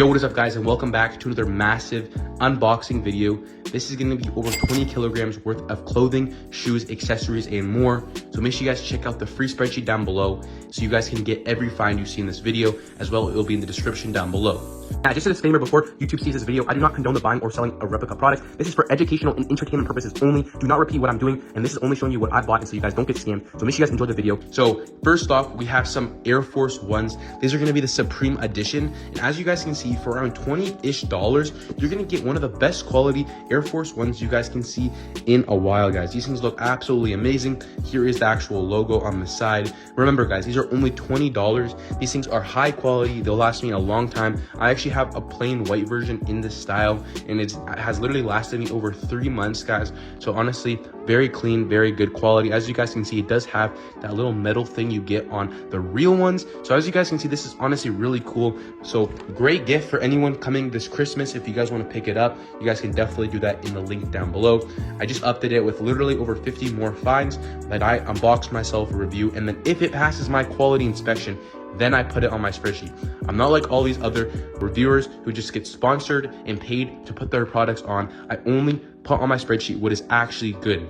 Yo, what is up guys, and welcome back to another massive unboxing video. This is going to be over 20 kilograms worth of clothing, shoes, accessories, and more. So make sure you guys check out the free spreadsheet down below so you guys can get every find you see in this video. As well, it will be in the description down below. Just a disclaimer before YouTube sees this video, I do not condone the buying or selling a replica product. This is for educational and entertainment purposes only. Do not repeat what I'm doing, and this is only showing you what I bought, and so you guys don't get scammed. So make sure you guys enjoy the video. So first off, we have some Air Force Ones. These are going to be the Supreme Edition, and as you guys can see, for around $20-ish, you're going to get one of the best quality Air Force Ones you guys can see in a while, guys. These things look absolutely amazing. Here is the actual logo on the side. Remember, guys, these are only $20. These things are high quality. They'll last me a long time. I actually have a plain white version in this style, and it has literally lasted me over 3 months, guys. So honestly, very clean, very good quality. As you guys can see, it does have that little metal thing you get on the real ones. So as you guys can see, this is honestly really cool. So great gift for anyone coming this Christmas. If you guys want to pick it up, you guys can definitely do that in the link down below. I just updated it with literally over 50 more finds that I unboxed myself a review, and then if it passes my quality inspection, then I put it on my spreadsheet. I'm not like all these other reviewers who just get sponsored and paid to put their products on. I only put on my spreadsheet what is actually good.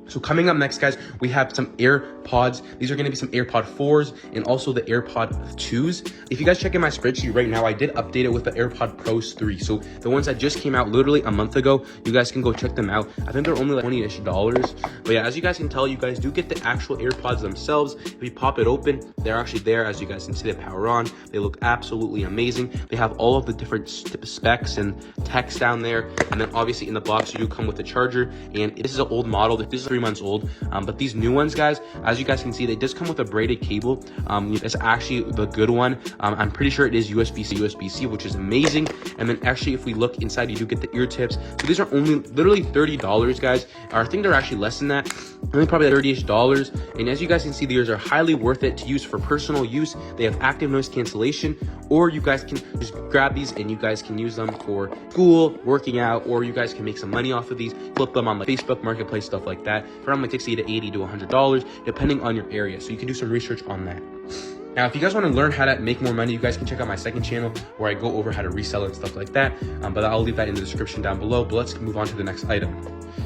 So coming up next, guys, we have some AirPods. These are going to be some AirPod 4s and also the AirPod 2s. If you guys check in my spreadsheet right now, I did update it with the AirPod Pros 3. So the ones that just came out literally a month ago, you guys can go check them out. I think they're only like $20-ish. But yeah, as you guys can tell, you guys do get the actual AirPods themselves. If you pop it open, they're actually there. As you guys can see, they power on. They look absolutely amazing. They have all of the different specs and text down there. And then obviously in the box, you do come with the charger. And this is an old model. This is 3 months old, but these new ones, guys, as you guys can see, they just come with a braided cable. It's actually the good one. I'm pretty sure it is USB-C, which is amazing. And then actually, if we look inside, you do get the ear tips. So these are only literally $30, guys. Or I think they're actually less than that. I think probably $30-ish. And as you guys can see, these are highly worth it to use for personal use. They have active noise cancellation, or you guys can just grab these and you guys can use them for school, working out, or you guys can make some money off of these, flip them on like Facebook Marketplace, stuff like that, for around like $60 to $80 to $100, depending on your area. So you can do some research on that. Now, if you guys want to learn how to make more money, you guys can check out my second channel where I go over how to resell and stuff like that. But I'll leave that in the description down below. But let's move on to the next item.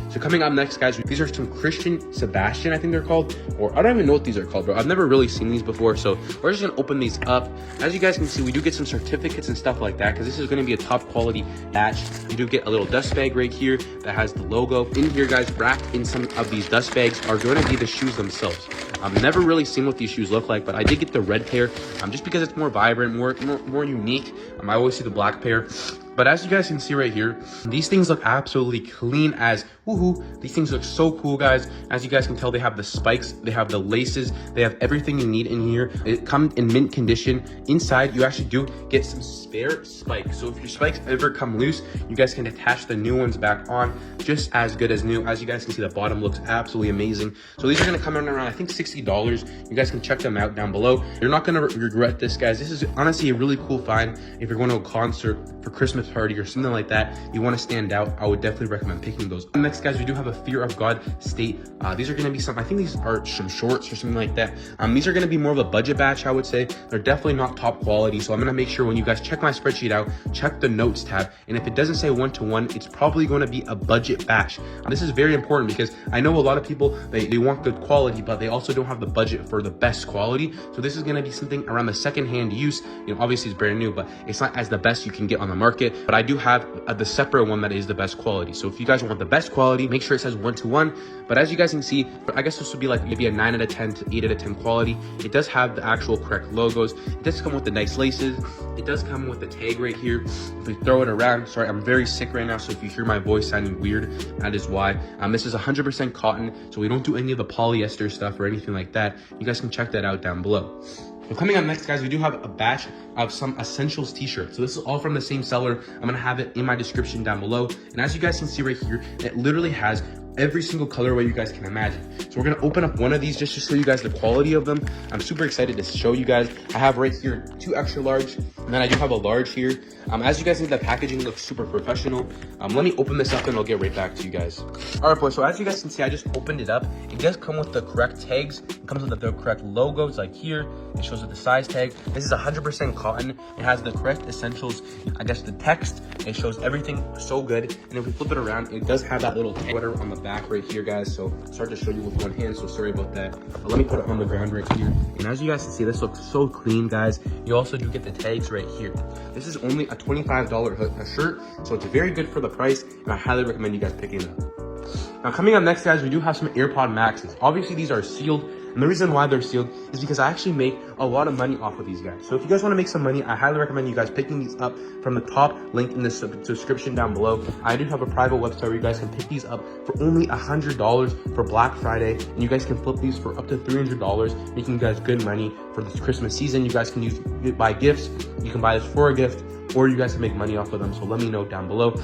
So coming up next, guys, these are some Christian Sebastian, I think they're called, or I don't even know what these are called, bro. I've never really seen these before, so we're just gonna open these up. As you guys can see, we do get some certificates and stuff like that, because this is gonna be a top quality batch. You do get a little dust bag right here that has the logo. In here, guys, wrapped in some of these dust bags are gonna be the shoes themselves. I've never really seen what these shoes look like, but I did get the red pair, just because it's more vibrant, more unique. I always see the black pair. But as you guys can see right here, these things look absolutely clean as woohoo. These things look so cool, guys. As you guys can tell, they have the spikes, they have the laces, they have everything you need in here. It comes in mint condition. Inside, you actually do get some spare spikes. So if your spikes ever come loose, you guys can attach the new ones back on, just as good as new. As you guys can see, the bottom looks absolutely amazing. So these are gonna come in around, I think, $60. You guys can check them out down below. You're not gonna regret this, guys. This is honestly a really cool find. If you're going to a concert for Christmas party or something like that, you want to stand out, I would definitely recommend picking those. Next, guys, we do have a Fear of God state. These are going to be some, I think these are some shorts or something like that. These are going to be more of a budget batch, I would say. They're definitely not top quality, so I'm going to make sure when you guys check my spreadsheet out, check the notes tab, and if it doesn't say 1-to-1, it's probably going to be a budget batch. This is very important because I know a lot of people, they want good quality, but they also don't have the budget for the best quality. So this is going to be something around the second-hand use. Obviously it's brand new, but it's not as the best you can get on the market. But I do have the separate one that is the best quality. So if you guys want the best quality, make sure it says 1-to-1. But as you guys can see, I guess this would be like maybe a 9 out of 10 to 8 out of 10 quality. It does have the actual correct logos. It does come with the nice laces. It does come with the tag right here. If we throw it around, sorry, I'm very sick right now, so if you hear my voice sounding weird, that is why. This is 100% cotton, so we don't do any of the polyester stuff or anything like that. You guys can check that out down below. So coming up next, guys, we do have a batch of some Essentials t-shirts. So this is all from the same seller. I'm gonna have it in my description down below. And as you guys can see right here, it literally has every single colorway you guys can imagine. So we're gonna open up one of these just to show you guys the quality of them. I'm super excited to show you guys. I have right here 2 extra large, and then I do have a large here. As you guys see, the packaging looks super professional. Let me open this up and I'll get right back to you guys. All right, boys, so as you guys can see, I just opened it up. It does come with the correct tags. It comes with the correct logos, like here. It shows with the size tag. This is 100% cotton. It has the correct essentials, I guess the text. It shows everything so good. And if we flip it around, it does have that little sweater on the back right here, guys. So it's hard to show you with one hand, so sorry about that. But let me put it on the ground right here. And as you guys can see, this looks so clean, guys. You also do get the tags right here. This is only a $25 shirt, so it's very good for the price, and I highly recommend you guys picking it up. Now, coming up next, guys, we do have some AirPod Maxes. Obviously, these are sealed, and the reason why they're sealed is because I actually make a lot of money off of these guys. So if you guys want to make some money, I highly recommend you guys picking these up from the top link in the description down below. I do have a private website where you guys can pick these up for only $100 for Black Friday, and you guys can flip these for up to $300, making you guys good money for this Christmas season. You guys can buy gifts. You can buy this for a gift, or you guys can make money off of them. So let me know down below.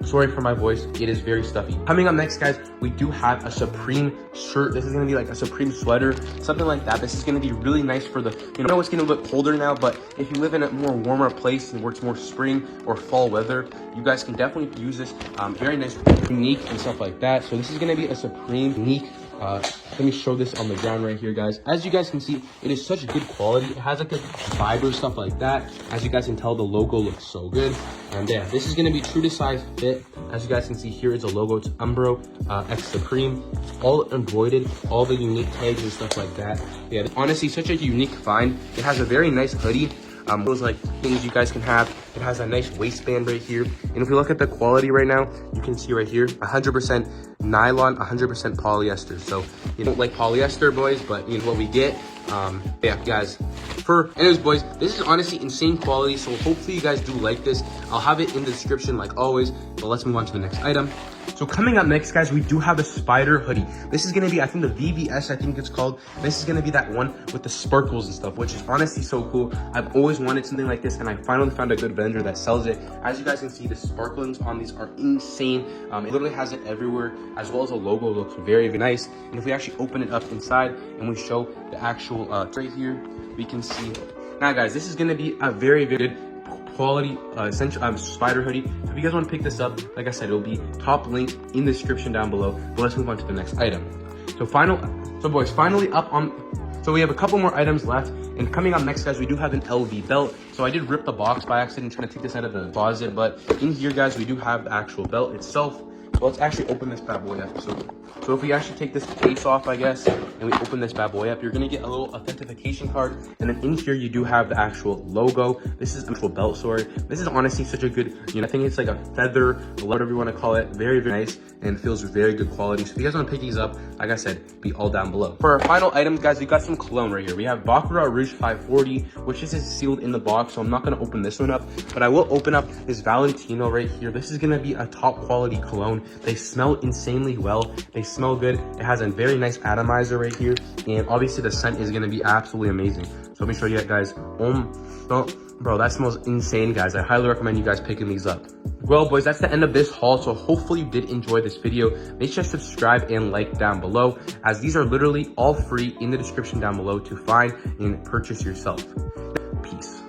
Sorry for my voice, it is very stuffy. Coming up next, guys, we do have a Supreme shirt. This is gonna be like a Supreme sweater, something like that. This is gonna be really nice for the, I know it's getting a little bit colder now, but if you live in a more warmer place and where it's more spring or fall weather, you guys can definitely use this. Very nice, unique and stuff like that. So this is gonna be a Supreme unique. Let me show this on the ground right here, guys. As you guys can see, it is such good quality. It has like a fiber, stuff like that. As you guys can tell, the logo looks so good. And yeah, this is gonna be true to size fit. As you guys can see, here is a logo. It's Umbro X Supreme, all embroidered, all the unique tags and stuff like that. Yeah, honestly, such a unique find. It has a very nice hoodie. Those like things you guys can have. It has a nice waistband right here. And if we look at the quality right now, you can see right here, 100% nylon, 100% polyester. So you don't like polyester, boys, but you know what we get. Yeah, guys. Anyways, boys, this is honestly insane quality. So hopefully you guys do like this. I'll have it in the description like always. But let's move on to the next item. So coming up next, guys, we do have a spider hoodie. This is going to be, I think, the VVS, I think it's called. This is going to be that one with the sparkles and stuff, which is honestly so cool. I've always wanted something like this, and I finally found a good vendor that sells it. As you guys can see, the sparklings on these are insane. It literally has it everywhere, as well as the logo looks very, very nice. And if we actually open it up inside and we show the actual right here, we can see. Now, guys, this is going to be a very, very good quality essential spider hoodie. So if you guys want to pick this up, like I said, it'll be top link in the description down below. But let's move on to the next item. So boys, finally up on, so we have a couple more items left, and coming up next, guys, we do have an LV belt. So I did rip the box by accident trying to take this out of the closet, but in here, guys, we do have the actual belt itself. So let's actually open this bad boy up. So if we actually take this case off, I guess, and we open this bad boy up, you're gonna get a little authentication card, and then in here you do have the actual logo. This is an actual belt, sorry. This is honestly such a good, I think it's like a feather, or whatever you want to call it. Very, very nice, and feels very good quality. So if you guys want to pick these up, like I said, be all down below. For our final items, guys, we got some cologne right here. We have Baccarat Rouge 540, which is sealed in the box, so I'm not gonna open this one up, but I will open up this Valentino right here. This is gonna be a top quality cologne. They smell insanely well. They smell good. It has a very nice atomizer right here, and obviously the scent is going to be absolutely amazing. So let me show you guys. Bro, that smells insane, guys. I highly recommend you guys picking these up. Well, boys, that's the end of this haul. So hopefully you did enjoy this video. Make sure to subscribe and like down below, as these are literally all free in the description down below to find and purchase yourself. Peace.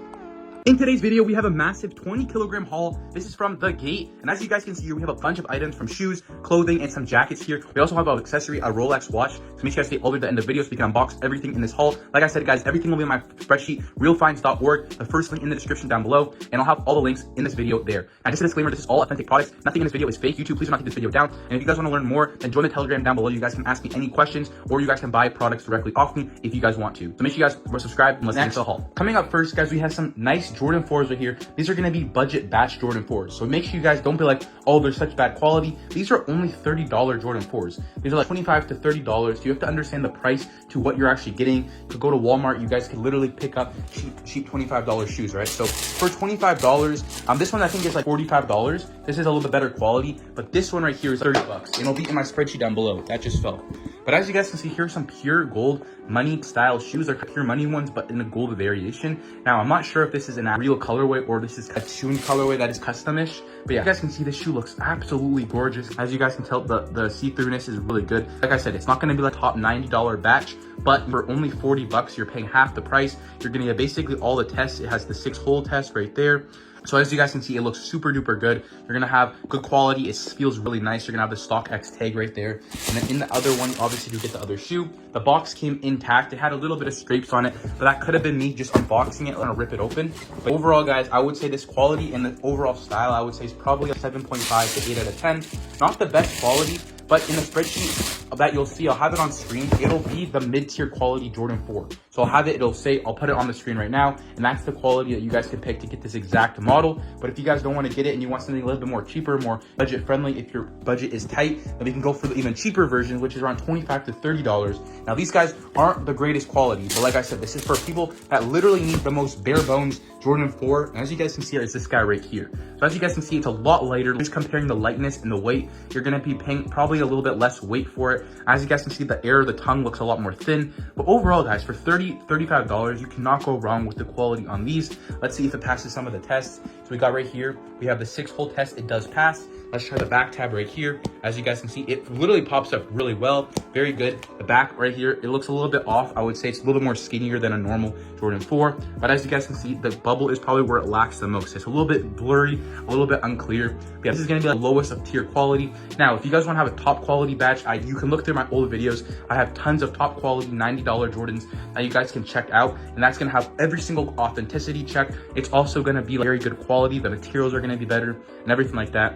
In today's video, we have a massive 20 kilogram haul. This is from Dhgate, and as you guys can see here, we have a bunch of items from shoes, clothing, and some jackets here. We also have an accessory, a Rolex watch. So make sure you guys stay all the way to the end of the video so we can unbox everything in this haul. Like I said, guys, everything will be on my spreadsheet, realfinds.org, the first link in the description down below, and I'll have all the links in this video there. Now, just a disclaimer, this is all authentic products. Nothing in this video is fake. YouTube, please do not take this video down. And if you guys want to learn more, then join the Telegram down below. You guys can ask me any questions, or you guys can buy products directly off me if you guys want to. So make sure you guys subscribe and let's get into the haul. Coming up first, guys, we have some nice Jordan 4s right here. These are going to be budget batch Jordan 4s. So make sure you guys don't be like, oh, they're such bad quality. These are only $30 Jordan 4s. These are like $25 to $30. So you have to understand the price to what you're actually getting. You could go to Walmart. You guys could literally pick up cheap $25 shoes, right? So for $25, this one I think is like $45. This is a little bit better quality, but this one right here is $30. And it'll be in my spreadsheet down below. That just fell. But as you guys can see, here's some pure gold money style shoes. They're pure money ones, but in a gold variation. Now, I'm not sure if this is an real colorway or this is a tuned colorway that is customish. But yeah, you guys can see this shoe looks absolutely gorgeous. As you guys can tell, the see-throughness is really good. Like I said, it's not gonna be like top $90 batch, but for only 40 bucks, you're paying half the price. You're gonna get basically all the tests. It has the 6-hole test right there. So as you guys can see, it looks super duper good. You're gonna have good quality. It feels really nice. You're gonna have the stock X tag right there. And then in the other one, obviously you get the other shoe. The box came intact. It had a little bit of scrapes on it, but that could have been me just unboxing it and rip it open. But overall, guys, I would say this quality and the overall style, I would say is probably a 7.5 to 8 out of 10. Not the best quality, but in the spreadsheet that you'll see, I'll have it on screen. It'll be the mid-tier quality Jordan 4. So I'll have it, it'll say, I'll put it on the screen right now. And that's the quality that you guys can pick to get this exact model. But if you guys don't want to get it and you want something a little bit more cheaper, more budget friendly, if your budget is tight, then we can go for the even cheaper version, which is around $25 to $30. Now these guys aren't the greatest quality, but like I said, this is for people that literally need the most bare bones Jordan 4. And as you guys can see, it's this guy right here. So as you guys can see, it's a lot lighter. Just comparing the lightness and the weight, you're going to be paying probably a little bit less weight for it. As you guys can see, the air, the tongue looks a lot more thin. But overall, guys, for $35, you cannot go wrong with the quality on these. Let's see if it passes some of the tests. So we got right here, we have the 6-hole test. It does pass. Let's try the back tab right here. As you guys can see, it literally pops up really well. Very good. The back right here, it looks a little bit off. I would say it's a little bit more skinnier than a normal Jordan 4. But as you guys can see, the bubble is probably where it lacks the most. It's a little bit blurry, a little bit unclear. But yeah, this is going to be the lowest of tier quality. Now, if you guys want to have a top quality batch, you can look through my old videos. I have tons of top quality $90 Jordans that you guys can check out. And that's going to have every single authenticity check. It's also going to be very good quality. The materials are going to be better and everything like that.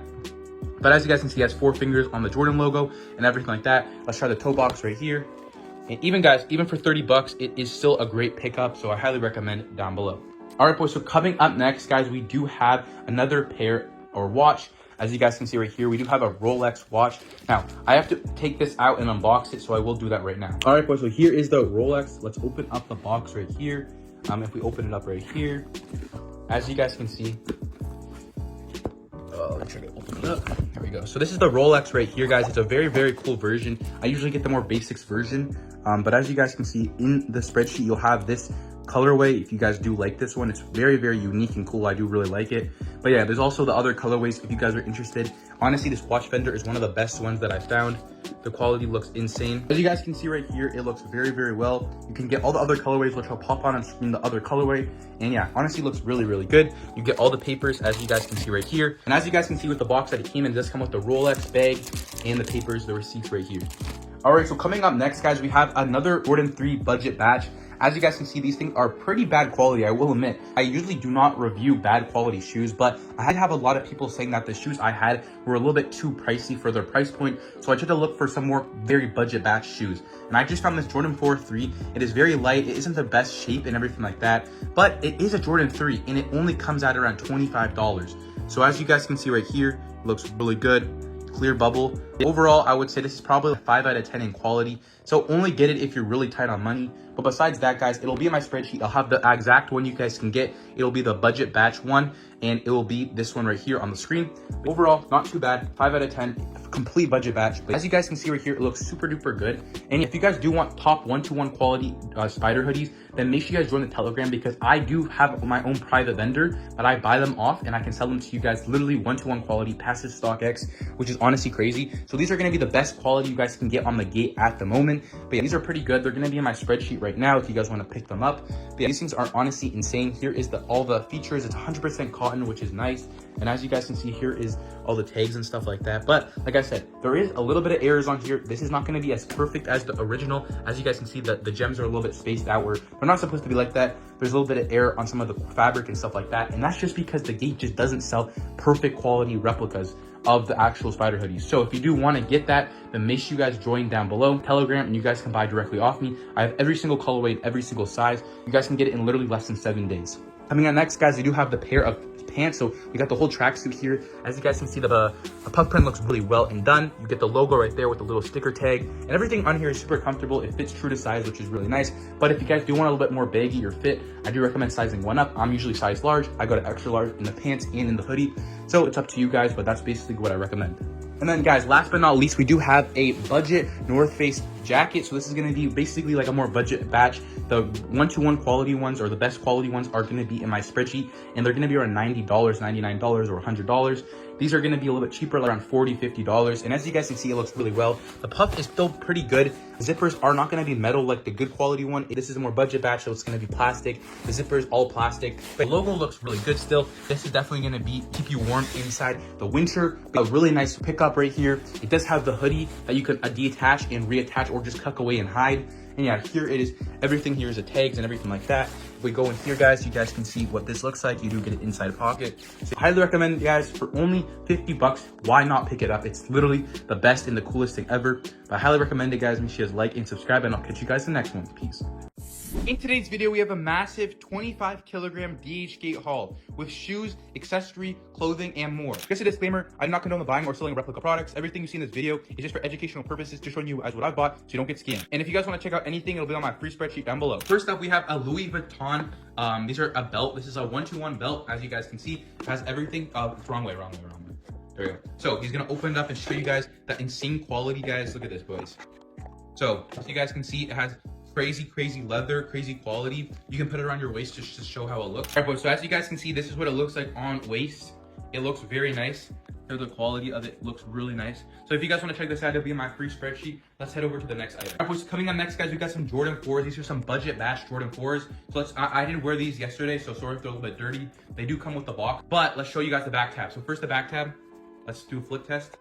But as you guys can see, it has 4 fingers on the Jordan logo and everything like that. Let's try the toe box right here. And even guys, even for 30 bucks, it is still a great pickup. So I highly recommend it down below. All right, boys. So coming up next, guys, we do have another pair or watch. As you guys can see right here, we do have a Rolex watch. Now, I have to take this out and unbox it, so I will do that right now. All right, boys. So here is the Rolex. Let's open up the box right here. If we open it up right here, as you guys can see, let's try to open it up. There we go. So this is the Rolex right here, guys. It's a very, very cool version. I usually get the more basics version. But as you guys can see in the spreadsheet, you'll have this colorway. If you guys do like this one, it's very, very unique and cool. I do really like it. But yeah, there's also the other colorways if you guys are interested. Honestly, this watch fender is one of the best ones that I found. The quality looks insane. As you guys can see right here, it looks very, very well. You can get all the other colorways, which I'll pop on screen, the other colorway. And yeah, honestly, looks really, really good. You get all the papers, as you guys can see right here. And as you guys can see with the box that it came in, it does come with the Rolex bag and the papers, the receipts right here. All right, so coming up next, guys, we have another Jordan 3 budget batch. As you guys can see, these things are pretty bad quality, I will admit. I usually do not review bad quality shoes, but I had to have a lot of people saying that the shoes I had were a little bit too pricey for their price point. So I tried to look for some more very budget batch shoes. And I just found this Jordan 4 3. It is very light. It isn't the best shape and everything like that, but it is a Jordan 3 and it only comes out around $25. So as you guys can see right here, it looks really good. Clear bubble. Overall, I would say this is probably a 5 out of 10 in quality. So only get it if you're really tight on money. But besides that, guys, it'll be in my spreadsheet. I'll have the exact one you guys can get. It'll be the budget batch one, and it will be this one right here on the screen. Overall, not too bad. 5 out of 10, complete budget batch. But as you guys can see right here, it looks super duper good. And if you guys do want top 1-to-1 quality spider hoodies, then make sure you guys join the Telegram, because I do have my own private vendor that I buy them off and I can sell them to you guys literally 1-to-1 quality, passive StockX, which is honestly crazy. So these are going to be the best quality you guys can get on the Gate at the moment. But yeah, these are pretty good. They're going to be in my spreadsheet right now if you guys want to pick them up. But yeah, these things are honestly insane. Here is all the features. It's 100% cotton, which is nice. And as you guys can see, here is all the tags and stuff like that. But like I said, there is a little bit of errors on here. This is not going to be as perfect as the original. As you guys can see, the gems are a little bit spaced out, where they're not supposed to be like that. There's a little bit of error on some of the fabric and stuff like that. And that's just because the Gate just doesn't sell perfect quality replicas of the actual spider hoodies. So if you do want to get that, then make sure you guys join down below Telegram, and you guys can buy directly off me. I have every single colorway, every single size. You guys can get it in literally less than 7 days. Coming on next, guys, we do have the pair of pants. So we got the whole tracksuit here. As you guys can see, the puff print looks really well and done. You get the logo right there with the little sticker tag, and everything on here is super comfortable. It fits true to size, which is really nice. But if you guys do want a little bit more baggy or fit, I do recommend sizing one up. I'm usually size large. I go to extra large in the pants and in the hoodie. So it's up to you guys, but that's basically what I recommend. And then guys, last but not least, we do have a budget North Face jacket. So this is gonna be basically like a more budget batch. The 1-to-1 quality ones, or the best quality ones, are gonna be in my spreadsheet, and they're gonna be around $90, $99, or $100. These are gonna be a little bit cheaper, around $40, $50. And as you guys can see, it looks really well. The puff is still pretty good. Zippers are not gonna be metal like the good quality one. This is a more budget batch, so it's gonna be plastic. The zipper is all plastic. The logo looks really good still. This is definitely gonna keep you warm inside the winter. A really nice pickup right here. It does have the hoodie that you can detach and reattach, or just tuck away and hide. And yeah, here it is. Everything here is the tags and everything like that. If we go in here, guys, you guys can see what this looks like. You do get an inside pocket. So I highly recommend, guys, for only 50 bucks, why not pick it up? It's literally the best and the coolest thing ever. I highly recommend it, guys. Make sure you guys like and subscribe, and I'll catch you guys in the next one. Peace. In today's video, we have a massive 25 kilogram Dhgate haul with shoes, accessory, clothing, and more. Just a disclaimer, I'm not condoning the buying or selling replica products. Everything you see in this video is just for educational purposes, just showing you as what I bought so you don't get scammed. And if you guys want to check out anything, it'll be on my free spreadsheet down below. First up, we have a Louis Vuitton. These are a belt. This is a 1-to-1 belt. As you guys can see, it has everything. It's wrong way. There we go. So he's gonna open it up and show you guys that insane quality, guys. Look at this, boys. So as you guys can see, it has crazy leather, crazy quality. You can put it around your waist just to show how it looks. All right, boys, so as you guys can see, this is what it looks like on waist. It looks very nice. The quality of it looks really nice. So if you guys want to check this out, it'll be in my free spreadsheet. Let's head over to the next item. All right, boys, coming up next, guys, we got some Jordan 4s. These are some budget bash Jordan 4s. So I didn't wear these yesterday, so sorry if they're a little bit dirty. They do come with the box, but let's show you guys the back tab. So first, the back tab. Let's do a flick test.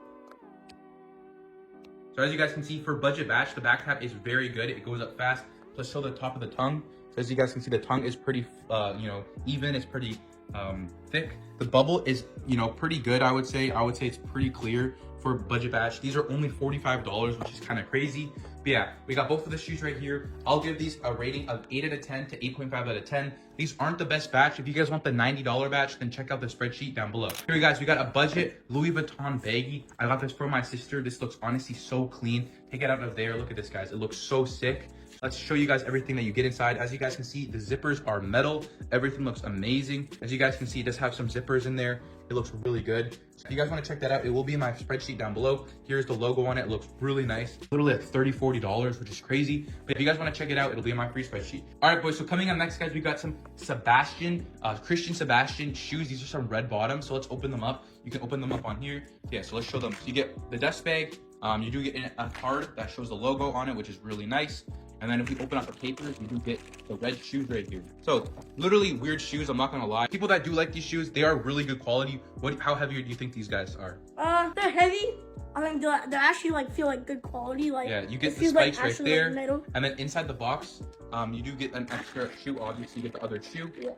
So as you guys can see, for budget batch, the back tab is very good. It goes up fast. Let's show the top of the tongue. So as you guys can see, the tongue is pretty, even. It's pretty thick. The bubble is, pretty good. I would say it's pretty clear for budget batch. These are only $45, which is kind of crazy. But yeah, we got both of the shoes right here. I'll give these a rating of 8 out of 10 to 8.5 out of 10. These aren't the best batch. If you guys want the $90 batch, then check out the spreadsheet down below. Here, guys, we got a budget Louis Vuitton baggie. I got this for my sister. This looks honestly so clean. Take it out of there. Look at this, guys. It looks so sick. Let's show you guys everything that you get inside. As you guys can see, the zippers are metal. Everything looks amazing. As you guys can see, it does have some zippers in there. It looks really good. So if you guys want to check that out, it will be in my spreadsheet down below. Here's the logo on it. It looks really nice. Literally like $30, $40, which is crazy. But if you guys want to check it out, it'll be in my free spreadsheet. All right, boys. So coming up next, guys, we got some Christian Sebastian shoes. These are some red bottoms. So let's open them up. You can open them up on here. Yeah, so let's show them. So you get the dust bag. You do get a card that shows the logo on it, which is really nice. And then if we open up the papers, you do get the red shoes right here. So literally weird shoes, I'm not gonna lie. People that do like these shoes, they are really good quality. How heavy do you think these guys are? They're heavy. I mean, they actually feel like good quality. Yeah, you get the spikes right there. And then inside the box, you do get an extra shoe. Obviously, you get the other shoe. Yeah.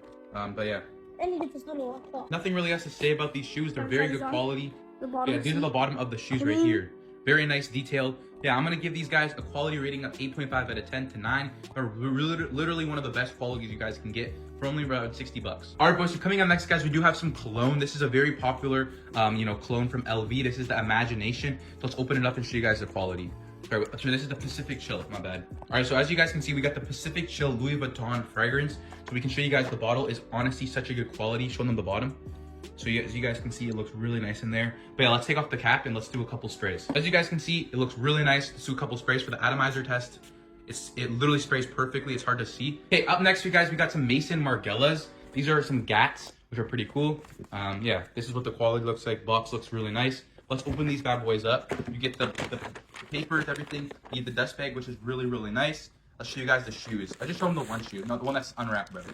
But yeah. And you get this little laptop. Nothing really else to say about these shoes. They're very good quality. Yeah, these are the bottom of the shoes right here. Very nice detail. Yeah, I'm gonna give these guys a quality rating of 8.5 out of 10 to 9. They're literally one of the best qualities you guys can get for only around 60 bucks. All right, boys, so coming up next, guys, we do have some cologne. This is a very popular, cologne from LV. This is the Imagination. So let's open it up and show you guys the quality. Sorry, so this is the Pacific Chill, my bad. All right, so as you guys can see, we got the Pacific Chill Louis Vuitton fragrance. So we can show you guys the bottle is honestly such a good quality. Show them the bottom. So as you guys can see, it looks really nice in there. But yeah, let's take off the cap and let's do a couple sprays. As you guys can see, it looks really nice. Let's do a couple sprays for the atomizer test. It literally sprays perfectly. It's hard to see. Okay, up next, you guys, we got some Mason Margielas. These are some Gats, which are pretty cool. Yeah, this is what the quality looks like. Box looks really nice. Let's open these bad boys up. You get the papers, everything. You get the dust bag, which is really nice. Let's show you guys the shoes. I just showed them the one shoe, not the one that's unwrapped, brother.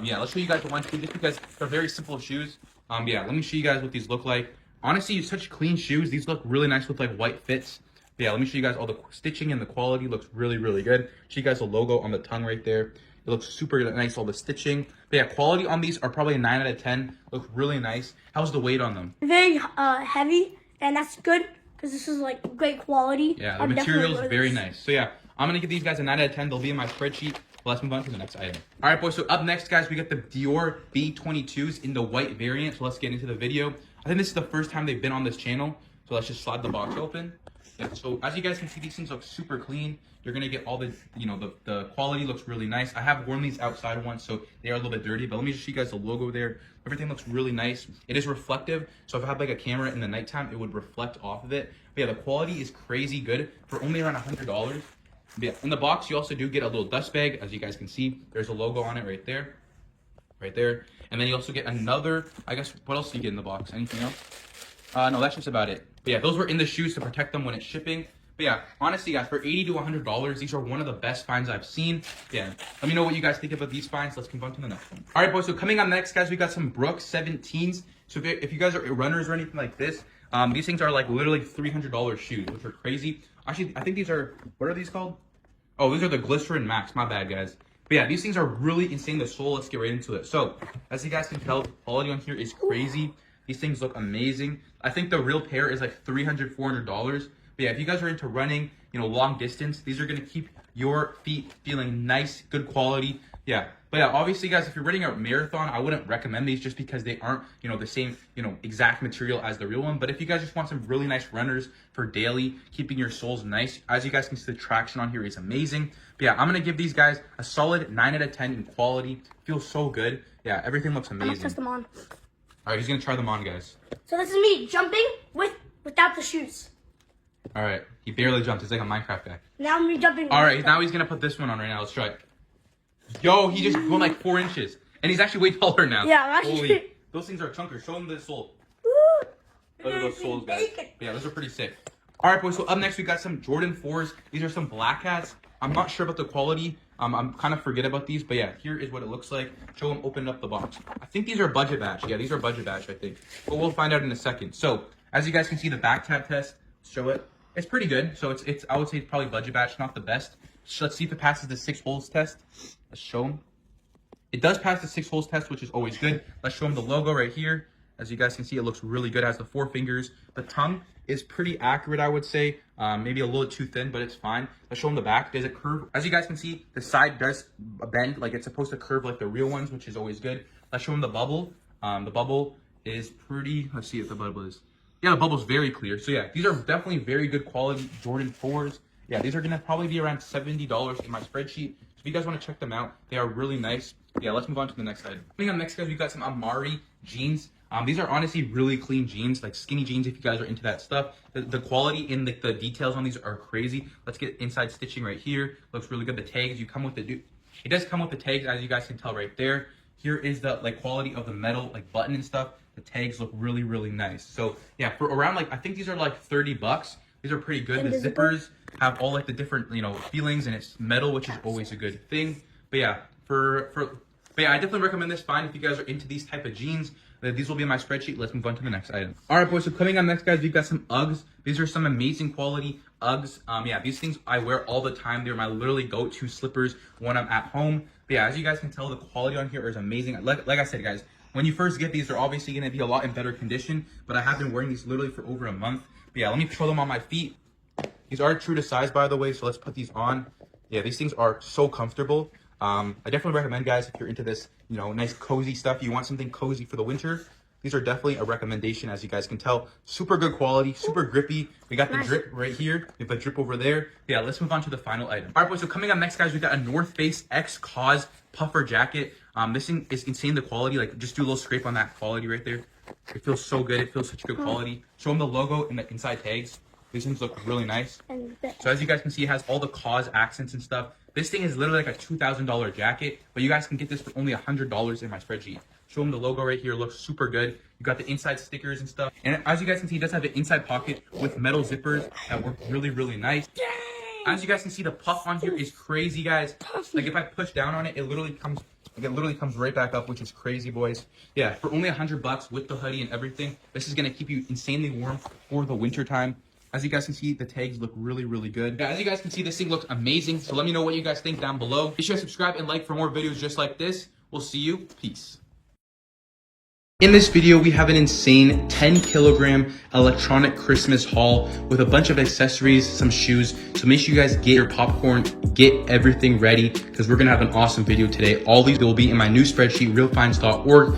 Yeah, let's show you guys the one shoe just because they're very simple shoes. Yeah, let me show you guys what these look like. Honestly, such clean shoes. These look really nice with like white fits. But yeah, let me show you guys all the stitching and the quality looks really good. Show you guys the logo on the tongue right there. It looks super nice, all the stitching. But yeah, quality on these are probably a 9 out of 10. Look really nice. How's the weight on them? Very heavy, and that's good because this is like great quality. Yeah, the material is very nice. So yeah, I'm gonna give these guys a 9 out of 10. They'll be in my spreadsheet. Well, let's move on to the next item. All right, boys, so up next, guys, we got the Dior B22s in the white variant. So let's get into the video. I think this is the first time they've been on this channel. So let's just slide the box open. Yeah, so as you guys can see, these things look super clean. You're gonna get all the, the quality looks really nice. I have worn these outside once, so they are a little bit dirty, but let me just show you guys the logo there. Everything looks really nice. It is reflective, so if I had like a camera in the nighttime, it would reflect off of it. But yeah, the quality is crazy good for only around $100. But yeah, in the box, you also do get a little dust bag. As you guys can see, there's a logo on it right there. Right there. And then you also get another, I guess, what else do you get in the box? Anything else? No, that's just about it. But yeah, those were in the shoes to protect them when it's shipping. But yeah, honestly, guys, for $80 to $100, these are one of the best finds I've seen. Yeah, let me know what you guys think about these finds. Let's move on to the next one. All right, boys, so coming on next, guys, we got some Brooks 17s. So if you guys are runners or anything like this, these things are like literally $300 shoes, which are crazy. Actually, I think these are, what are these called? Oh, these are the Glycerin Max. My bad, guys. But yeah, these things are really insane. The sole, let's get right into it. So, as you guys can tell, the quality on here is crazy. These things look amazing. I think the real pair is like $300, $400. But yeah, if you guys are into running, long distance, these are gonna keep your feet feeling nice, good quality. Yeah, but yeah, obviously, guys, if you're running a marathon, I wouldn't recommend these just because they aren't, the same, exact material as the real one. But if you guys just want some really nice runners for daily, keeping your soles nice, as you guys can see, the traction on here is amazing. But yeah, I'm gonna give these guys a solid 9 out of 10 in quality. Feels so good. Yeah, everything looks amazing. I'm gonna test them on. All right, he's gonna try them on, guys. So this is me jumping without the shoes. All right, he barely jumped. He's like a Minecraft guy. Now I'm jumping. All right, now he's gonna put this one on right now. Let's try it. Yo, he just went like 4 inches, and he's actually way taller now. Yeah, I'm actually. Holy, those things are chunkers. Show him the sole. Look at those soles, guys. But yeah, those are pretty sick. All right, boys. So up next, we got some Jordan 4s. These are some black hats. I'm not sure about the quality. I'm kind of forget about these, but yeah, here is what it looks like. Show them open up the box. I think these are budget batch. Yeah, these are budget batch, I think. But we'll find out in a second. So as you guys can see, the back tab test, show it. It's pretty good. So it's I would say it's probably budget batch, not the best. So let's see if it passes the 6 holes test. Let's show them. It does pass the 6 holes test, which is always good. Let's show them the logo right here. As you guys can see, it looks really good. It has the 4 fingers. The tongue is pretty accurate, I would say. Maybe a little too thin, but it's fine. Let's show them the back. There's a curve. As you guys can see, the side does bend. Like it's supposed to curve like the real ones, which is always good. Let's show them the bubble. The bubble is pretty. Let's see if the bubble is. Yeah, the bubble's very clear. So yeah, these are definitely very good quality Jordan 4s. Yeah, these are gonna probably be around $70 in my spreadsheet. So if you guys want to check them out, they are really nice. Yeah, let's move on to the next item. Coming up next, guys, we got some Amari jeans. These are honestly really clean jeans, like skinny jeans if you guys are into that stuff. The quality in the details on these are crazy. Let's get inside stitching right here. Looks really good. The tags, you come with it does come with the tags, as you guys can tell right there. Here is the quality of the metal button and stuff. The tags look really, really nice. So yeah, for around I think these are like $30. These are pretty good. The zippers have all the different feelings, and it's metal, which is always a good thing. But yeah, but yeah, I definitely recommend this find if you guys are into these type of jeans. These will be in my spreadsheet. Let's move on to the next item. All right, boys. So coming on next, guys, we've got some Uggs. These are some amazing quality Uggs. Yeah, these things I wear all the time. They're my literally go-to slippers when I'm at home. But yeah, as you guys can tell, the quality on here is amazing. Like I said, guys, when you first get these, they're obviously going to be a lot in better condition. But I have been wearing these literally for over a month. But yeah, let me show them on my feet. These are true to size, by the way. So let's put these on. Yeah, these things are so comfortable. I definitely recommend, guys, if you're into this, nice cozy stuff, you want something cozy for the winter, these are definitely a recommendation. As you guys can tell, super good quality, super grippy. We got the drip right here. We have a drip over there. Yeah, let's move on to the final item. All right, boys, so coming up next, guys, we got a North Face X Cause puffer jacket. This thing is insane, the quality. Just do a little scrape on that quality right there. It feels so good. It feels such good quality. Show them the logo and the inside tags. These things look really nice. So as you guys can see, it has all the Cause accents and stuff. This thing is literally like a $2,000 jacket, but you guys can get this for only $100 in my spreadsheet. Show them the logo right here. Looks super good. You got the inside stickers and stuff. And as you guys can see, it does have an inside pocket with metal zippers that work really, really nice. As you guys can see, the puff on here is crazy, guys. Like if I push down on it, it literally comes right back up, which is crazy, boys. Yeah, for only $100 with the hoodie and everything, this is gonna keep you insanely warm for the winter time. As you guys can see, the tags look really, really good. As you guys can see, this thing looks amazing. So let me know what you guys think down below. Be sure to subscribe and like for more videos just like this. We'll see you. Peace. In this video, we have an insane 10-kilogram electronic Christmas haul with a bunch of accessories, some shoes. So make sure you guys get your popcorn, get everything ready, because we're gonna have an awesome video today. All these will be in my new spreadsheet, realfinds.org.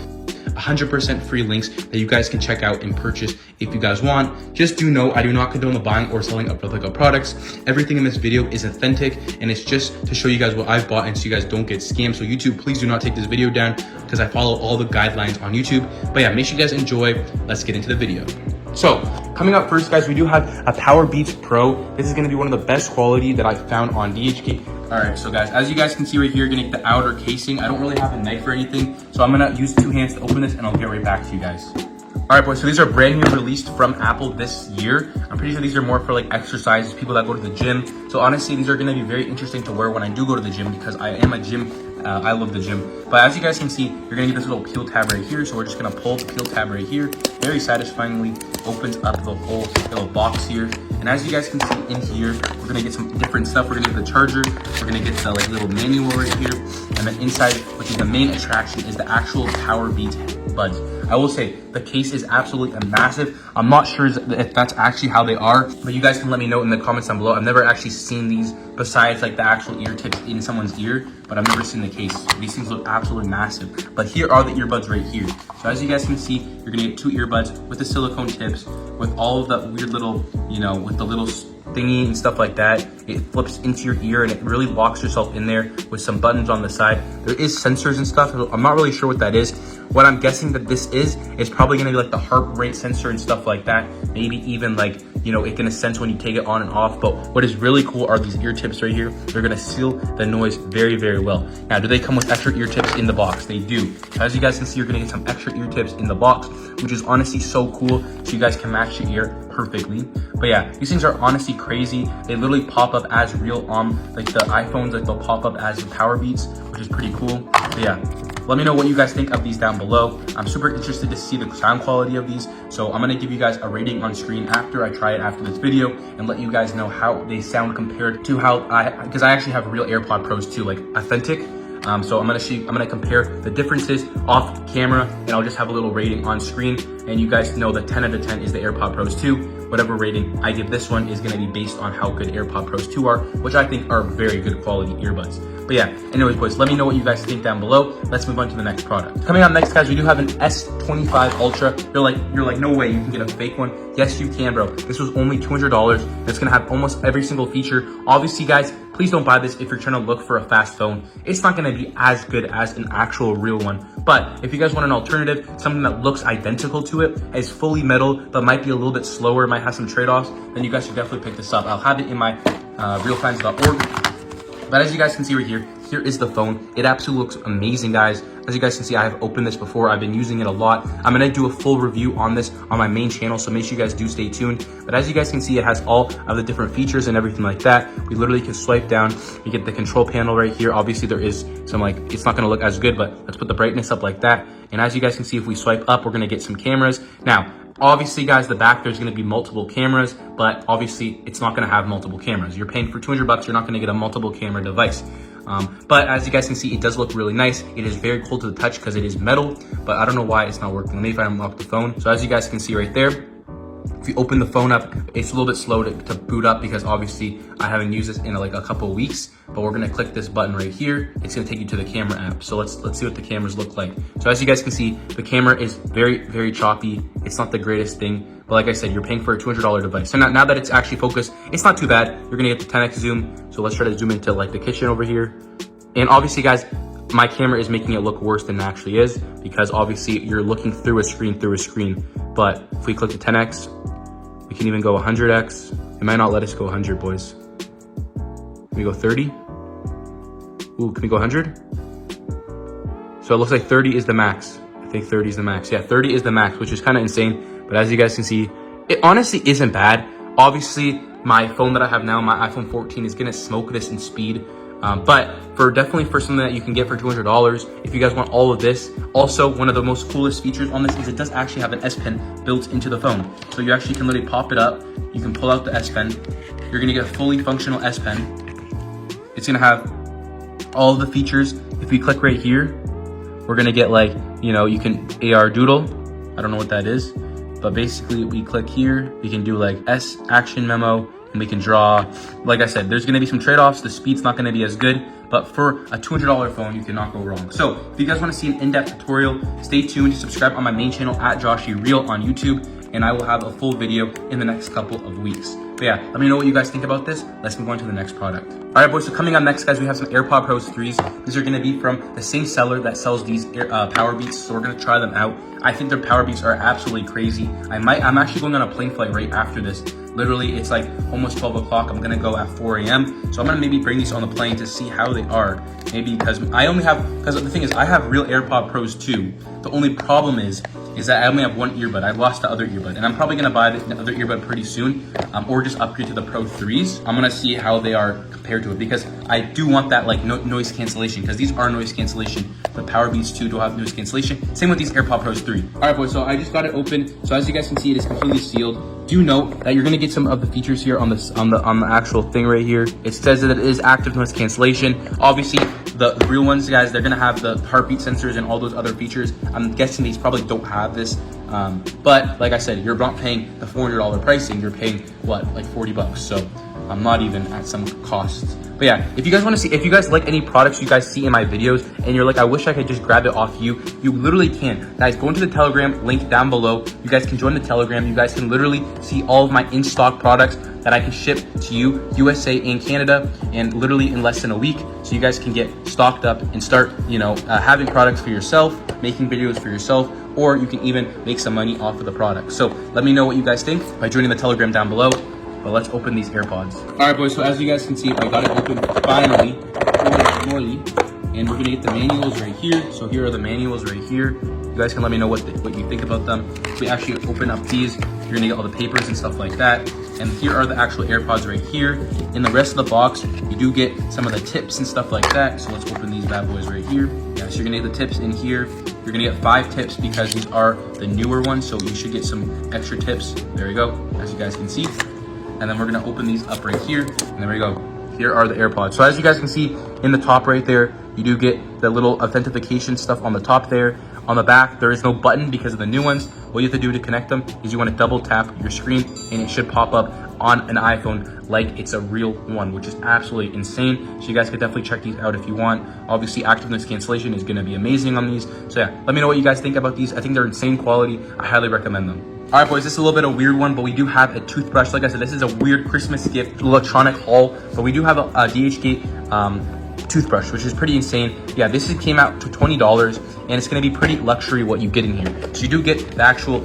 100% free links that you guys can check out and purchase if you guys want. Just do know I do not condone the buying or selling of replica products. Everything in this video is authentic, and it's just to show you guys what I've bought and so you guys don't get scammed. So YouTube, please do not take this video down because I follow all the guidelines on YouTube. But yeah, make sure you guys enjoy. Let's get into the video. So coming up first, guys, we do have a Power Beats Pro. This is going to be one of the best quality that I found on Dhgate. All right, so guys, as you guys can see right here, you're gonna get the outer casing. I don't really have a knife or anything, so I'm gonna use 2 hands to open this and I'll get right back to you guys. All right, boys, so these are brand new released from Apple this year. I'm pretty sure these are more for like exercise, people that go to the gym. So honestly, these are gonna be very interesting to wear when I do go to the gym because I am a gym, I love the gym. But as you guys can see, you're gonna get this little peel tab right here. So we're just gonna pull the peel tab right here. Very satisfyingly opens up the whole little box here. And as you guys can see in here, we're gonna get some different stuff. We're gonna get the charger, we're gonna get the like little manual right here, and then inside, which is the main attraction, is the actual Power Beats buds. I will say the case is absolutely massive. I'm not sure if that's actually how they are, but you guys can let me know in the comments down below. I've never actually seen these besides like the actual ear tips in someone's ear, but I've never seen the case. These things look absolutely massive. But here are the earbuds right here. So as you guys can see, you're gonna get 2 earbuds with the silicone tips, with all of the weird little, you know, with the little thingy and stuff like that. It flips into your ear and it really locks yourself in there with some buttons on the side. There is sensors and stuff. I'm not really sure what that is. What I'm guessing that this is probably gonna be like the heart rate sensor and stuff like that. Maybe even like, you know, it can sense when you take it on and off. But what is really cool are these ear tips right here. They're gonna seal the noise very, very well. Now, do they come with extra ear tips in the box? They do. As you guys can see, you're gonna get some extra ear tips in the box, which is honestly so cool. So you guys can match your ear perfectly. But yeah, these things are honestly crazy. They literally pop up as real like the iPhones, like they'll pop up as the Power Beats, which is pretty cool. But yeah, let me know what you guys think of these down below. I'm super interested to see the sound quality of these. So I'm gonna give you guys a rating on screen after I try it after this video and let you guys know how they sound compared to how because I actually have real AirPod Pros too, like authentic. So I'm gonna compare the differences off camera and I'll just have a little rating on screen. And you guys know that 10 out of 10 is the AirPod Pros 2. Whatever rating I give this one is gonna be based on how good AirPod Pros 2 are, which I think are very good quality earbuds. But yeah, anyways, boys, let me know what you guys think down below. Let's move on to the next product. Coming up next, guys, we do have an S25 Ultra. You're like, no way you can get a fake one. Yes, you can, bro. This was only $200. It's gonna have almost every single feature. Obviously, guys, please don't buy this if you're trying to look for a fast phone. It's not gonna be as good as an actual real one. But if you guys want an alternative, something that looks identical to it, is fully metal, but might be a little bit slower, might have some trade-offs, then you guys should definitely pick this up. I'll have it in my realfans.org. But as you guys can see right here, here is the phone. It absolutely looks amazing, guys. As you guys can see, I have opened this before. I've been using it a lot. I'm gonna do a full review on this on my main channel, so make sure you guys do stay tuned. But as you guys can see, it has all of the different features and everything like that. We literally can swipe down. You get the control panel right here. Obviously, there is some like, it's not gonna look as good, but let's put the brightness up like that. And as you guys can see, if we swipe up, we're gonna get some cameras. Now, obviously, guys, the back, there's gonna be multiple cameras, but obviously it's not gonna have multiple cameras. You're paying for 200 bucks, you're not gonna get a multiple camera device. But as you guys can see, it does look really nice. It is very cool to the touch because it is metal, but I don't know why it's not working. Let me if I unlock the phone. So as you guys can see right there, if you open the phone up, it's a little bit slow to boot up because obviously I haven't used this in like a couple of weeks, but we're gonna click this button right here. It's gonna take you to the camera app. So let's see what the cameras look like. So as you guys can see, the camera is very, very choppy. It's not the greatest thing. But like I said, you're paying for a $200 device. So now that it's actually focused, it's not too bad. You're gonna get the 10x zoom. So let's try to zoom into like the kitchen over here. And obviously, guys, my camera is making it look worse than it actually is because obviously you're looking through a screen. But if we click the 10x, we can even go 100x. It might not let us go 100, boys. Can we go 30? Ooh, can we go 100? So it looks like 30 is the max. I think 30 is the max. Yeah, 30 is the max, which is kind of insane. But as you guys can see, it honestly isn't bad. Obviously, my phone that I have now, my iPhone 14, is gonna smoke this in speed. But definitely for something that you can get for $200, if you guys want all of this. Also, one of the most coolest features on this is it does actually have an S Pen built into the phone. So you actually can literally pop it up. You can pull out the S Pen. You're gonna get a fully functional S Pen. It's gonna have all of the features. If we click right here, we're gonna get like, you know, you can AR doodle. I don't know what that is, but basically we click here. You can do like S action memo. You and we can draw. Like I said, there's gonna be some trade-offs. The speed's not gonna be as good, but for a $200 phone, you cannot go wrong. So if you guys wanna see an in-depth tutorial, stay tuned, subscribe on my main channel at Joshy Real on YouTube, and I will have a full video in the next couple of weeks. But yeah, let me know what you guys think about this. Let's move on to the next product. All right, boys, so coming up next, guys, we have some AirPod Pros 3s. These are gonna be from the same seller that sells these Power Beats, so we're gonna try them out. I think their Power Beats are absolutely crazy. I'm actually going on a plane flight right after this. Literally, it's like almost 12 o'clock. I'm gonna go at 4 a.m. So I'm gonna maybe bring these on the plane to see how they are. Maybe because the thing is, I have real AirPod Pros too. The only problem is that I only have one earbud. I lost the other earbud, and I'm probably gonna buy the other earbud pretty soon, or just upgrade to the Pro 3s. I'm gonna see how they are compared to it, because I do want that like noise cancellation, because these are noise cancellation. The Power Beats 2 don't have noise cancellation. Same with these AirPod Pros 3. All right, boys, so I just got it open. So as you guys can see, it is completely sealed. Do note that you're gonna get some of the features here on the actual thing right here. It says that it is active noise cancellation. Obviously, the real ones, guys, they're gonna have the heartbeat sensors and all those other features. I'm guessing these probably don't have this. But like I said, you're not paying the $400 pricing. You're paying what, like 40 bucks. So I'm not even at some costs. But yeah, if you guys want to see, if you guys like any products you guys see in my videos and you're like, I wish I could just grab it off you, you literally can. Guys, go into the Telegram, link down below. You guys can join the Telegram. You guys can literally see all of my in-stock products that I can ship to you, USA and Canada, and literally in less than a week. So you guys can get stocked up and start, having products for yourself, making videos for yourself, or you can even make some money off of the product. So let me know what you guys think by joining the Telegram down below. But let's open these AirPods. All right, boys, so as you guys can see, I got it open finally, and we're gonna get the manuals right here. So here are the manuals right here. You guys can let me know what you think about them. If we actually open up these, you're gonna get all the papers and stuff like that. And here are the actual AirPods right here. In the rest of the box, you do get some of the tips and stuff like that. So let's open these bad boys right here. Yeah, so you're gonna get the tips in here. You're gonna get 5 tips because these are the newer ones, so you should get some extra tips. There you go, as you guys can see. And then we're gonna open these up right here, and there we go. Here are the AirPods. So as you guys can see in the top right there, you do get the little authentication stuff on the top there. On the back, there is no button because of the new ones. What you have to do to connect them is you want to double tap your screen, and it should pop up on an iPhone like it's a real one, which is absolutely insane. So you guys could definitely check these out if you want. Obviously, active noise cancellation is going to be amazing on these. So yeah, let me know what you guys think about these. I think they're insane quality. I highly recommend them. All right, boys, this is a little bit of a weird one, but we do have a toothbrush. Like I said, this is a weird Christmas gift electronic haul, but we do have a Dhgate toothbrush, which is pretty insane. Yeah, this came out to $20, and it's going to be pretty luxury what you get in here. So you do get the actual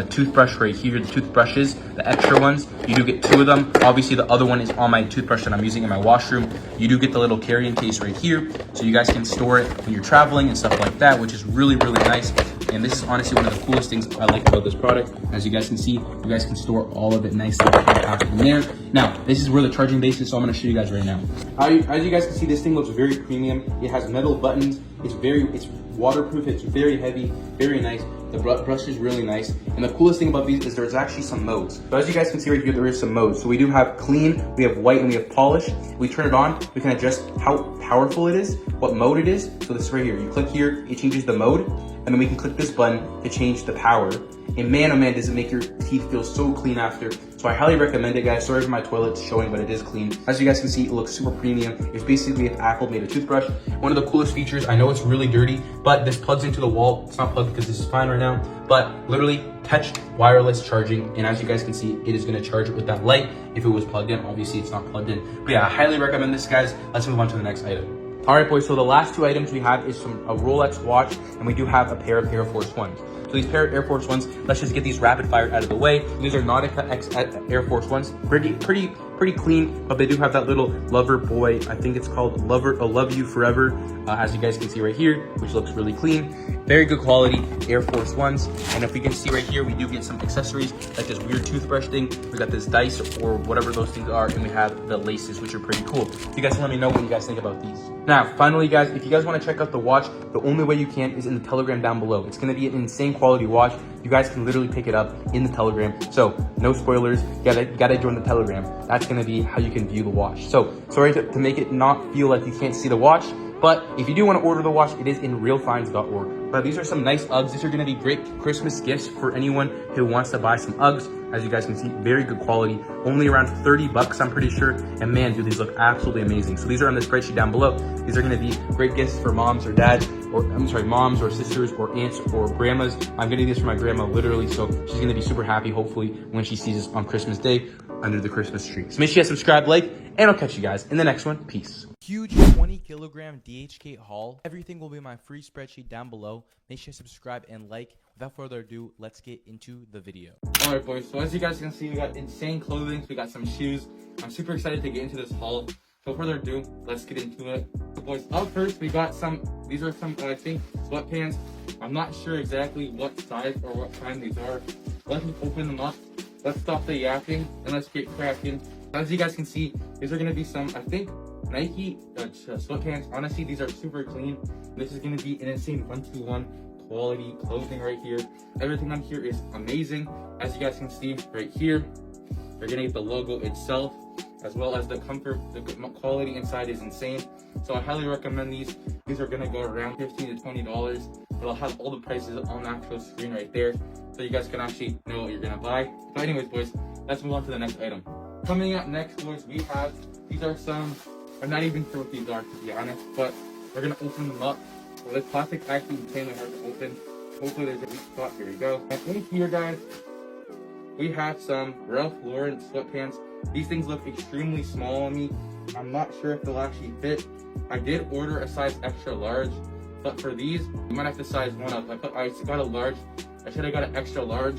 toothbrush right here, the toothbrushes, the extra ones. You do get 2 of them. Obviously, the other one is on my toothbrush that I'm using in my washroom. You do get the little carrying case right here, so you guys can store it when you're traveling and stuff like that, which is really, really nice. And this is honestly one of the coolest things I like about this product. As you guys can see, you guys can store all of it nicely compact in there. Now, this is where the charging base is, so I'm gonna show you guys right now. As you guys can see, this thing looks very premium. It has metal buttons. It's waterproof. It's very heavy, very nice. The brush is really nice. And the coolest thing about these is there's actually some modes. So as you guys can see right here, there is some modes. So we do have clean, we have white, and we have polish. We turn it on, we can adjust how powerful it is, what mode it is. So this right here, you click here, it changes the mode. And then we can click this button to change the power. And man, oh man, does it make your teeth feel so clean after. So I highly recommend it, guys. Sorry for my toilet's showing, but it is clean. As you guys can see, it looks super premium. It's basically if Apple made a toothbrush. One of the coolest features, I know it's really dirty, but this plugs into the wall. It's not plugged because this is fine right now, but literally touch wireless charging. And as you guys can see, it is gonna charge it with that light. If it was plugged in, obviously it's not plugged in. But yeah, I highly recommend this, guys. Let's move on to the next item. All right, boys, so the last 2 items we have is a Rolex watch, and we do have a pair of Air Force Ones. So these pair of Air Force Ones, let's just get these rapid fire out of the way. These are Nautica X Air Force Ones. Pretty clean, but they do have that little lover boy. I think it's called Love You Forever, as you guys can see right here, which looks really clean. Very good quality Air Force Ones. And if we can see right here, we do get some accessories like this weird toothbrush thing. We got this dice or whatever those things are, and we have the laces, which are pretty cool. So you guys can let me know what you guys think about these. Now, finally, guys, if you guys want to check out the watch, the only way you can is in the Telegram down below. It's going to be an insane quality watch. You guys can literally pick it up in the Telegram. So no spoilers. You gotta join the Telegram. That's going to be how you can view the watch. So sorry to make it not feel like you can't see the watch. But if you do want to order the watch, it is in realfinds.org. But these are some nice Uggs. These are going to be great Christmas gifts for anyone who wants to buy some Uggs. As you guys can see, very good quality, only around 30 bucks, I'm pretty sure. And man, dude, these look absolutely amazing. So these are on the spreadsheet down below. These are gonna be great gifts for moms or dads, or moms or sisters or aunts or grandmas. I'm getting this for my grandma literally, so she's gonna be super happy, hopefully, when she sees this on Christmas Day under the Christmas tree. So make sure you guys subscribe, like, and I'll catch you guys in the next one. Peace. Huge 20 kilogram DHgate haul. Everything will be in my free spreadsheet down below. Make sure you subscribe and like. Without further ado, let's get into the video. All right, boys. So as you guys can see, we got insane clothing. We got some shoes. I'm super excited to get into this haul. So without further ado, let's get into it. So boys, up first, we got these are some, I think, sweatpants. I'm not sure exactly what size or what kind these are. Let's open them up. Let's stop the yapping and let's get cracking. As you guys can see, these are gonna be some, I think, Nike sweatpants. Honestly, these are super clean. This is gonna be an insane 1-to-1 quality clothing right here. Everything on here is amazing. As you guys can see right here, you're gonna get the logo itself, as well as the comfort. The quality inside is insane. So I highly recommend these. These are gonna go around $15 to $20, but I'll have all the prices on the actual screen right there, so you guys can actually know what you're gonna buy. But anyways, boys, let's move on to the next item. Coming up next, boys, we have, these are some, I'm not even sure what these are, to be honest, but we're gonna open them up. So this plastic actually insanely hard to open. Hopefully there's a weak spot. Here we go. And in here, guys, we have some Ralph Lauren sweatpants. These things look extremely small on me. I'm not sure if they'll actually fit. I did order a size extra large, but for these, you might have to size one up. I got a large. I should have got an extra large.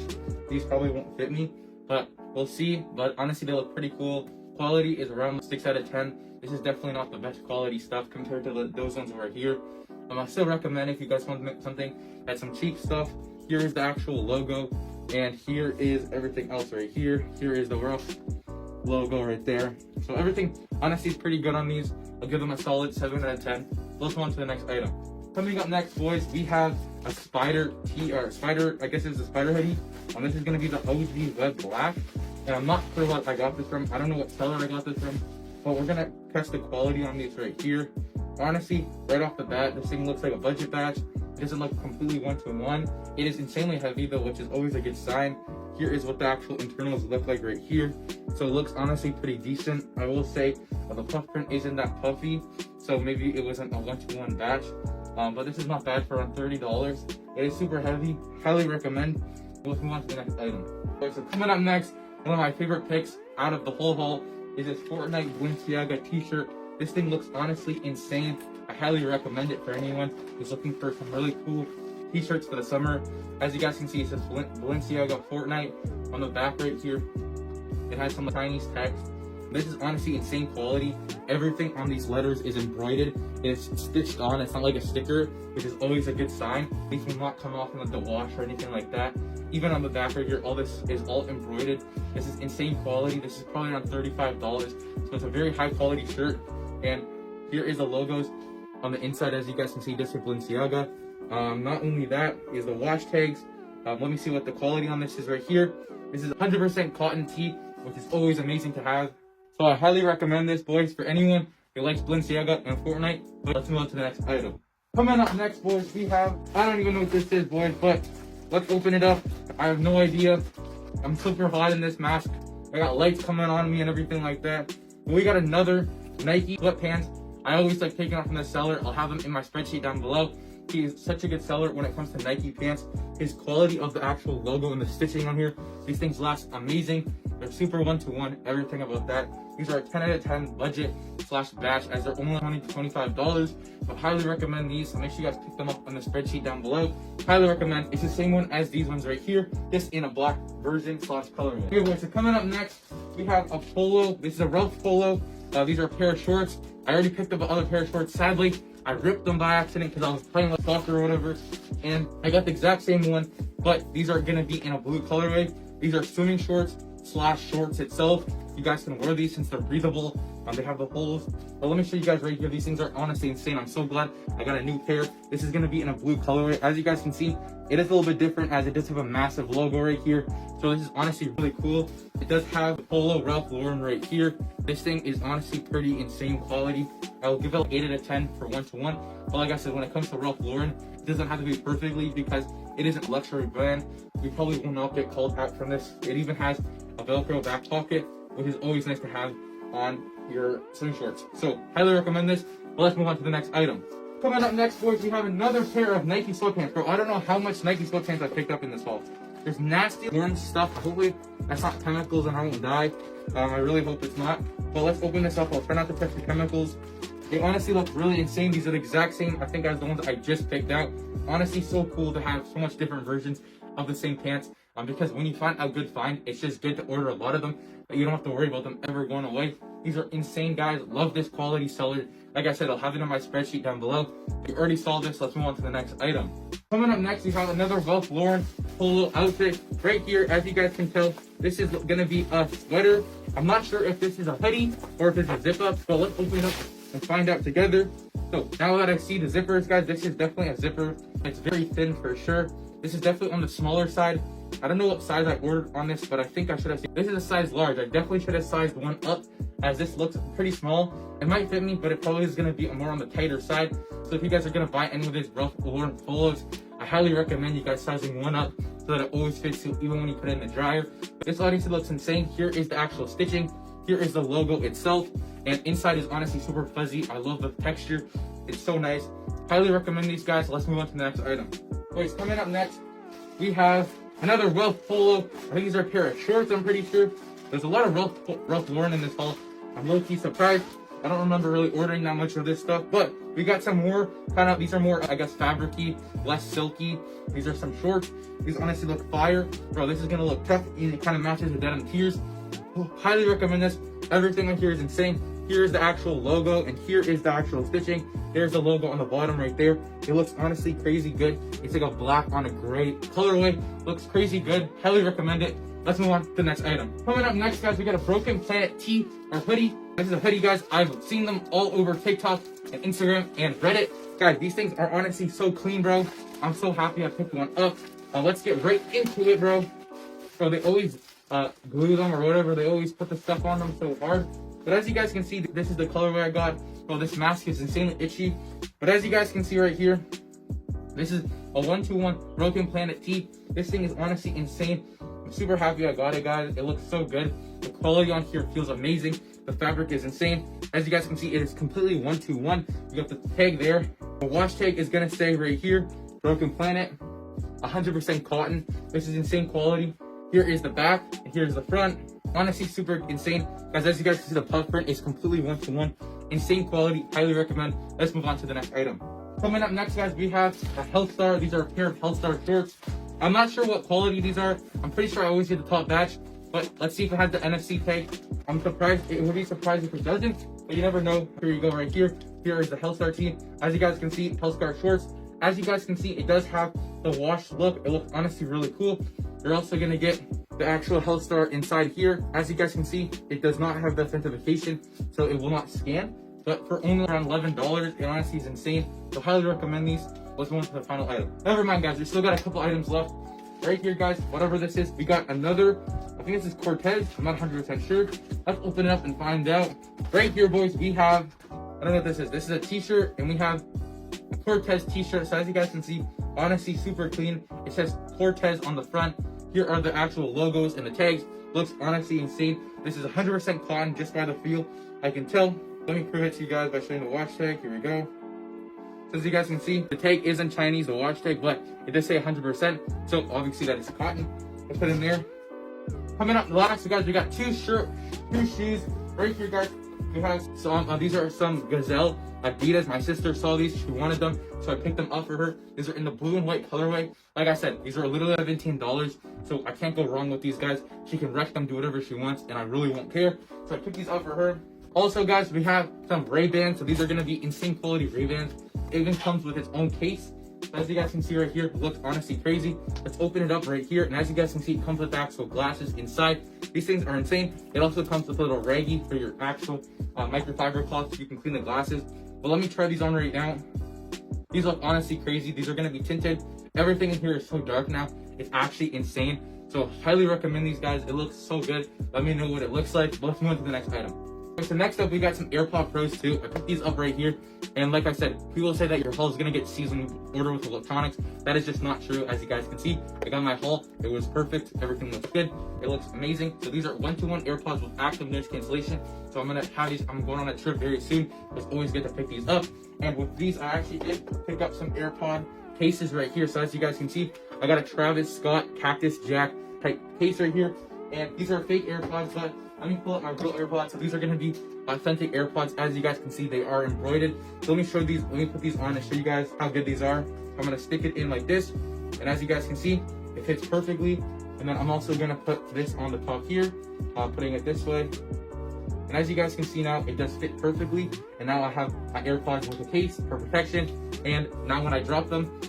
These probably won't fit me, but we'll see. But honestly, they look pretty cool. Quality is around 6 out of 10. This is definitely not the best quality stuff compared to those ones over here. I still recommend if you guys want to make something that's some cheap stuff. Here is the actual logo, and here is everything else right here. Here is the Ralph logo right there. So everything honestly is pretty good on these. I'll give them a solid 7 out of 10. Let's go on to the next item. Coming up next, boys, we have a spider tee, or spider, I guess it's a spider hoodie. This is gonna be the OG Web Black, and I'm not sure what I got this from. I don't know what seller I got this from, but we're gonna test the quality on these right here. Honestly, right off the bat, this thing looks like a budget batch. It doesn't look completely 1-to-1. It is insanely heavy though, which is always a good sign. Here is what the actual internals look like right here. So it looks honestly pretty decent. I will say the puff print isn't that puffy, so maybe it wasn't a 1-to-1 batch. But this is not bad for around $30. It is super heavy. Highly recommend. Let's move on to the next item. Okay, so coming up next, one of my favorite picks out of the whole haul is this Fortnite Balenciaga t-shirt. This thing looks honestly insane. I highly recommend it for anyone who's looking for some really cool t-shirts for the summer. As you guys can see, it says Balenciaga Fortnite on the back right here. It has some Chinese text. This is honestly insane quality. Everything on these letters is embroidered. It's stitched on. It's not like a sticker, which is always a good sign. These will not come off in the wash or anything like that. Even on the back right here, all this is all embroidered. This is insane quality. This is probably around $35. So it's a very high quality shirt. And here is the logos on the inside. As you guys can see, this is Balenciaga. Not only that is the wash tags. Let me see what the quality on this is right here. This is 100% cotton tee, which is always amazing to have. So I highly recommend this, boys, for anyone who likes Balenciaga and Fortnite. But let's move on to the next item. Coming up next, boys, we have, I don't even know what this is, boys, but let's open it up. I have no idea. I'm super hot in this mask. I got lights coming on me and everything like that. But we got another Nike sweatpants. I always like taking off from the seller. I'll have them in my spreadsheet down below. He is such a good seller when it comes to Nike pants. His quality of the actual logo and the stitching on here, these things last amazing. They're super 1-to-1, everything about that. These are a 10 out of 10 budget / batch, as they're only $20 to $25. So highly recommend these. So make sure you guys pick them up on the spreadsheet down below. Highly recommend. It's the same one as these ones right here, just in a black version / colorway. Okay, boys, so coming up next, we have a polo. This is a Ralph polo. These are a pair of shorts. I already picked up another pair of shorts. Sadly, I ripped them by accident because I was playing with soccer or whatever, and I got the exact same one, but these are gonna be in a blue colorway. These are swimming shorts / shorts itself. You guys can wear these since they're breathable. They have the holes. But let me show you guys right here. These things are honestly insane. I'm so glad I got a new pair. This is gonna be in a blue colorway. As you guys can see, it is a little bit different as it does have a massive logo right here. So this is honestly really cool. It does have the polo Ralph Lauren right here. This thing is honestly pretty insane quality. I will give it like 8 out of 10 for 1-to-1. But like I said, when it comes to Ralph Lauren, it doesn't have to be perfectly because It is a luxury brand. You probably will not get called out from this. It even has a Velcro back pocket, which is always nice to have on your swim shorts. So highly recommend this. But let's move on to the next item. Coming up next, boys, we have another pair of Nike sweatpants. Bro, I don't know how much Nike sweatpants I picked up in this haul. There's nasty orange stuff. Hopefully that's not chemicals and I won't die. I really hope it's not. But let's open this up. I'll try not to touch the chemicals. They honestly look really insane. These are the exact same, I think, as the ones I just picked out. Honestly, so cool to have so much different versions of the same pants. Because when you find a good find, it's just good to order a lot of them. But you don't have to worry about them ever going away. These are insane, guys. Love this quality seller. Like I said, I'll have it in my spreadsheet down below. If you already saw this, let's move on to the next item. Coming up next, we have another Ralph Lauren polo outfit. Right here, as you guys can tell, this is going to be a sweater. I'm not sure if this is a hoodie or if it's a zip up, but let's open it up and find out together. So now that I see the zippers, guys, this is definitely a zipper. It's very thin for sure. This is definitely on the smaller side. I don't know what size I ordered on this, but I think I should have seen. This is a size large. I definitely should have sized one up, as this looks pretty small. It might fit me, but it probably is going to be more on the tighter side. So if you guys are going to buy any of these Ralph Lauren polos, I highly recommend you guys sizing one up so that it always fits you even when you put it in the dryer. This obviously looks insane. Here is the actual stitching. Here is the logo itself. And inside is honestly super fuzzy. I love the texture. It's so nice. Highly recommend these, guys. Let's move on to the next item. Boys, coming up next, we have another Ralph polo. I think these are a pair of shorts, I'm pretty sure. There's a lot of Ralph Lauren in this haul. I'm low-key surprised. I don't remember really ordering that much of this stuff, but we got some more these are more, I guess, fabric-y, less silky. These are some shorts. These honestly look fire. Bro, this is gonna look tough. It kind of matches the denim tears. Highly recommend this. Everything on here is insane. Here's the actual logo, and here is the actual stitching. There's the logo on the bottom right there. It looks honestly crazy good. It's like a black on a gray colorway. Looks crazy good. Highly recommend it. Let's move on to the next item. Coming up next, guys, we got a Broken Planet tee or hoodie. This is a hoodie, guys. I've seen them all over TikTok and Instagram and Reddit. Guys, these things are honestly so clean, bro. I'm so happy I picked one up. Let's get right into it, bro. So they always glue them or whatever. They always put the stuff on them so hard. But as you guys can see, this is the colorway I got. Well, this mask is insanely itchy. But as you guys can see right here, this is a 1-2-1 Broken Planet tee. This thing is honestly insane. I'm super happy I got it, guys. It looks so good. The quality on here feels amazing. The fabric is insane. As you guys can see, it is completely 1-2-1. You got the tag there. The wash tag is gonna say right here, Broken Planet, 100% cotton. This is insane quality. Here is the back, and here's the front. Honestly, super insane. Guys, as you guys can see, the puff print is completely 1-to-1. Insane quality, highly recommend. Let's move on to the next item. Coming up next, guys, we have a Health Star. These are a pair of Health Star shorts. I'm not sure what quality these are. I'm pretty sure I always get the top batch, but let's see if it has the NFC tag. I'm surprised. It would be surprised if it doesn't, but you never know. Here you go right here. Here is the Health Star tee. As you guys can see, Health Star shorts. As you guys can see, it does have the wash look. It looks honestly really cool. You're also gonna get the actual Health Star inside here. As you guys can see, it does not have the authentication, so it will not scan. But for only around $11, it honestly is insane. So highly recommend these. Let's move on to the final item. Never mind, guys. We still got a couple items left. Right here, guys, whatever this is, we got another, I think this is Cortez. I'm not 100% sure. Let's open it up and find out. Right here, boys, we have, I don't know what this is. This is a t-shirt, and we have a Cortez t-shirt. So as you guys can see, honestly, super clean. It says Cortez on the front. Here are the actual logos and the tags. Looks honestly insane. This is 100% cotton just by the feel. I can tell. Let me prove it to you guys by showing the wash tag. Here we go. So as you guys can see, the tag is in Chinese, the wash tag, but it does say 100%. So obviously that is cotton. Let's put it in there. Coming up last, guys, we got two shoes. Right here, guys, we have some, these are some Gazelle Adidas. My sister saw these, she wanted them, so I picked them up for her. These are in the blue and white colorway. Like I said, these are literally $17, so I can't go wrong with these, guys. She can wreck them, do whatever she wants, and I really won't care. So I picked these up for her. Also, guys, we have some Ray-Bans. So these are going to be insane quality Ray-Bans. It even comes with its own case. As you guys can see right here, it looks honestly crazy. Let's open it up right here. And as you guys can see, it comes with actual glasses inside. These things are insane. It also comes with a little raggy for your actual microfiber cloth so you can clean the glasses. But let me try these on right now. These look honestly crazy. These are going to be tinted. Everything in here is so dark now. It's actually insane. So highly recommend these, guys. It looks so good. Let me know what it looks like. Let's move on to the next item. So next up, we got some AirPod Pros too. I put these up right here. And like I said, people say that your haul is going to get seized when you order with electronics. That is just not true. As you guys can see, I got my haul. It was perfect. Everything looks good. It looks amazing. So these are 1-to-1 AirPods with active noise cancellation. So I'm going to have these. I'm going on a trip very soon. It's always good to pick these up. And with these, I actually did pick up some AirPod cases right here. So as you guys can see, I got a Travis Scott Cactus Jack type case right here. And these are fake AirPods, but let me pull up my real AirPods. So these are going to be authentic AirPods. As you guys can see, they are embroidered. So let me show these. Let me put these on and show you guys how good these are. I'm going to stick it in like this. And as you guys can see, it fits perfectly. And then I'm also going to put this on the top here, putting it this way. And as you guys can see now, it does fit perfectly. And now I have my AirPods with a case for protection. And now when I drop them,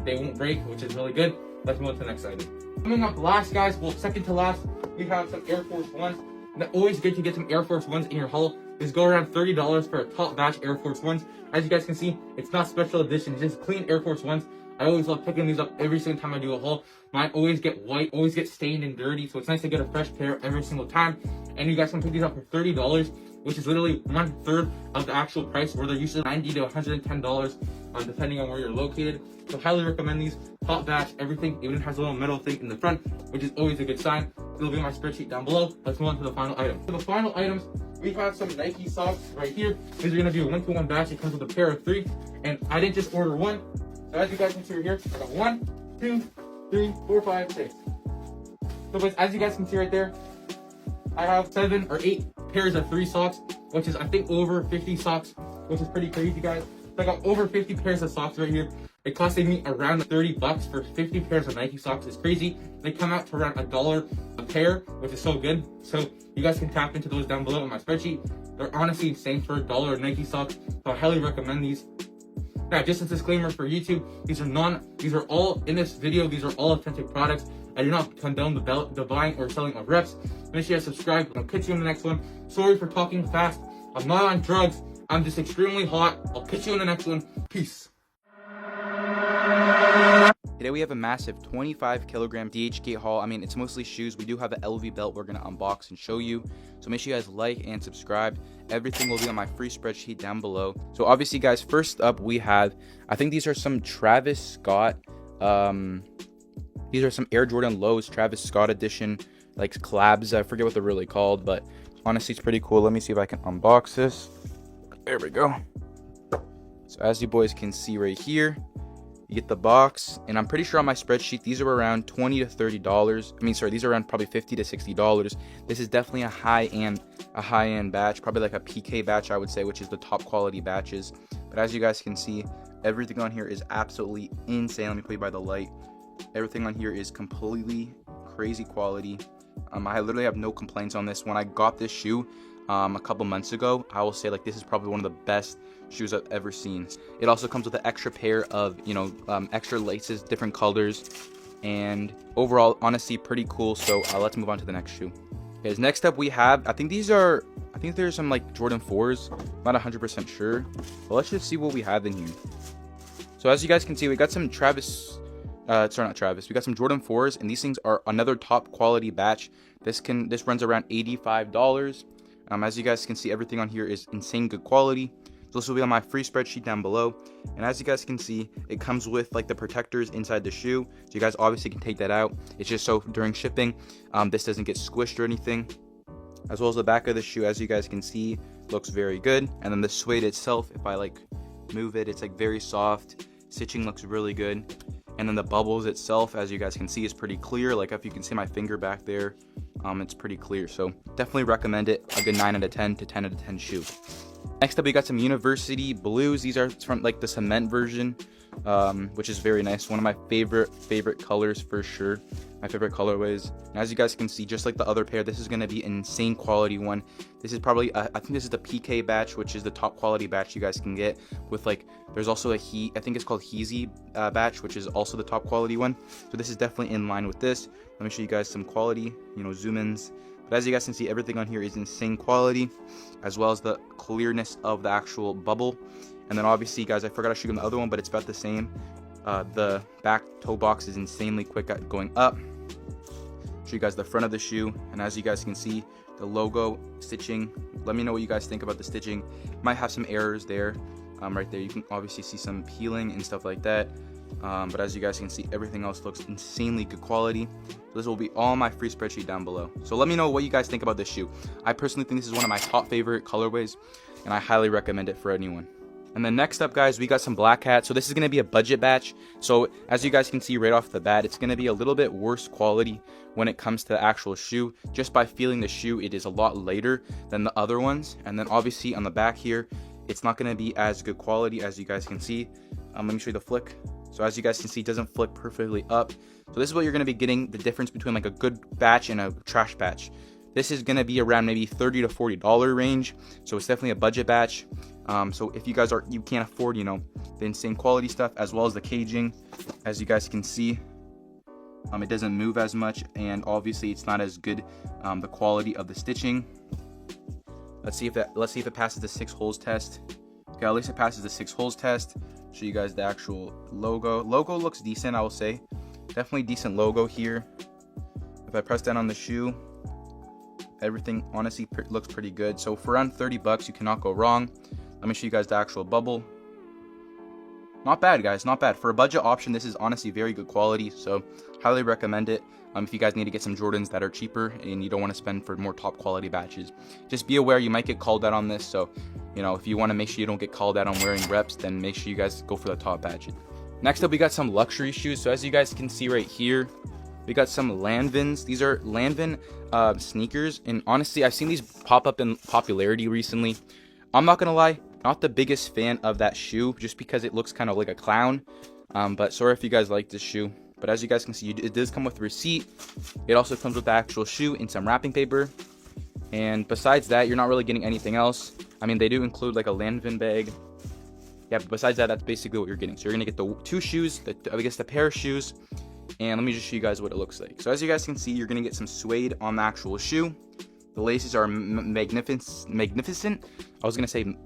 they won't break, which is really good. Let's move on to the next item. Coming up last, guys, well, second to last, we have some Air Force Ones. And always good to get some Air Force Ones in your haul. These go around $30 for a top batch Air Force Ones. As you guys can see, it's not special edition, it's just clean Air Force Ones. I always love picking these up every single time I do a haul. Mine always get white, always get stained and dirty, so it's nice to get a fresh pair every single time. And you guys can pick these up for $30, which is literally 1/3 of the actual price, where they're usually $90 to $110, depending on where you're located. So highly recommend these. Top batch, everything, even has a little metal thing in the front, which is always a good sign. It'll be in my spreadsheet down below. Let's move on to the final item. For the final items, we have some Nike socks right here. These are gonna be a 1-to-1 batch. It comes with a pair of 3, and I didn't just order one. So as you guys can see right here, I got 1, 2, 3, 4, 5, 6. So guys, as you guys can see right there, I have 7 or 8 pairs of 3 socks, which is I think over 50 socks, which is pretty crazy, guys. So I got over 50 pairs of socks right here. It costed me around $30 for 50 pairs of Nike socks. It's crazy. They come out to around $1 a pair, which is so good. So you guys can tap into those down below in my spreadsheet. They're honestly insane for $1 of Nike socks. So I highly recommend these. Now, just a disclaimer for YouTube, these are all in this video, these are all authentic products. I do not condone the buying or selling of reps. Make sure you subscribe. I'll catch you in the next one. Sorry for talking fast. I'm not on drugs. I'm just extremely hot. I'll catch you in the next one. Peace. Today we have a massive 25 kilogram Dhgate haul. I mean, it's mostly shoes. We do have an LV belt we're going to unbox and show you. So make sure you guys like and subscribe. Everything will be on my free spreadsheet down below. So obviously, guys, first up we have, I think these are some Travis Scott, these are some Air Jordan Lows Travis Scott edition, like collabs. I forget what they're really called, but honestly, it's pretty cool. Let me see if I can unbox this. There we go. So as you boys can see right here, you get the box, and I'm pretty sure on my spreadsheet these are around $20 to $30. I mean, sorry, these are around probably $50 to $60. This is definitely a high-end batch, probably like a PK batch, I would say, which is the top quality batches. But as you guys can see, everything on here is absolutely insane. Let me put you by the light. Everything on here is completely crazy quality. I literally have no complaints on this. When I got this shoe a couple months ago, I will say, like, this is probably one of the best shoes I've ever seen. It also comes with an extra pair of, extra laces, different colors, and overall, honestly, pretty cool. So let's move on to the next shoe. Guys, next up we have, I think there's some like Jordan 4s, not 100% sure, but let's just see what we have in here. So as you guys can see, we got some we got some Jordan 4s, and these things are another top quality batch. This runs around $85. As you guys can see, everything on here is insane good quality. So this will be on my free spreadsheet down below. And as you guys can see, it comes with like the protectors inside the shoe. So you guys obviously can take that out. It's just so during shipping, this doesn't get squished or anything. As well as the back of the shoe, as you guys can see, looks very good. And then the suede itself, if I like move it, it's like very soft. Stitching looks really good. And then the bubbles itself, as you guys can see, is pretty clear. Like if you can see my finger back there, it's pretty clear. So definitely recommend it. A good 9 out of 10 to 10 out of 10 shoe. Next up, we got some University Blues. These are from like the cement version, which is very nice. One of my favorite colors for sure. My favorite colorways. And as you guys can see, just like the other pair, this is going to be an insane quality one. This is probably, I think this is the PK batch, which is the top quality batch you guys can get. With like, there's also I think it's called Heezy batch, which is also the top quality one. So this is definitely in line with this. Let me show you guys some quality, zoom ins. But as you guys can see, everything on here is insane quality, as well as the clearness of the actual bubble. And then obviously, guys, I forgot to show you the other one, but it's about the same. The back toe box is insanely quick at going up. Show you guys the front of the shoe, and as you guys can see, the logo stitching. Let me know what you guys think about the stitching. Might have some errors there. Right there, you can obviously see some peeling and stuff like that. But as you guys can see, everything else looks insanely good quality. So this will be all my free spreadsheet down below. So let me know what you guys think about this shoe. I personally think this is one of my top favorite colorways, and I highly recommend it for anyone. And then next up, guys, we got some black hats. So this is going to be a budget batch. So as you guys can see right off the bat, it's going to be a little bit worse quality when it comes to the actual shoe. Just by feeling the shoe, it is a lot lighter than the other ones. And then obviously on the back here, it's not going to be as good quality as you guys can see. Let me show you the flick. So as you guys can see, it doesn't flick perfectly up. So this is what you're going to be getting, the difference between like a good batch and a trash batch. This is going to be around maybe $30 to $40 range. So it's definitely a budget batch. So if you guys you can't afford, you know, the insane quality stuff, as well as the caging, as you guys can see, it doesn't move as much, and obviously it's not as good, the quality of the stitching. Let's see if it passes the 6 holes test. Okay, at least it passes the 6 holes test. Show you guys the actual logo. Logo looks decent, I will say. Definitely decent logo here. If I press down on the shoe, everything honestly looks pretty good. So for around 30 bucks, you cannot go wrong. Let me show you guys the actual bubble. Not bad, guys, not bad. For a budget option, this is honestly very good quality, so highly recommend it. If you guys need to get some Jordans that are cheaper and you don't want to spend for more top quality batches, just be aware you might get called out on this. So, you know, if you want to make sure you don't get called out on wearing reps, then make sure you guys go for the top batches. Next up, we got some luxury shoes. So as you guys can see right here, we got some Lanvins. These are Lanvin sneakers, and honestly, I've seen these pop up in popularity recently. I'm not gonna lie, not the biggest fan of that shoe, just because it looks kind of like a clown. But sorry if you guys like this shoe. But as you guys can see, it does come with a receipt. It also comes with the actual shoe and some wrapping paper. And besides that, you're not really getting anything else. I mean, they do include like a Lanvin bag. Yeah, but besides that, that's basically what you're getting. So you're gonna get the 2 shoes, I guess the pair of shoes. And let me just show you guys what it looks like. So as you guys can see, you're gonna get some suede on the actual shoe. The laces are magnificent. I was gonna say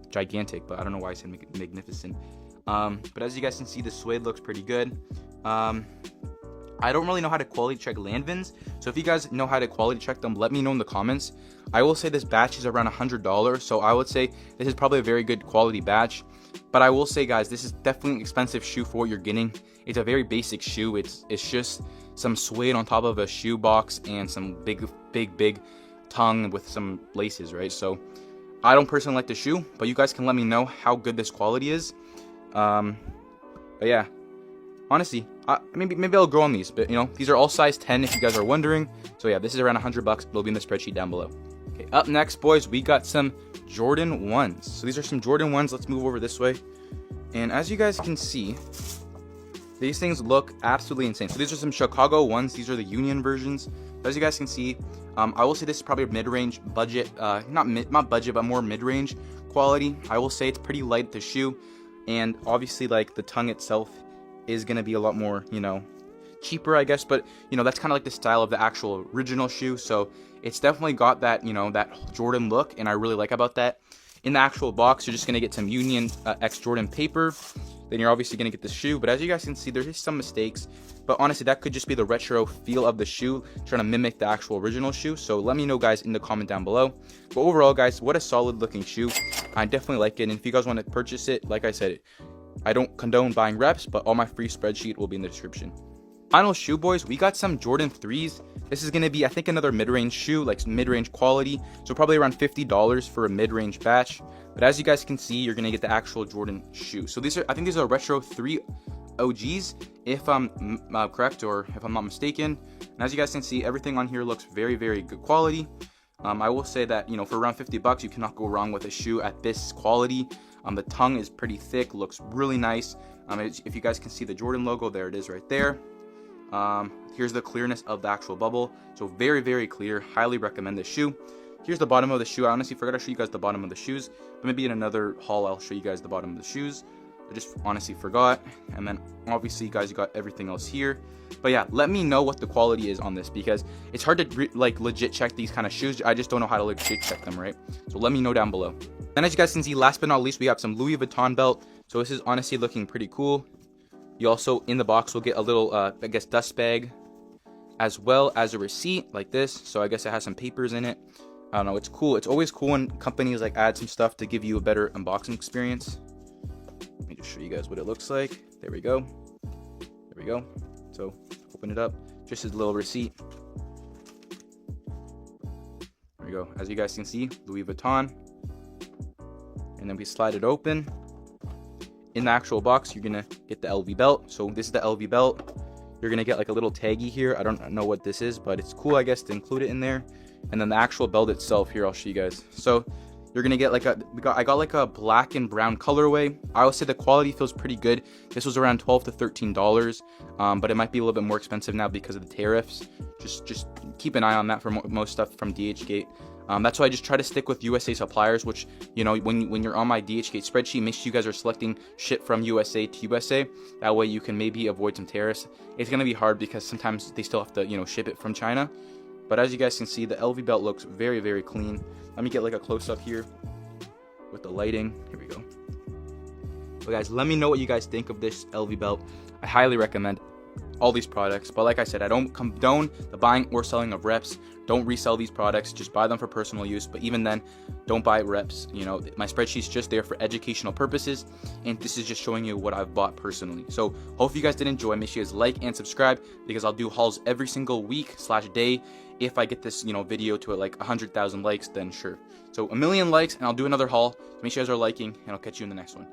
gigantic, but I don't know why I said magnificent. But as you guys can see, the suede looks pretty good. I don't really know how to quality check Lanvins, so if you guys know how to quality check them, let me know in the comments. I will say this batch is around $100, so I would say this is probably a very good quality batch. But I will say, guys, this is definitely an expensive shoe for what you're getting. It's a very basic shoe. It's just some suede on top of a shoe box and some big tongue with some laces, right? So I don't personally like the shoe, but you guys can let me know how good this quality is. But yeah, honestly, maybe I'll grow on these, but you know, these are all size 10 if you guys are wondering. So yeah, this is around $100. It'll be in the spreadsheet down below. Okay, up next, boys, we got some Jordan 1s. So these are some Jordan 1s. Let's move over this way. And as you guys can see, these things look absolutely insane. So these are some Chicago 1s. These are the Union versions. So as you guys can see, I will say this is probably a mid-range budget, not budget, but more mid-range quality. I will say it's pretty light, the shoe, and obviously like the tongue itself is gonna be a lot more, you know, cheaper, I guess, but you know, that's kind of like the style of the actual original shoe. So it's definitely got that, you know, that Jordan look, and I really like about that. In the actual box, you're just gonna get some Union X Jordan paper. Then you're obviously gonna get the shoe, but as you guys can see, there's just some mistakes. But honestly, that could just be the retro feel of the shoe, trying to mimic the actual original shoe. So let me know, guys, in the comment down below. But overall, guys, what a solid looking shoe. I definitely like it, and if you guys want to purchase it, like I said, I don't condone buying reps, but all my free spreadsheet will be in the description. Final shoe, boys, we got some Jordan 3s. This is going to be, I think, another mid-range shoe, like mid-range quality. So probably around $50 for a mid-range batch. But as you guys can see, you're going to get the actual Jordan shoe. So these are, I think these are retro 3 OGs, if I'm correct, or if I'm not mistaken. And as you guys can see, everything on here looks very, very good quality. I will say that, you know, for around $50, you cannot go wrong with a shoe at this quality. The tongue is pretty thick, looks really nice. If you guys can see the Jordan logo, there it is right there. Here's the clearness of the actual bubble. So very, very clear. Highly recommend this shoe. Here's the bottom of the shoe. I honestly forgot to show you guys the bottom of the shoes, but maybe in another haul I'll show you guys the bottom of the shoes. I just honestly forgot. And then obviously, guys, you got everything else here. But yeah, let me know what the quality is on this, because it's hard to legit check these kind of shoes. I just don't know how to legit check them, right? So let me know down below. And as you guys can see, last but not least, we have some Louis Vuitton belt. So this is honestly looking pretty cool. You also, in the box, will get a little, I guess, dust bag. as well as a receipt like this. So I guess it has some papers in it. I don't know, it's cool. It's always cool when companies like add some stuff to give you a better unboxing experience. Let me just show you guys what it looks like. There we go. There we go. So open it up, just a little receipt. There we go. As you guys can see, Louis Vuitton. And then we slide it open. In the actual box, you're gonna get the LV belt. So this is the LV belt. You're gonna get like a little taggy here. I don't know what this is, but it's cool, I guess, to include it in there. And then the actual belt itself, here, I'll show you guys. So you're gonna get like I got like a black and brown colorway. I would say the quality feels pretty good. This was around $12 to $13, but it might be a little bit more expensive now because of the tariffs. Just keep an eye on that for most stuff from Dhgate. That's why I just try to stick with USA suppliers, which, you know, when you're on my Dhgate spreadsheet, make sure you guys are selecting ship from USA to USA. That way you can maybe avoid some tariffs. It's going to be hard because sometimes they still have to, you know, ship it from China. But as you guys can see, the LV belt looks very, very clean. Let me get like a close-up here with the lighting. Here we go. But guys, let me know what you guys think of this LV belt. I highly recommend all these products, but like I said, I don't condone the buying or selling of reps. Don't resell these products, just buy them for personal use. But even then, don't buy reps. You know, my spreadsheet's just there for educational purposes, and this is just showing you what I've bought personally. So hope you guys did enjoy. Make sure you guys like and subscribe, because I'll do hauls every single week / day. If I get this, you know, video to like 100,000 likes, then sure. So 1,000,000 likes and I'll do another haul. So make sure you guys are liking, and I'll catch you in the next one.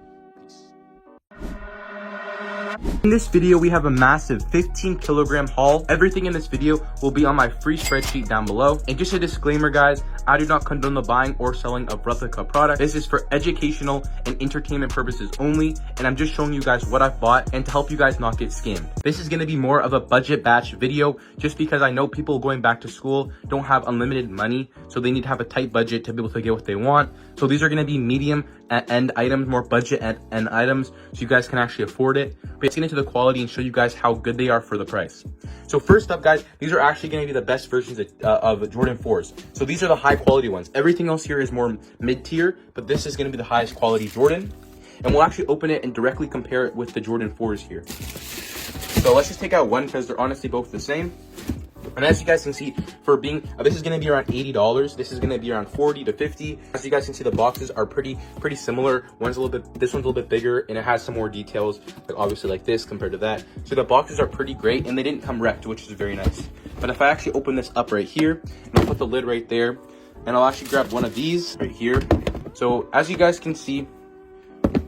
In this video, we have a massive 15-kilogram haul. Everything in this video will be on my free spreadsheet down below. And just a disclaimer, guys, I do not condone the buying or selling of replica products. This is for educational and entertainment purposes only, and I'm just showing you guys what I've bought and to help you guys not get scammed. This is going to be more of a budget batch video, just because I know people going back to school don't have unlimited money, so they need to have a tight budget to be able to get what they want. So these are going to be medium end items, more budget end items, so you guys can actually afford it. But let's get into the quality and show you guys how good they are for the price. So first up, guys, these are actually going to be the best versions of Jordan 4s. So these are the high quality ones. Everything else here is more mid-tier, but this is going to be the highest quality Jordan. And we'll actually open it and directly compare it with the Jordan 4s here. So let's just take out one, because they're honestly both the same. And as you guys can see, for being, this is going to be around $80. This is going to be around $40 to $50. As you guys can see, the boxes are pretty similar. This one's a little bit bigger, and it has some more details, like obviously like this compared to that. So the boxes are pretty great, and they didn't come wrecked, which is very nice. But if I actually open this up right here, and I'll put the lid right there, and I'll actually grab one of these right here. So as you guys can see,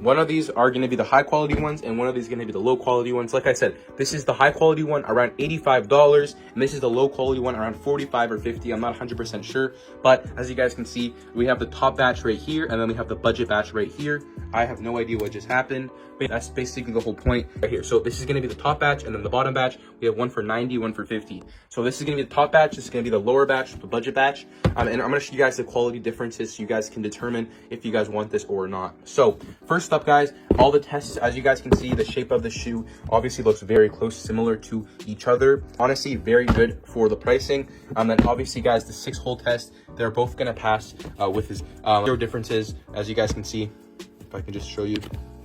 one of these are going to be the high quality ones, and one of these is going to be the low quality ones. Like I said, this is the high quality one around $85, and this is the low quality one around $45 or $50. I'm not 100% sure, but as you guys can see, we have the top batch right here, and then we have the budget batch right here. I have no idea what just happened, but that's basically the whole point right here. So this is going to be the top batch, and then the bottom batch, we have one for 90, one for 50. So this is going to be the top batch, this is going to be the lower batch, the budget batch, and I'm going to show you guys the quality differences so you guys can determine if you guys want this or not. So first up, guys, all the tests, as you guys can see, the shape of the shoe obviously looks very close, similar to each other. Honestly, very good for the pricing. Then obviously, guys, the 6-hole test, they're both going to pass with his zero differences, as you guys can see. If I can just show you,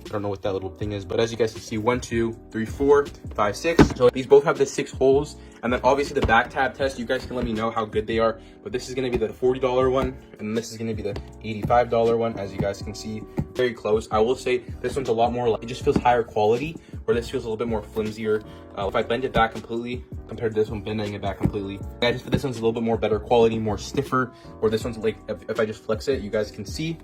I don't know what that little thing is, but as you guys can see, 1, 2, 3, 4, 5, 6. So these both have the 6 holes. And then obviously the back tab test, you guys can let me know how good they are. But this is going to be the $40 one, and this is going to be the $85 one, as you guys can see. Very close. I will say this one's a lot more, it just feels higher quality, where this feels a little bit more flimsier. If I bend it back completely compared to this one, bending it back completely, I just feel this one's a little bit more better quality, more stiffer, or this one's like, if I just flex it, you guys can see.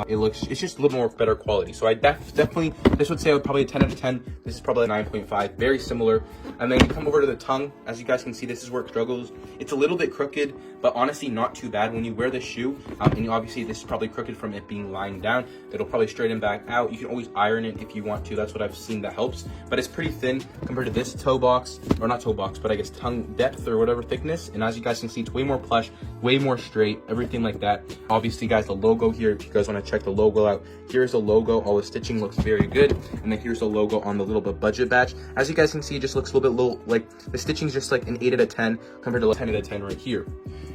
It's just a little more better quality. So I definitely, this would say probably a 10 out of 10. This is probably a 9.5, very similar. And then you come over to the tongue. As you guys can see, this is where it struggles. It's a little bit crooked, but honestly not too bad when you wear this shoe. And obviously this is probably crooked from it being lying down. It'll probably straighten back out. You can always iron it if you want to. That's what I've seen that helps. But it's pretty thin compared to this toe box, or not toe box, but I guess tongue depth or whatever thickness. And as you guys can see, it's way more plush, way more straight, everything like that. Obviously, guys, the logo here, if you guys want to check the logo out, here's the logo. All the stitching looks very good. And then here's the logo on the little bit budget batch. As you guys can see, it just looks a little bit like the stitching is just like an 8 out of 10 compared to a 10 out of 10 right here.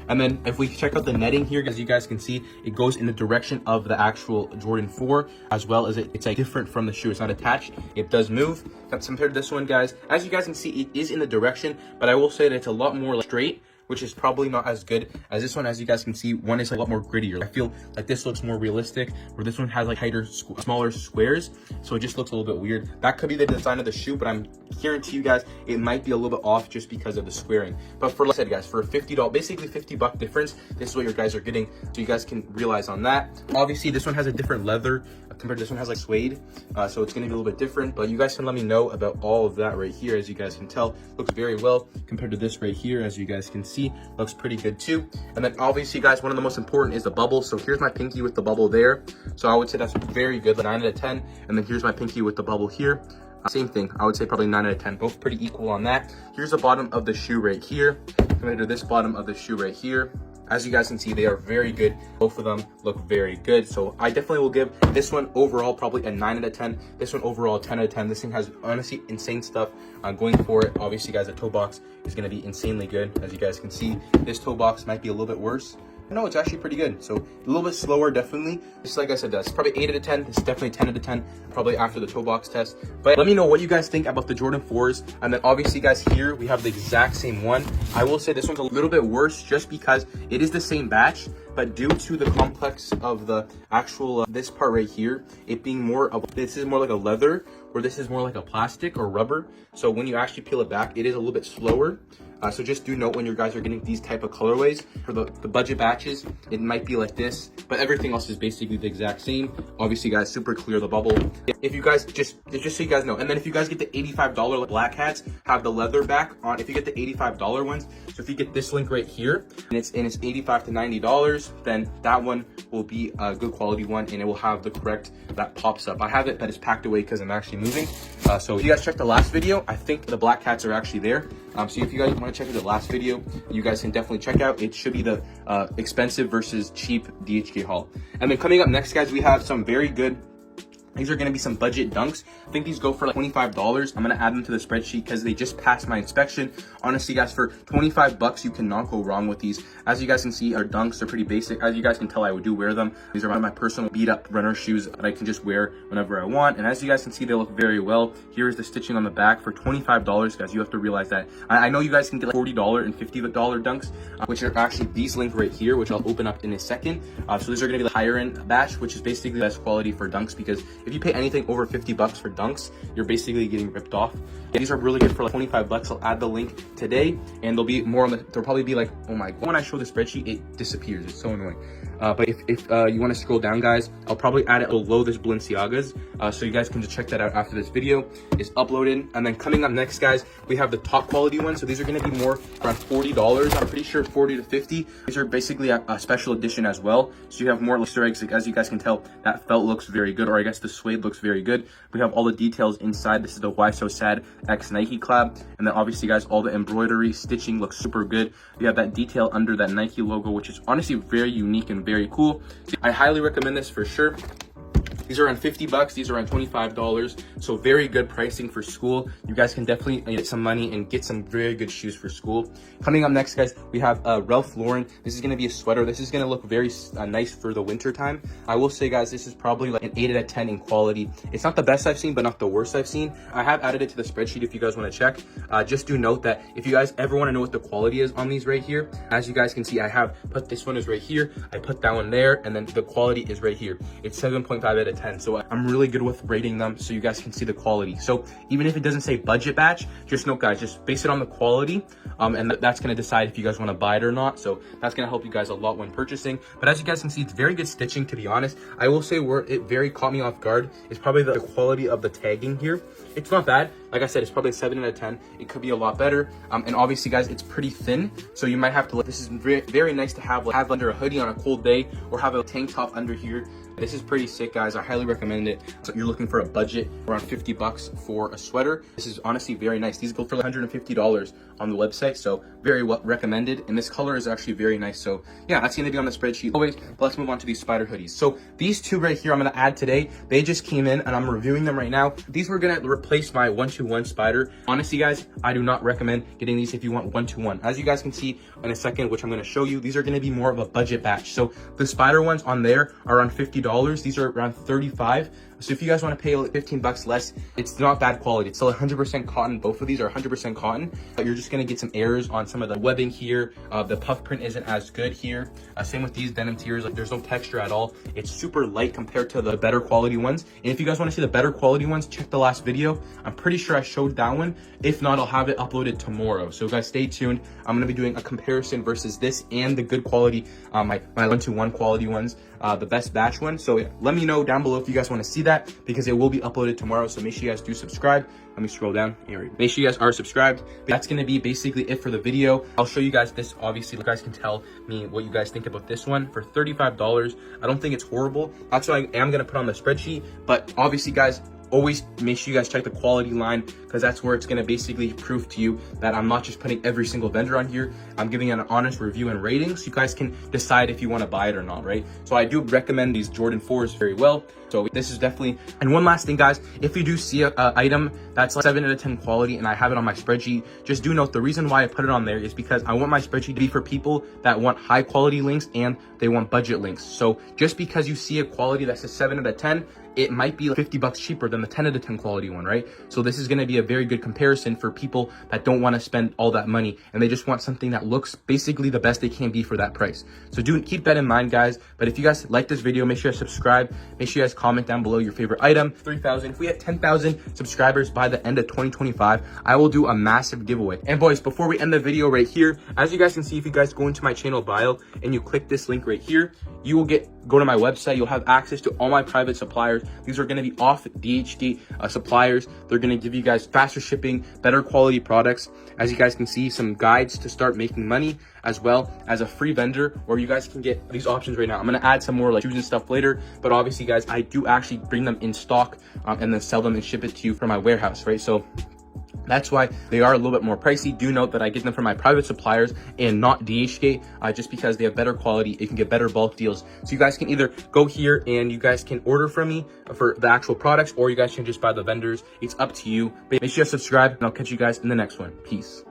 And then if we check out the netting here, as you guys can see, it goes in the direction of the actual Jordan 4, as well as it's like different from the shoe. It's not attached, it does move. Compared to this one, guys, as you guys can see, it is in the direction, but I will say that it's a lot more straight, which is probably not as good as this one. As you guys can see, one is a lot more grittier. I feel like this looks more realistic, where this one has like tighter, smaller squares, so it just looks a little bit weird. That could be the design of the shoe, but I'm guarantee you guys it might be a little bit off just because of the squaring. But for, like I said, guys, for a $50, basically $50 difference, this is what your guys are getting, so you guys can realize on that. Obviously, this one has a different leather compared to this one has like suede, so it's gonna be a little bit different, but you guys can let me know about all of that right here. As you guys can tell, looks very well compared to this right here. As you guys can see, looks pretty good too. And then obviously, guys, one of the most important is the bubble. So here's my pinky with the bubble there, so I would say that's very good, like 9 out of 10. And then here's my pinky with the bubble here, same thing, I would say probably 9 out of 10, both pretty equal on that. Here's the bottom of the shoe right here compared to this bottom of the shoe right here. As you guys can see, they are very good. Both of them look very good. So I definitely will give this one overall probably a 9 out of 10. This one overall 10 out of 10. This thing has honestly insane stuff going for it. Obviously, guys, the toe box is going to be insanely good. As you guys can see, this toe box might be a little bit worse. No, it's actually pretty good. So a little bit slower, definitely. Just like I said, that's probably 8 out of 10. It's definitely 10 out of 10, probably after the toe box test. But let me know what you guys think about the Jordan 4s. And then obviously, guys, here we have the exact same one. I will say this one's a little bit worse just because it is the same batch, but due to the complex of the actual this part right here, it being more of, this is more like a leather, or this is more like a plastic or rubber. So when you actually peel it back, it is a little bit slower. So just do note when you guys are getting these type of colorways for the budget batches, it might be like this, but everything else is basically the exact same. Obviously, guys, super clear the bubble. If you guys just so you guys know, and then if you guys get the $85 black hats, have the leather back on. If you get the $85 ones, so if you get this link right here, and it's $85 to $90, then that one will be a good quality one, and it will have the correct that pops up. I have it, but it's packed away because I'm actually moving. So if you guys checked the last video, I think the black hats are actually there. So if you guys want to check out the last video, you guys can definitely check out. It should be the expensive versus cheap DHK haul. And then coming up next, guys, we have some very good, these are going to be some budget dunks. I think these go for like $25. I'm going to add them to the spreadsheet because they just passed my inspection. Honestly, guys, for $25, you cannot go wrong with these. As you guys can see, our dunks are pretty basic. As you guys can tell, I do wear them. These are one of my personal beat up runner shoes that I can just wear whenever I want. And as you guys can see, they look very well. Here is the stitching on the back for $25, guys. You have to realize that. I know you guys can get like $40 and $50 dunks, which are actually these links right here, which I'll open up in a second. So these are going to be the higher end batch, which is basically the best quality for dunks, because if you pay anything over $50 for dunks, you're basically getting ripped off. And these are really good for like $25. I'll add the link today, and there'll be more on the, there'll probably be like, oh my god, when I show the spreadsheet, it disappears. It's so annoying. But if you want to scroll down, guys, I'll probably add it below this Balenciaga's, so you guys can just check that out after this video is uploaded. And then coming up next, guys, we have the top quality ones. So these are going to be more around $40. I'm pretty sure 40 to 50. These are basically a special edition as well. So you have more Easter eggs. Like, as you guys can tell, that felt looks very good, or I guess the suede looks very good. We have all the details inside. This is the Why So Sad X Nike collab. And then obviously, guys, all the embroidery stitching looks super good. We have that detail under that Nike logo, which is honestly very unique and very cool. So I highly recommend this for sure. These are around $50. These are around $25. So very good pricing for school. You guys can definitely get some money and get some very good shoes for school. Coming up next, guys, we have Ralph Lauren. This is going to be a sweater. This is going to look very nice for the winter time. I will say, guys, this is probably like an 8 out of 10 in quality. It's not the best I've seen, but not the worst I've seen. I have added it to the spreadsheet if you guys want to check. Just do note that if you guys ever want to know what the quality is on these right here, as you guys can see, I have put this one is right here. I put that one there, and then the quality is right here. It's 7.5 out of 10. So I'm really good with rating them so you guys can see the quality. So even if it doesn't say budget batch, just note, guys, just base it on the quality, and that's going to decide if you guys want to buy it or not. So that's going to help you guys a lot when purchasing. But as you guys can see, it's very good stitching, to be honest. I will say where it very caught me off guard is probably the quality of the tagging here. It's not bad. Like I said, it's probably 7 out of 10. It could be a lot better. And obviously, guys, it's pretty thin, so you might have to, this is very, very nice to have, like, have under a hoodie on a cold day, or have a tank top under here. This is pretty sick, guys. I highly recommend it. So you're looking for a budget around 50 bucks for a sweater. This is honestly very nice. These go for like $150 on the website, so very well recommended. And this color is actually very nice. So yeah, that's gonna be on the spreadsheet always. But let's move on to these spider hoodies. So these two right here I'm gonna add today. They just came in and I'm reviewing them right now. These were gonna replace my 1-2-1 spider. Honestly, guys, I do not recommend getting these if you want 1-2-1. As you guys can see in a second, which I'm gonna show you, these are gonna be more of a budget batch. So the spider ones on there are around $50. These are around 35. So if you guys want to pay like 15 bucks less, it's not bad quality. It's still 100% cotton. Both of these are 100% cotton, but you're just going to get some errors on some of the webbing here. The puff print isn't as good here. Same with these denim tiers. Like there's no texture at all. It's super light compared to the better quality ones. And if you guys want to see the better quality ones, check the last video. I'm pretty sure I showed that one. If not, I'll have it uploaded tomorrow. So guys, stay tuned. I'm going to be doing a comparison versus this and the good quality, my 1-2-1 quality ones, the best batch one. So yeah, let me know down below if you guys want to see that, because it will be uploaded tomorrow. So make sure you guys do subscribe. Let me scroll down here. Make sure you guys are subscribed. That's going to be basically it for the video. I'll show you guys this. Obviously, you guys can tell me what you guys think about this one for $35. I don't think it's horrible. That's what I am going to put on the spreadsheet. But obviously, guys, always make sure you guys check the quality line, because that's where it's going to basically prove to you that I'm not just putting every single vendor on here. I'm giving an honest review and rating, so you guys can decide if you want to buy it or not, right? So I do recommend these Jordan 4s very well. So this is definitely, and one last thing, guys, if you do see a item that's like 7 out of 10 quality and I have it on my spreadsheet, just do note the reason why I put it on there is because I want my spreadsheet to be for people that want high quality links and they want budget links. So just because you see a quality that's a 7 out of 10, it might be like 50 bucks cheaper than the 10 out of 10 quality one, right? So this is going to be a very good comparison for people that don't want to spend all that money and they just want something that looks basically the best they can be for that price. So do keep that in mind, guys. But if you guys like this video, make sure you subscribe. Make sure you guys comment down below your favorite item. 3,000. If we hit 10,000 subscribers by the end of 2025, I will do a massive giveaway. And boys, before we end the video right here, as you guys can see, if you guys go into my channel bio and you click this link right here, you will go to my website. You'll have access to all my private suppliers. These are going to be off Dhgate suppliers. They're going to give you guys faster shipping, better quality products. As you guys can see, some guides to start making money, as well as a free vendor where you guys can get these options right now. I'm going to add some more like shoes and stuff later, but obviously, guys, I do actually bring them in stock and then sell them and ship it to you from my warehouse, right? So that's why they are a little bit more pricey. Do note that I get them from my private suppliers and not Dhgate, just because they have better quality. You can get better bulk deals. So you guys can either go here and you guys can order from me for the actual products, or you guys can just buy the vendors. It's up to you. But make sure you subscribe, and I'll catch you guys in the next one. Peace.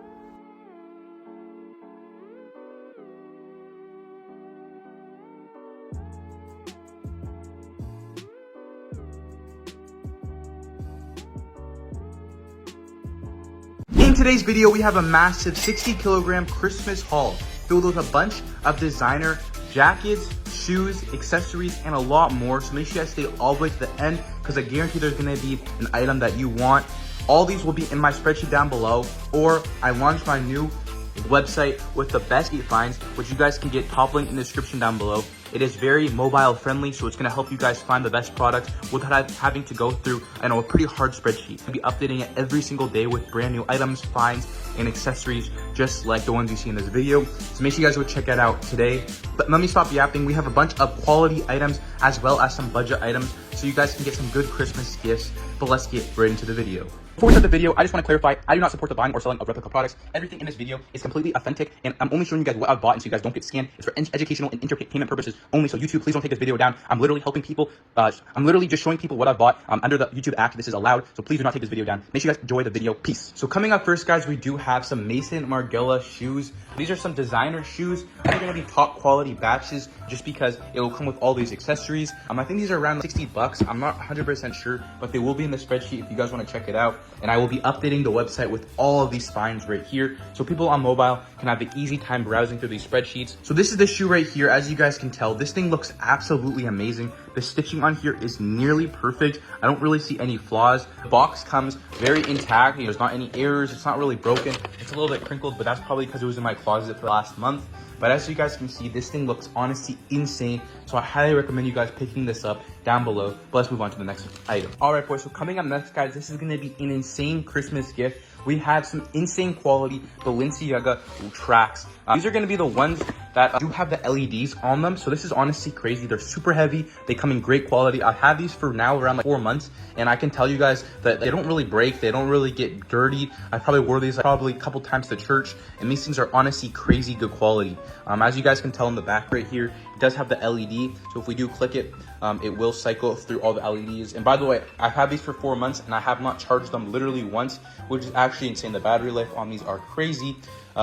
In today's video, we have a massive 60-kilogram Christmas haul filled with a bunch of designer jackets, shoes, accessories, and a lot more. So make sure you guys stay all the way to the end, because I guarantee there's going to be an item that you want. All these will be in my spreadsheet down below, or I launched my new website with the best finds, which you guys can get, top link in the description down below. It is very mobile friendly, so it's going to help you guys find the best products without having to go through, I know, a pretty hard spreadsheet. I'll be updating it every single day with brand new items, finds, and accessories, just like the ones you see in this video. So make sure you guys go check that out today. But let me stop yapping. We have a bunch of quality items as well as some budget items, so you guys can get some good Christmas gifts. But let's get right into the video. Before we start the video, I just want to clarify, I do not support the buying or selling of replica products. Everything in this video is completely authentic, and I'm only showing you guys what I've bought, and so you guys don't get scammed. It's for educational and entertainment purposes only, so YouTube, please don't take this video down. I'm literally helping people. I'm literally just showing people what I've bought. Under the YouTube Act, this is allowed, so please do not take this video down. Make sure you guys enjoy the video. Peace. So coming up first, guys, we do have some Mason Margiela shoes. These are some designer shoes. They're going to be top quality batches, just because it will come with all these accessories. I think these are around 60 bucks. I'm not 100% sure, but they will be in the spreadsheet if you guys want to check it out. And I will be updating the website with all of these finds right here, so people on mobile can have an easy time browsing through these spreadsheets. So this is the shoe right here. As you guys can tell, this thing looks absolutely amazing. The stitching on here is nearly perfect. I don't really see any flaws. The box comes very intact. There's not any errors. It's not really broken. It's a little bit crinkled, but that's probably because it was in my closet for the last month. But as you guys can see, this thing looks honestly insane. So I highly recommend you guys picking this up down below. But let's move on to the next item. All right, boys. So coming up next, guys, this is going to be an insane Christmas gift. We have some insane quality Balenciaga tracks. These are going to be the ones that do have the LEDs on them. So this is honestly crazy. They're super heavy. They come in great quality. I've had these for now around like 4 months, and I can tell you guys that they don't really break. They don't really get dirty. I probably wore these probably a couple times to church, and these things are honestly crazy good quality. As you guys can tell in the back right here, it does have the LED. So if we do click it, it will cycle through all the LEDs. And by the way, I've had these for 4 months and I have not charged them literally once, which is actually insane. The battery life on these are crazy.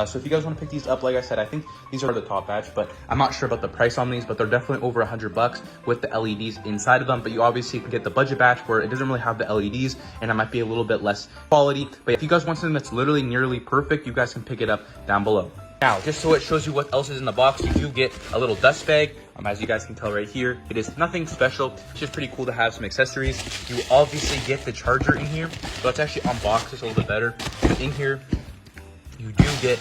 So if you guys want to pick these up, like I said, I think these are the top batch, but I'm not sure about the price on these, but they're definitely over $100 with the LEDs inside of them. But you obviously can get the budget batch where it doesn't really have the LEDs and it might be a little bit less quality. But if you guys want something that's literally nearly perfect, you guys can pick it up down below. Now, just so it shows you what else is in the box, you do get a little dust bag. As you guys can tell right here, it is nothing special. It's just pretty cool to have some accessories. You obviously get the charger in here. So let's actually unbox this a little bit better. But in here, you do get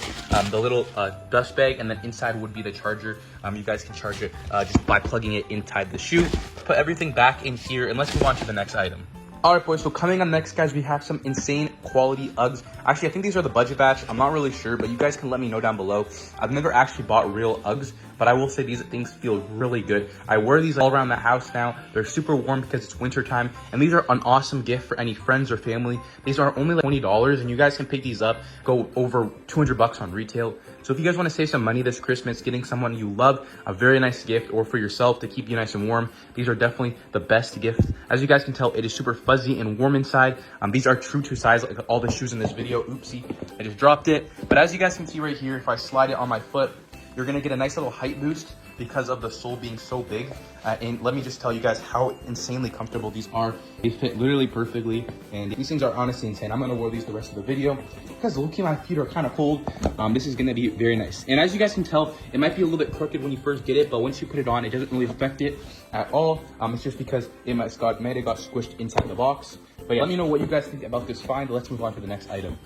the little dust bag, and then inside would be the charger. You guys can charge it just by plugging it inside the shoe. Put everything back in here, and let's move on to the next item. All right, boys, so coming up next, guys, we have some insane quality Uggs. Actually, I think these are the budget batch. I'm not really sure, but you guys can let me know down below. I've never actually bought real Uggs, but I will say these things feel really good. I wear these all around the house now. They're super warm because it's winter time, and these are an awesome gift for any friends or family. These are only like $20, and you guys can pick these up, go over $200 on retail. So if you guys want to save some money this Christmas, getting someone you love a very nice gift, or for yourself to keep you nice and warm, these are definitely the best gift. As you guys can tell, it is super fuzzy and warm inside. These are true to size, like all the shoes in this video. Oopsie, I just dropped it. But as you guys can see right here, if I slide it on my foot, you're gonna get a nice little height boost because of the sole being so big. And let me just tell you guys how insanely comfortable these are. They fit literally perfectly, and these things are honestly insane. I'm gonna wear these the rest of the video because look-y, my feet are kind of cold. This is gonna be very nice. And as you guys can tell, it might be a little bit crooked when you first get it, but once you put it on, it doesn't really affect it at all. It's just because it might have got squished inside the box. But yeah, let me know what you guys think about this find. Let's move on to the next item.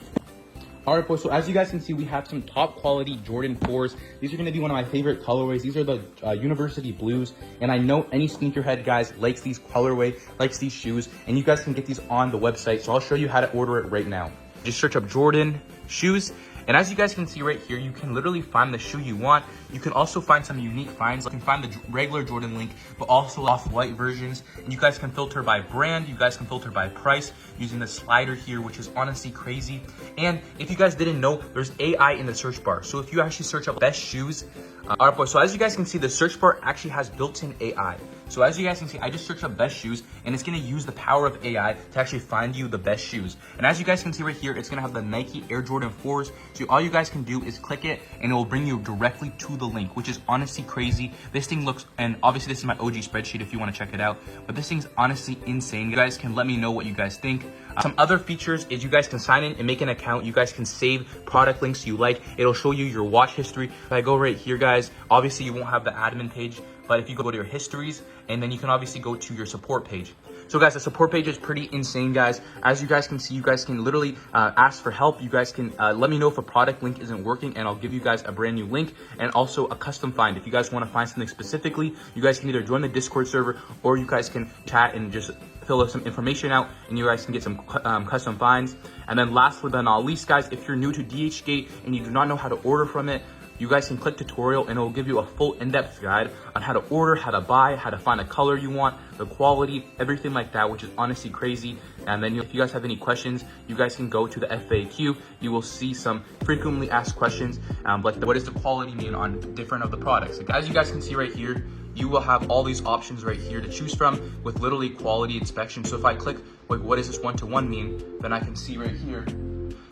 All right, boys, so as you guys can see, we have some top quality Jordan 4s. These are going to be one of my favorite colorways. These are the University Blues, and I know any sneakerhead guys likes these colorway, likes these shoes, and you guys can get these on the website. So I'll show you how to order it right now. Just search up Jordan shoes, and as you guys can see right here, you can literally find the shoe you want. You can also find some unique finds. You can find the regular Jordan link, but also off-white versions. And you guys can filter by brand. You guys can filter by price using the slider here, which is honestly crazy. And if you guys didn't know, there's AI in the search bar. So if you actually search up best shoes, all right, boys, so as you guys can see, the search bar actually has built-in AI. So as you guys can see, I just searched up best shoes, and it's gonna use the power of AI to actually find you the best shoes. And as you guys can see right here, it's gonna have the Nike Air Jordan 4s. So all you guys can do is click it, and it will bring you directly to the link, which is honestly crazy. This thing looks, and obviously this is my OG spreadsheet if you wanna check it out, but this thing's honestly insane. You guys can let me know what you guys think. Some other features is you guys can sign in and make an account. You guys can save product links you like. It'll show you your watch history. If I go right here, guys, obviously you won't have the admin page, but if you go to your histories, and then you can obviously go to your support page. So guys, the support page is pretty insane, guys. As you guys can see, you guys can literally ask for help. You guys can let me know if a product link isn't working, and I'll give you guys a brand new link and also a custom find. If you guys want to find something specifically, you guys can either join the Discord server, or you guys can chat and just fill some information out, and you guys can get some custom finds. And then last but not least, guys, if you're new to Dhgate and you do not know how to order from it, you guys can click tutorial, and it will give you a full in-depth guide on how to order, how to buy, how to find a color you want, the quality, everything like that, which is honestly crazy. And then if you guys have any questions, you guys can go to the FAQ. You will see some frequently asked questions, like what does the quality mean on different of the products. Like, as you guys can see right here, you will have all these options right here to choose from with literally quality inspection. So if I click, like, what does this 1-to-1 mean? Then I can see right here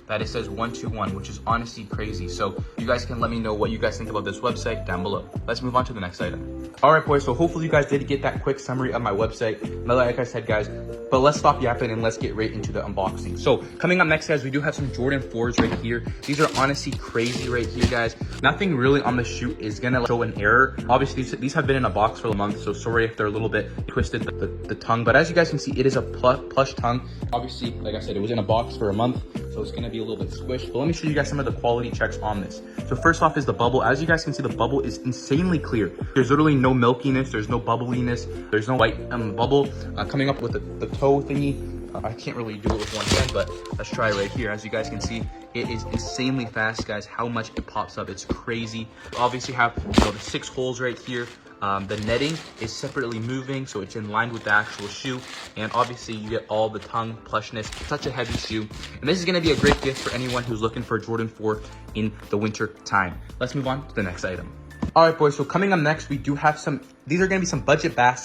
that it says 1-to-1, which is honestly crazy. So you guys can let me know what you guys think about this website down below. Let's move on to the next item. All right, boys, so hopefully you guys did get that quick summary of my website. Like I said, guys, but let's stop yapping and let's get right into the unboxing. So coming up next, guys, we do have some Jordan 4s right here. These are honestly crazy right here, guys. Nothing really on the shoe is gonna show an error. Obviously, these have been in a box for a month, so sorry if they're a little bit twisted, the tongue. But as you guys can see, it is a plush tongue. Obviously, like I said, it was in a box for a month, so it's gonna be a little bit squished. But let me show you guys some of the quality checks on this. So first off is the bubble. As you guys can see, the bubble is insanely clear. There's literally no milkiness, there's no bubbliness, there's no white bubble. Coming up with the toe thingy, I can't really do it with one hand, but let's try right here. As you guys can see, it is insanely fast, guys, how much it pops up. It's crazy. Obviously have, you know, the 6 holes right here. The netting is separately moving, so it's in line with the actual shoe. And obviously you get all the tongue plushness. Such a heavy shoe. And this is going to be a great gift for anyone who's looking for Jordan 4 in the winter time. Let's move on to the next item. All right, boys, so coming up next, we do have some, these are going to be some budget batch.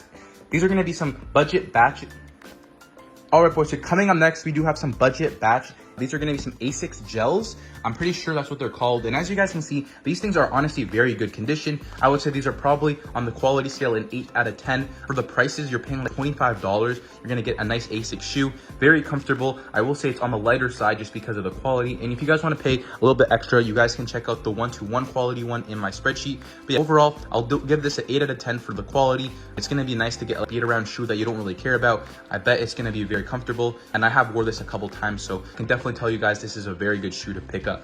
These are going to be some budget batch. All right, boys, so coming up next, we do have some budget batch. These are going to be some Asics gels. I'm pretty sure that's what they're called. And as you guys can see, these things are honestly very good condition. I would say these are probably on the quality scale an 8 out of 10. For the prices, you're paying like $25. You're going to get a nice Asics shoe. Very comfortable. I will say it's on the lighter side just because of the quality. And if you guys want to pay a little bit extra, you guys can check out the 1-to-1 quality one in my spreadsheet. But yeah, overall, I'll give this an 8 out of 10 for the quality. It's going to be nice to get a beat around shoe that you don't really care about. I bet it's going to be very comfortable. And I have wore this a couple times, so I can definitely tell you guys this is a very good shoe to pick up.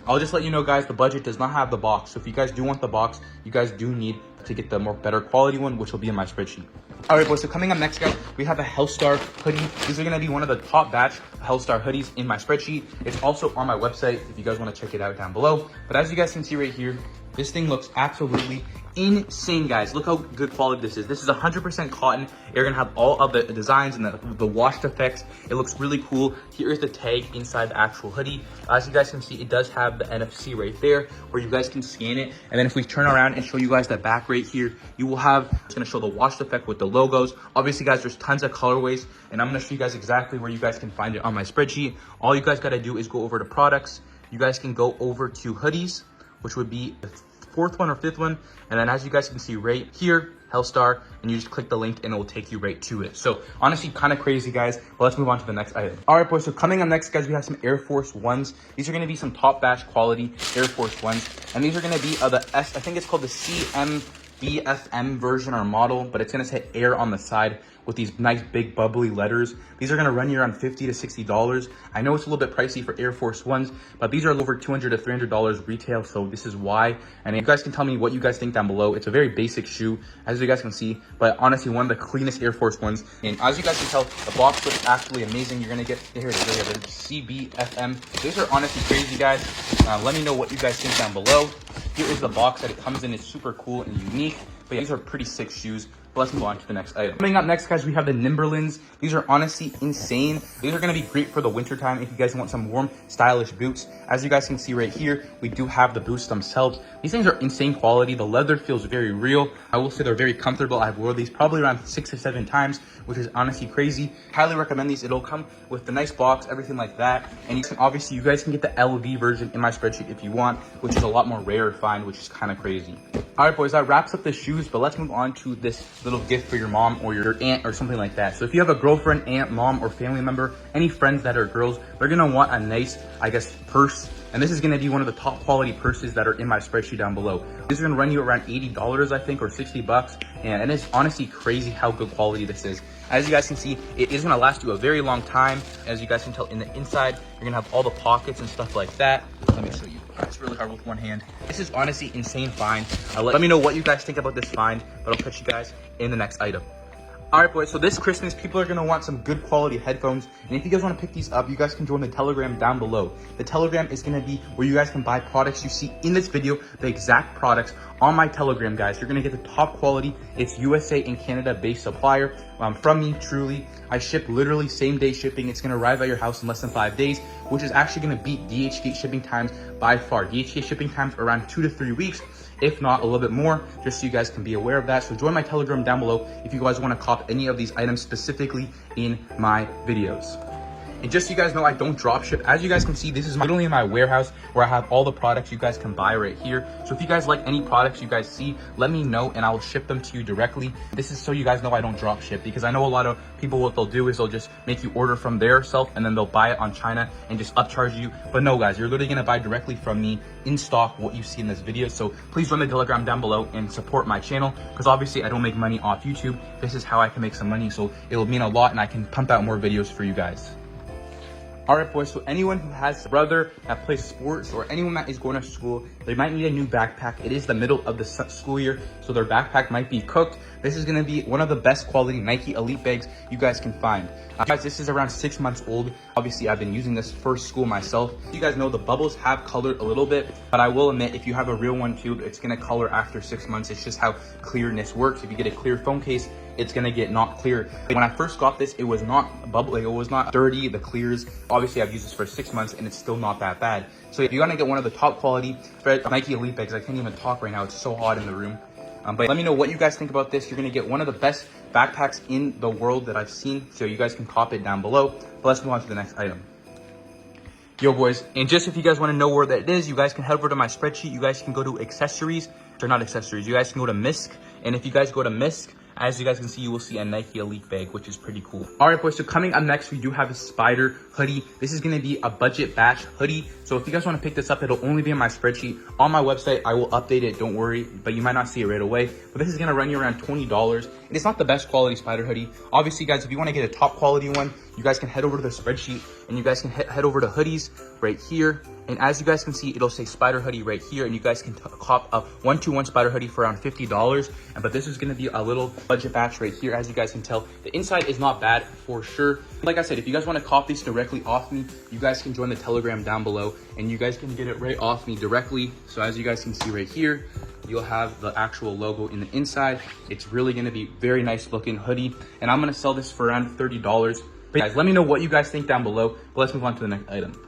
I'll just let you know, guys, the budget does not have the box. So if you guys do want the box, you guys do need to get the more better quality one, which will be in my spreadsheet. All right, boys, so coming up next, guys, we have a Hellstar hoodie. These are going to be one of the top batch Hellstar hoodies in my spreadsheet. It's also on my website if you guys want to check it out down below. But as you guys can see right here, this thing looks absolutely insane, guys. Look how good quality this is. This is 100% cotton. You're gonna have all of the designs and the washed effects. It looks really cool. Here is the tag inside the actual hoodie. As you guys can see, it does have the NFC right there where you guys can scan it. And then if we turn around and show you guys the back right here, you will have, it's gonna show the washed effect with the logos. Obviously, guys, there's tons of colorways, and I'm gonna show you guys exactly where you guys can find it on my spreadsheet. All you guys gotta do is go over to products. You guys can go over to hoodies, which would be the 4th one or 5th one, and then as you guys can see right here, Hellstar, and you just click the link and it will take you right to it. So honestly, kind of crazy, guys. Well, let's move on to the next item. All right, boys, so coming up next, guys, we have some Air Force Ones. These are going to be some top batch quality Air Force Ones, and these are going to be the I think it's called the CMBFM version or model, but it's going to say Air on the side with these nice big bubbly letters. These are going to run you around $50 to $60. I know it's a little bit pricey for Air Force Ones, but these are over $200 to $300 retail, so this is why. And you guys can tell me what you guys think down below. It's a very basic shoe, as you guys can see, but honestly, one of the cleanest Air Force Ones. And as you guys can tell, the box looks absolutely amazing. You're going to get, here it is, right here, the CBFM. These are honestly crazy, guys. Let me know what you guys think down below. Here is the box that it comes in. It's super cool and unique, but yeah, these are pretty sick shoes. But let's move on to the next item. Coming up next, guys, we have the Nimberlands. These are honestly insane. These are going to be great for the winter time if you guys want some warm, stylish boots. As you guys can see right here, we do have the boots themselves. These things are insane quality. The leather feels very real. I will say they're very comfortable. I've worn these probably around 6 or 7 times, which is honestly crazy. Highly recommend these. It'll come with the nice box, everything like that. And you can obviously, you guys can get the LV version in my spreadsheet if you want, which is a lot more rare to find, which is kind of crazy. All right, boys, that wraps up the shoes, but let's move on to this little gift for your mom or your aunt or something like that. So if you have a girlfriend, aunt, mom, or family member, any friends that are girls, they're gonna want a nice, I guess, purse. And this is gonna be one of the top quality purses that are in my spreadsheet down below. These are gonna run you around $80, I think, or $60. And it's honestly crazy how good quality this is. As you guys can see, it is gonna last you a very long time. As you guys can tell in the inside, you're gonna have all the pockets and stuff like that. Let me show you. It's really hard with one hand. This is honestly insane find. Let me know what you guys think about this find, but I'll catch you guys in the next item. All right, boys, so this Christmas, people are going to want some good quality headphones. And if you guys want to pick these up, you guys can join the Telegram down below. The Telegram is going to be where you guys can buy products you see in this video, the exact products on my Telegram, guys. You're going to get the top quality. It's USA and Canada based supplier from me, truly. I ship literally same day shipping. It's going to arrive at your house in less than 5 days, which is actually going to beat DHgate shipping times by far. DHgate shipping times are around 2 to 3 weeks. If not a little bit more, just so you guys can be aware of that. So join my Telegram down below if you guys want to cop any of these items specifically in my videos. And just so you guys know, I don't drop ship. As you guys can see, this is literally my warehouse where I have all the products you guys can buy right here. So if you guys like any products you guys see, let me know and I will ship them to you directly. This is so you guys know I don't drop ship, because I know a lot of people, what they'll do is they'll just make you order from their self and then they'll buy it on China and just upcharge you. But no, guys, you're literally going to buy directly from me in stock what you see in this video. So please join the Telegram down below and support my channel, because obviously I don't make money off YouTube. This is how I can make some money, so it'll mean a lot and I can pump out more videos for you guys. All right, boys, so anyone who has a brother that plays sports or anyone that is going to school, they might need a new backpack. It is the middle of the school year, so their backpack might be cooked. This is gonna be one of the best quality Nike Elite bags you guys can find. Guys, this is around 6 months old. Obviously, I've been using this for school myself. You guys know the bubbles have colored a little bit, but I will admit, if you have a real one too, it's gonna color after 6 months. It's just how clearness works. If you get a clear phone case, it's gonna get not clear. When I first got this, it was not bubbly, it was not dirty, the clears. Obviously, I've used this for 6 months and it's still not that bad. So if you wanna get one of the top quality Nike Elite bags, I can't even talk right now, it's so hot in the room. But let me know what you guys think about this. You're gonna get one of the best backpacks in the world that I've seen, so you guys can cop it down below. But let's move on to the next item. Yo boys, and just if you guys want to know where that is, you guys can head over to my spreadsheet. You guys can go to accessories, or not accessories, you guys can go to MISC. And if you guys go to MISC, as you guys can see, you will see a Nike Elite bag, which is pretty cool. All right, boys, so coming up next, we do have a Spider hoodie. This is gonna be a budget batch hoodie. So if you guys wanna pick this up, it'll only be in my spreadsheet. On my website, I will update it, don't worry, but you might not see it right away. But this is gonna run you around $20. And it's not the best quality Spider hoodie. Obviously, guys, if you wanna get a top quality one, you guys can head over to the spreadsheet and you guys can head over to hoodies right here. And as you guys can see, it'll say Spider hoodie right here, and you guys can cop a 121 Spider hoodie for around $50. But this is gonna be a little budget batch right here. As you guys can tell, the inside is not bad for sure. Like I said, if you guys wanna cop these directly off me, you guys can join the Telegram down below, and you guys can get it right off me directly. So as you guys can see right here, you'll have the actual logo in the inside. It's really gonna be very nice looking hoodie, and I'm gonna sell this for around $30. But guys, let me know what you guys think down below. But let's move on to the next item.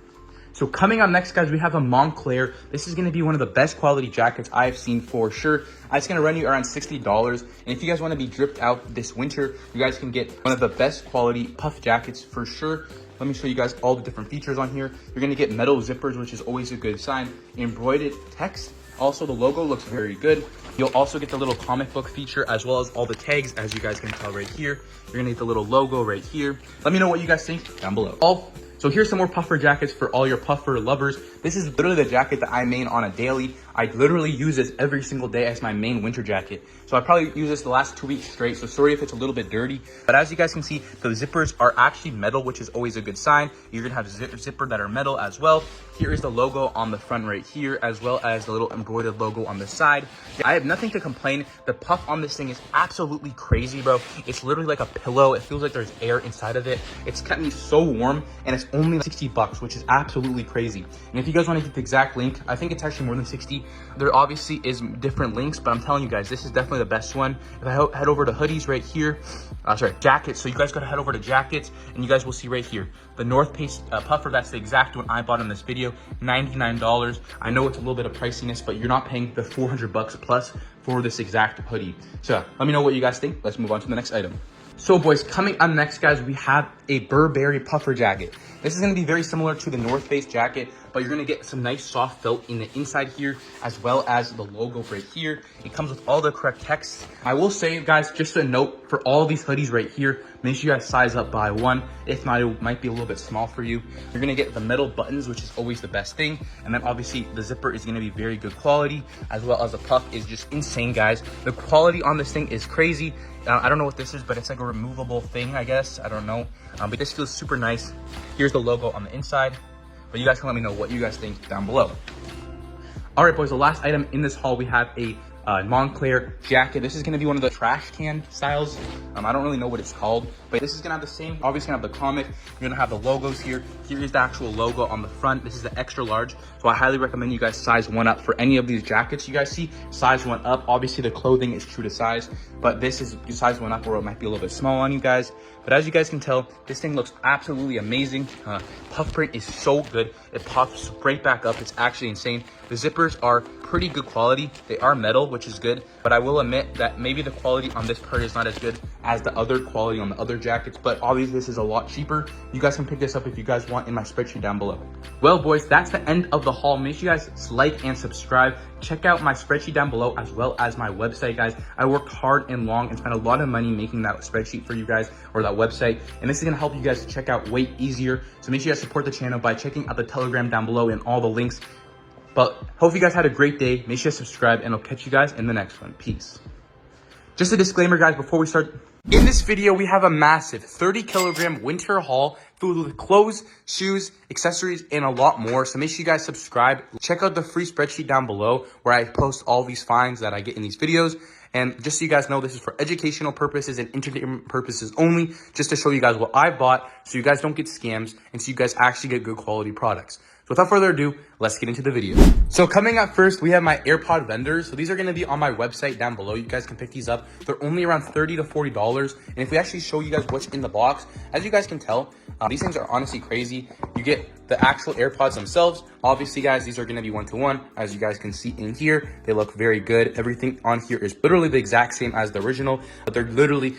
So coming up next, guys, we have a Montclair. This is gonna be one of the best quality jackets I've seen for sure. It's gonna run you around $60. And if you guys wanna be dripped out this winter, you guys can get one of the best quality puff jackets for sure. Let me show you guys all the different features on here. You're gonna get metal zippers, which is always a good sign. Embroidered text. Also, the logo looks very good. You'll also get the little comic book feature as well as all the tags, as you guys can tell right here. You're gonna get the little logo right here. Let me know what you guys think down below. So here's some more puffer jackets for all your puffer lovers. This is literally the jacket that I main on a daily. I literally use this every single day as my main winter jacket. So I probably use this the last 2 weeks straight. So sorry if it's a little bit dirty, but as you guys can see, the zippers are actually metal, which is always a good sign. You're gonna have zipper that are metal as well. Here is the logo on the front right here, as well as the little embroidered logo on the side. I have nothing to complain. The puff on this thing is absolutely crazy, bro. It's literally like a pillow. It feels like there's air inside of it. It's kept me so warm, and it's only $60, which is absolutely crazy. And if you guys want to get the exact link, I think it's actually more than 60. There obviously is different links, but I'm telling you guys, this is definitely the best one. If I head over to hoodies right here, jackets. So you guys gotta head over to jackets, and you guys will see right here the North Face puffer. That's the exact one I bought in this video, $99. I know it's a little bit of priciness, but you're not paying the $400 plus for this exact hoodie. So let me know what you guys think. Let's move on to the next item. So boys, coming up next, guys, we have a Burberry puffer jacket. This is gonna be very similar to the North Face jacket, but you're gonna get some nice soft felt in the inside here, as well as the logo right here. It comes with all the correct text. I will say, guys, just a note for all these hoodies right here, make sure you guys size up by 1. If not, it might be a little bit small for you. You're gonna get the metal buttons, which is always the best thing. And then obviously the zipper is gonna be very good quality, as well as the puff is just insane, guys. The quality on this thing is crazy. I don't know what this is, but it's like a removable thing, I guess. I don't know. But this feels super nice. Here's the logo on the inside. But you guys can let me know what you guys think down below. All right, boys, the last item in this haul, we have a Montclair jacket. This is gonna be one of the trash can styles. I don't really know what it's called, but this is gonna have the same, obviously gonna have the comic. You're gonna have the logos here. Here is the actual logo on the front. This is the extra large. So I highly recommend you guys size 1 up for any of these jackets you guys see. Size 1 up. Obviously the clothing is true to size, but this is size 1 up, or it might be a little bit small on you guys. But as you guys can tell, this thing looks absolutely amazing. Puff print is so good. It pops right back up. It's actually insane. The zippers are pretty good quality. They are metal, which is good, but I will admit that maybe the quality on this part is not as good as the other quality on the other jackets, but obviously this is a lot cheaper. You guys can pick this up if you guys want in my spreadsheet down below. Well, boys, that's the end of the haul. Make sure you guys like and subscribe. Check out my spreadsheet down below, as well as my website, guys. I worked hard and long and spent a lot of money making that spreadsheet for you guys, or that website, and this is gonna help you guys check out way easier. So make sure you guys support the channel by checking out the Telegram down below and all the links. But hope you guys had a great day. Make sure you subscribe, and I'll catch you guys in the next one. Peace. Just a disclaimer, guys, before we start. In this video, we have a massive 30-kilogram winter haul filled with clothes, shoes, accessories, and a lot more. So make sure you guys subscribe. Check out the free spreadsheet down below where I post all these finds that I get in these videos. And just so you guys know, this is for educational purposes and entertainment purposes only, just to show you guys what I bought so you guys don't get scams and so you guys actually get good quality products. So without further ado, let's get into the video. So coming up first, we have my AirPod vendors. So these are going to be on my website down below. You guys can pick these up. They're only around $30 to $40. And if we actually show you guys what's in the box, as you guys can tell, these things are honestly crazy. You get the actual AirPods themselves. Obviously, guys, these are going to be one-to-one. As you guys can see in here, they look very good. Everything on here is literally the exact same as the original, but they're literally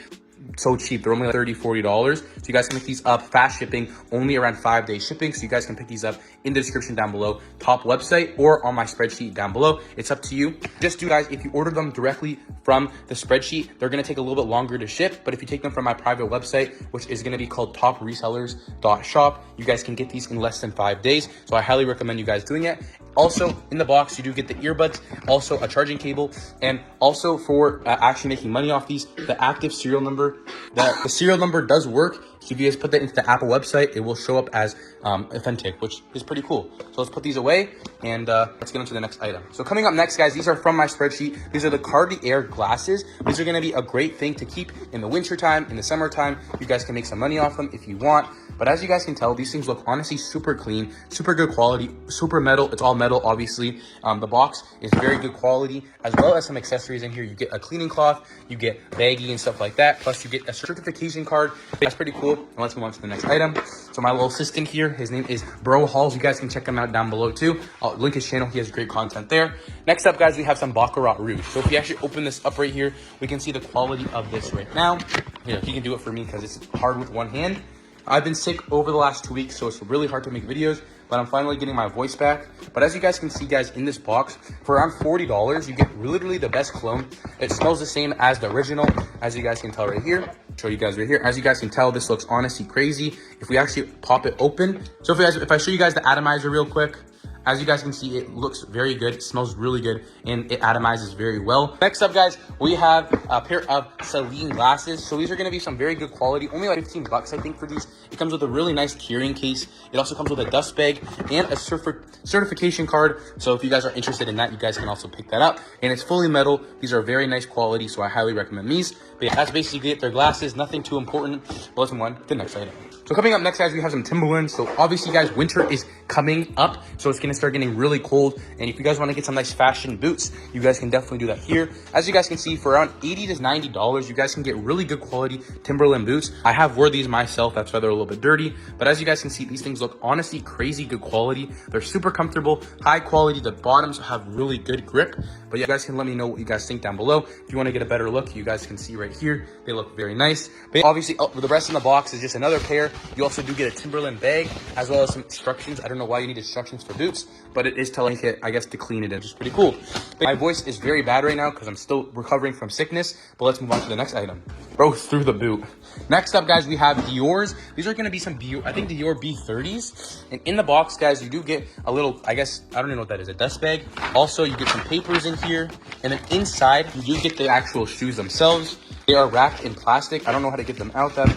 so cheap. They're only like $30, $40. So you guys can pick these up, fast shipping, only around 5-day shipping. So you guys can pick these up in the description down below, top website, or on my spreadsheet down below. It's up to you. Just do, guys, if you order them directly from the spreadsheet, they're going to take a little bit longer to ship. But if you take them from my private website, which is going to be called topresellers.shop, you guys can get these in less than 5 days. So I highly recommend you guys doing it. Also, in the box, you do get the earbuds, also a charging cable, and also for actually making money off these, the active serial number. The serial number does work. So if you guys put that into the Apple website, it will show up as authentic, which is pretty cool. So let's put these away and let's get into the next item. So coming up next, guys, these are from my spreadsheet. These are the Cartier glasses. These are going to be a great thing to keep in the winter time, in the summertime. You guys can make some money off them if you want. But as you guys can tell, these things look honestly super clean, super good quality, super metal. It's all metal, obviously. The box is very good quality, as well as some accessories in here. You get a cleaning cloth, you get baggie and stuff like that. Plus you get a certification card. That's pretty cool. And let's move on to the next item. So my little assistant here, his name is Bro Halls. You guys can check him out down below too. I'll link his channel. He has great content there. Next up, guys, we have some Baccarat Rouge. So if you actually open this up right here, we can see the quality of this right now. Here, he can do it for me because it's hard with one hand. I've been sick over the last 2 weeks, so it's really hard to make videos, but I'm finally getting my voice back. But as you guys can see, guys, in this box, for around $40, you get literally the best cologne. It smells the same as the original, as you guys can tell right here. Show you guys right here. As you guys can tell, this looks honestly crazy. If we actually pop it open, so if I show you guys the atomizer real quick, as you guys can see, it looks very good. It smells really good, and it atomizes very well. Next up, guys, we have a pair of Celine glasses. So these are going to be some very good quality. Only like 15 bucks, I think, for these. It comes with a really nice carrying case. It also comes with a dust bag and a certification card. So if you guys are interested in that, you guys can also pick that up. And it's fully metal. These are very nice quality, so I highly recommend these. But yeah, that's basically it. They're glasses, nothing too important. But let's move on to the next item. So coming up next, guys, we have some Timberlands. So obviously, guys, winter is coming up. So it's going to start getting really cold. And if you guys want to get some nice fashion boots, you guys can definitely do that here. As you guys can see, for around $80 to $90, you guys can get really good quality Timberland boots. I have wore these myself. That's why they're a little bit dirty. But as you guys can see, these things look honestly crazy good quality. They're super comfortable, high quality. The bottoms have really good grip. But you guys can let me know what you guys think down below. If you want to get a better look, you guys can see right here. They look very nice. But obviously, the rest in the box is just another pair. You also do get a Timberland bag, as well as some instructions. I don't know why you need instructions for boots, but it is telling it, I guess, to clean it, which is pretty cool. But my voice is very bad right now because I'm still recovering from sickness. But let's move on to the next item. Bro through the boot. Next up, guys, we have Dior's. These are going to be some Dior, I think Dior B30s. And in the box, guys, you do get a little, I guess, I don't even know what that is, a dust bag. Also, you get some papers in here. And then inside, you do get the actual shoes themselves. They are wrapped in plastic. I don't know how to get them out. That,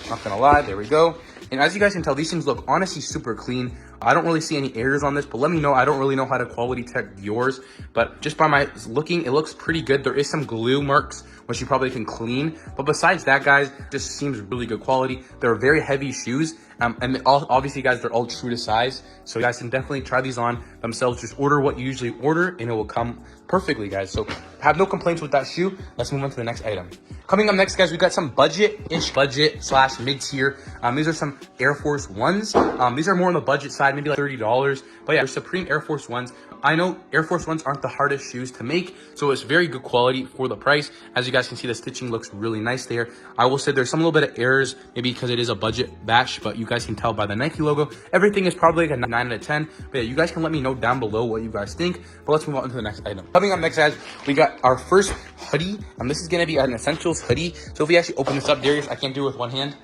not gonna lie. There we go. And as you guys can tell, these things look honestly super clean. I don't really see any errors on this, but let me know. I don't really know how to quality check yours, but just by my looking, it looks pretty good. There is some glue marks, which you probably can clean. But besides that, guys, just seems really good quality. They're very heavy shoes. And obviously, guys, they're all true to size. So you guys can definitely try these on themselves. Just order what you usually order and it will come perfectly, guys. So have no complaints with that shoe. Let's move on to the next item. Coming up next, guys, we got some budget-ish, budget / mid-tier. These are some Air Force Ones. These are more on the budget side, maybe like $30. But yeah, they're Supreme Air Force Ones. I know Air Force Ones aren't the hardest shoes to make, so it's very good quality for the price. As you guys can see, the stitching looks really nice there. I will say there's some little bit of errors, maybe because it is a budget batch, but you guys can tell by the Nike logo. Everything is probably like a 9 out of 10. But yeah, you guys can let me know down below what you guys think. But let's move on to the next item. Coming up next, guys, we got our first hoodie. This is going to be an essentials hoodie. So if we actually open this up, Darius, I can't do it with one hand.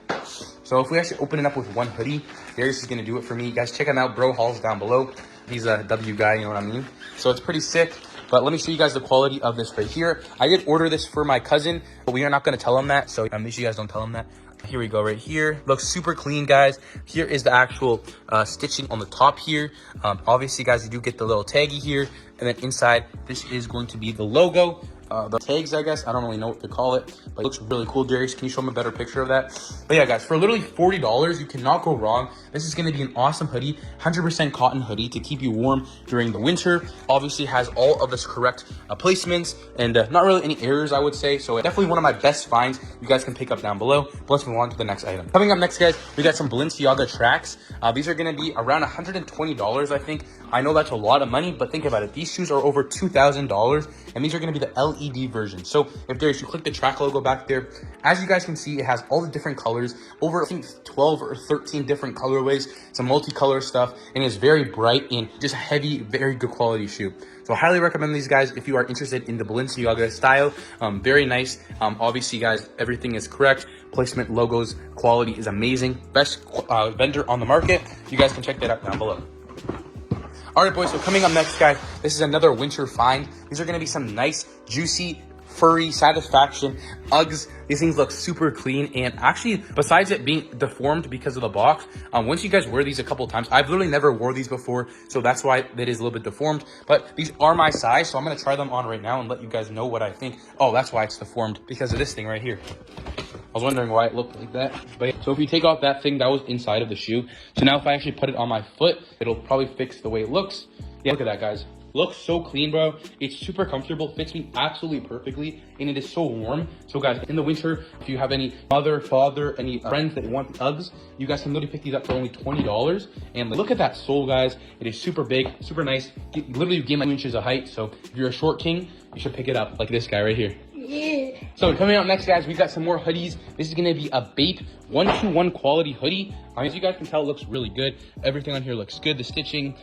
So if we actually open it up with one hoodie, Darius is going to do it for me. You guys, check him out, Bro Halls down below. He's a W guy, you know what I mean? So it's pretty sick. But let me show you guys the quality of this right here. I did order this for my cousin, but we are not going to tell him that. So make sure you guys don't tell him that. Here we go right here. Looks super clean, guys. Here is the actual stitching on the top here. Obviously, guys, you do get the little taggy here. And then inside, this is going to be the logo. the tags, I guess. I don't really know what to call it, but it looks really cool. Darius, can you show them a better picture of that? But yeah, guys, for literally $40, you cannot go wrong. This is going to be an awesome hoodie, 100% cotton hoodie to keep you warm during the winter. Obviously has all of this correct placements and not really any errors, I would say. So definitely one of my best finds you guys can pick up down below. But let's move on to the next item. Coming up next, guys, we got some Balenciaga tracks. These are going to be around $120, I think. I know that's a lot of money, but think about it. These shoes are over $2,000, and these are going to be the LED version. So if Darius, you click the track logo back there, as you guys can see, it has all the different colors, over I think 12 or 13 different colorways, some multicolor stuff, and it's very bright and just a heavy, very good quality shoe. So I highly recommend these guys if you are interested in the Balenciaga style. Very nice. Obviously, guys, everything is correct. Placement, logos, quality is amazing. Best vendor on the market. You guys can check that out down below. All right, boys, so coming up next, guys, this is another winter find. These are going to be some nice, juicy, furry Satisfaction Uggs. These things look super clean, and actually, besides it being deformed because of the box, once you guys wear these a couple times, I've literally never wore these before, so that's why it is a little bit deformed, but these are my size, so I'm going to try them on right now and let you guys know what I think. Oh, that's why it's deformed, because of this thing right here. I was wondering why it looked like that. But so if you take off that thing that was inside of the shoe, so now if I actually put it on my foot, it'll probably fix the way it looks. Yeah, look at that, guys. Looks so clean, bro. It's super comfortable, fits me absolutely perfectly, and it is so warm. So guys, in the winter, if you have any mother, father, any friends that want the Uggs, you guys can literally pick these up for only $20. And look at that sole, guys. It is super big, super nice. Literally, you gain like 2 inches of height. So if you're a short king, you should pick it up like this guy right here. Yeah. So coming up next, guys, we got some more hoodies. This is going to be a Bape 121 quality hoodie. As you guys can tell, it looks really good. Everything on here looks good. The stitching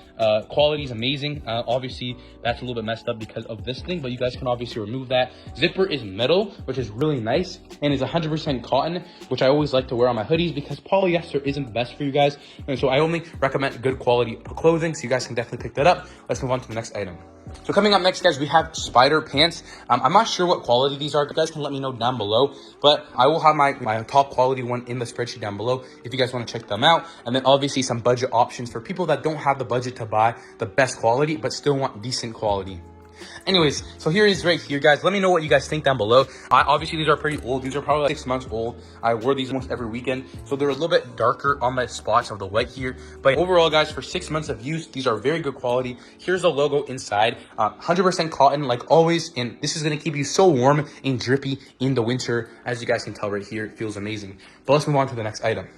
quality is amazing. Obviously, that's a little bit messed up because of this thing, but you guys can obviously remove that. Zipper is metal, which is really nice, and is 100% cotton, which I always like to wear on my hoodies because polyester isn't the best for you guys. And so I only recommend good quality clothing, so you guys can definitely pick that up. Let's move on to the next item. So coming up next, guys, we have spider pants. I'm not sure what quality these are. You guys can let me know down below, but I will have my top quality one in the spreadsheet down below if you guys want to check them out. And then obviously some budget options for people that don't have the budget to buy the best quality but still want decent quality. Anyways, so here it is right here, guys. Let me know what you guys think down below. Obviously, these are pretty old. These are probably like 6 months old. I wore these almost every weekend, so they're a little bit darker on the spots of the white here. But overall, guys, for 6 months of use, these are very good quality. Here's the logo inside. 100% cotton, like always, and this is going to keep you so warm and drippy in the winter. As you guys can tell right here, it feels amazing. But let's move on to the next item.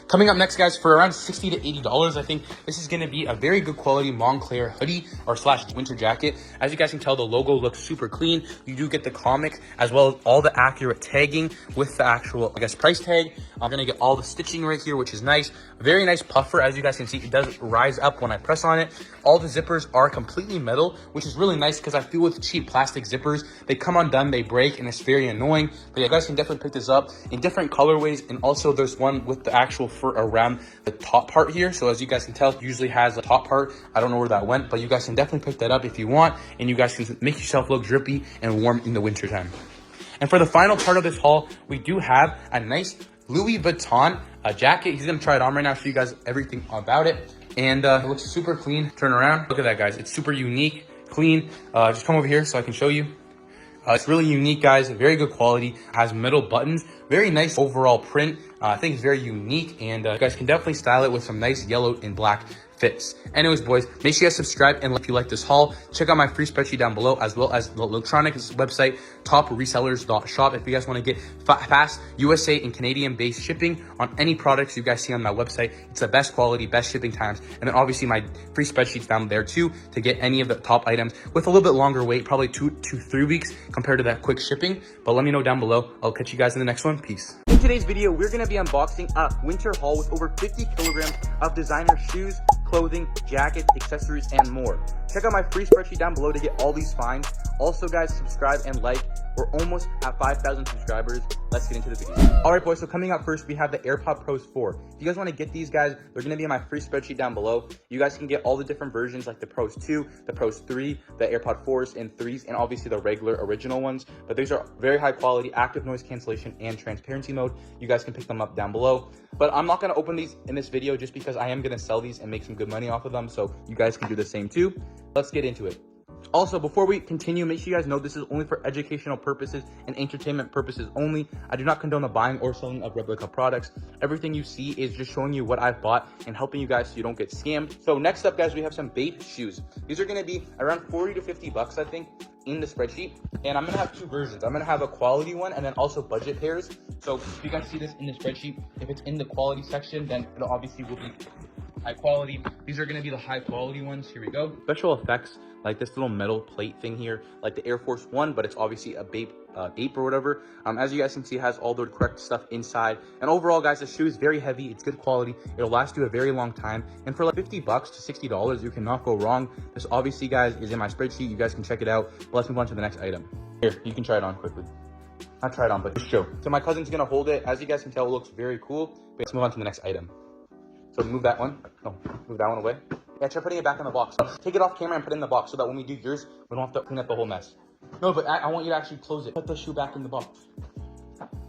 Coming up next, guys, for around $60 to $80, I think this is going to be a very good quality Montclair hoodie or / winter jacket. As you guys can tell, the logo looks super clean. You do get the comic as well as all the accurate tagging with the actual, I guess, price tag. I'm going to get all the stitching right here, which is nice. Very nice puffer. As you guys can see, it does rise up when I press on it. All the zippers are completely metal, which is really nice because I feel with cheap plastic zippers, they come undone, they break, and it's very annoying. But yeah, you guys can definitely pick this up in different colorways, and also there's one with the actual fur around the top part here. So as you guys can tell, it usually has a top part. I don't know where that went, but you guys can definitely pick that up if you want, and you guys can make yourself look drippy and warm in the winter time. And for the final part of this haul, we do have a nice Louis Vuitton jacket. He's gonna try it on right now, show you guys everything about it. And it looks super clean. Turn around, look at that, guys. It's super unique, clean. Just come over here so I can show you. It's really unique, guys. Very good quality. Has metal buttons. Very nice overall print. I think it's very unique, and you guys can definitely style it with some nice yellow and black fits. Anyways, boys, make sure you guys subscribe, and if you like this haul, check out my free spreadsheet down below, as well as the electronics website, topresellers.shop. If you guys want to get fast USA and Canadian based shipping on any products you guys see on my website, it's the best quality, best shipping times. And then obviously my free spreadsheets down there too to get any of the top items with a little bit longer wait, probably 2 to 3 weeks compared to that quick shipping. But let me know down below. I'll catch you guys in the next one. Peace. In today's video, we're going to be unboxing a winter haul with over 50 kilograms of designer shoes, clothing, jackets, accessories, and more. Check out my free spreadsheet down below to get all these finds. Also, guys, subscribe and like. We're almost at 5,000 subscribers. Let's get into the video. All right, boys, so coming up first, we have the AirPod Pros 4. If you guys want to get these, guys, they're going to be in my free spreadsheet down below. You guys can get all the different versions like the Pros 2, the Pros 3, the AirPod 4s and 3s, and obviously the regular original ones. But these are very high quality, active noise cancellation and transparency mode. You guys can pick them up down below. But I'm not going to open these in this video just because I am going to sell these and make some good money off of them. So you guys can do the same too. Let's get into it. Also, before we continue, make sure you guys know this is only for educational purposes and entertainment purposes only. I do not condone the buying or selling of replica products. Everything you see is just showing you what I've bought and helping you guys so you don't get scammed. So next up, guys, we have some Bape shoes. These are gonna be around 40 to 50 bucks, I think, in the spreadsheet. And I'm gonna have two versions. I'm gonna have a quality one and then also budget pairs. So if you guys see this in the spreadsheet, if it's in the quality section, then it obviously will be high quality. These are gonna be the high quality ones. Here we go. Special effects, like this little metal plate thing here, like the Air Force One, but it's obviously a Bape or whatever. As you guys can see, it has all the correct stuff inside. And overall, guys, the shoe is very heavy. It's good quality. It'll last you a very long time. And for like 50 bucks to $60, you cannot go wrong. This obviously, guys, is in my spreadsheet. You guys can check it out. But let's move on to the next item. Here, you can try it on quickly. Not try it on, but just show. So my cousin's gonna hold it. As you guys can tell, it looks very cool. But let's move on to the next item. So move that one. No, move that one away. Yeah, try putting it back in the box. Take it off camera and put it in the box so that when we do yours, we don't have to clean up the whole mess. No, but I want you to actually close it. Put the shoe back in the box.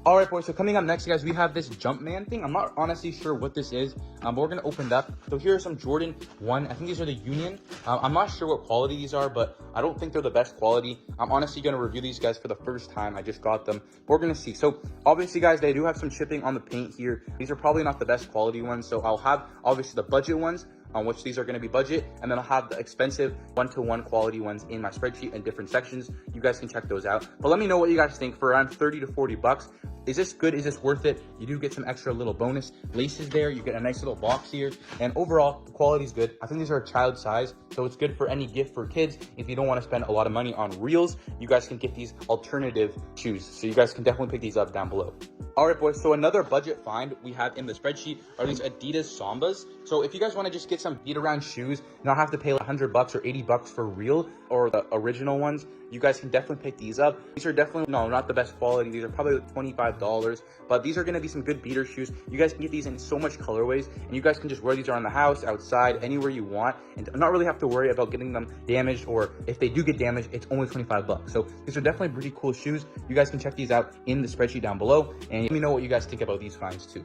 All right, boys, so coming up next, guys, we have this Jumpman thing. I'm not honestly sure what this is, but we're gonna open it up. So here are some Jordan 1. I think these are the Union. I'm not sure what quality these are, but I don't think they're the best quality. I'm honestly gonna review these guys for the first time. I just got them. We're gonna see. So obviously, guys, they do have some chipping on the paint here. These are probably not the best quality ones. So I'll have obviously the budget ones, on which these are going to be budget, and then I'll have the expensive one-to-one quality ones in my spreadsheet in different sections. You guys can check those out. But let me know what you guys think. For around 30 to 40 bucks, is this good? Is this worth it? You do get some extra little bonus laces there. You get a nice little box here, and overall, the quality is good. I think these are a child size, so it's good for any gift for kids. If you don't want to spend a lot of money on reels, you guys can get these alternative shoes. So you guys can definitely pick these up down below. All right, boys, so another budget find we have in the spreadsheet are these Adidas Sambas. So if you guys want to just get some beat around shoes, not have to pay like 100 bucks or 80 bucks for real or the original ones, you guys can definitely pick these up. These are definitely, no, not the best quality. These are probably like $25, but these are going to be some good beater shoes. You guys can get these in so much colorways, and you guys can just wear these around the house, outside, anywhere you want, and not really have to worry about getting them damaged, or if they do get damaged, it's only 25 bucks. So these are definitely pretty cool shoes. You guys can check these out in the spreadsheet down below, and let me know what you guys think about these finds too.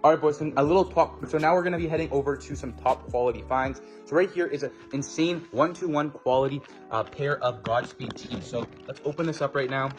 All right, boys, so a little talk. So now we're going to be heading over to some top quality finds. So right here is an insane one-to-one quality pair of Godspeed tees. So let's open this up right now.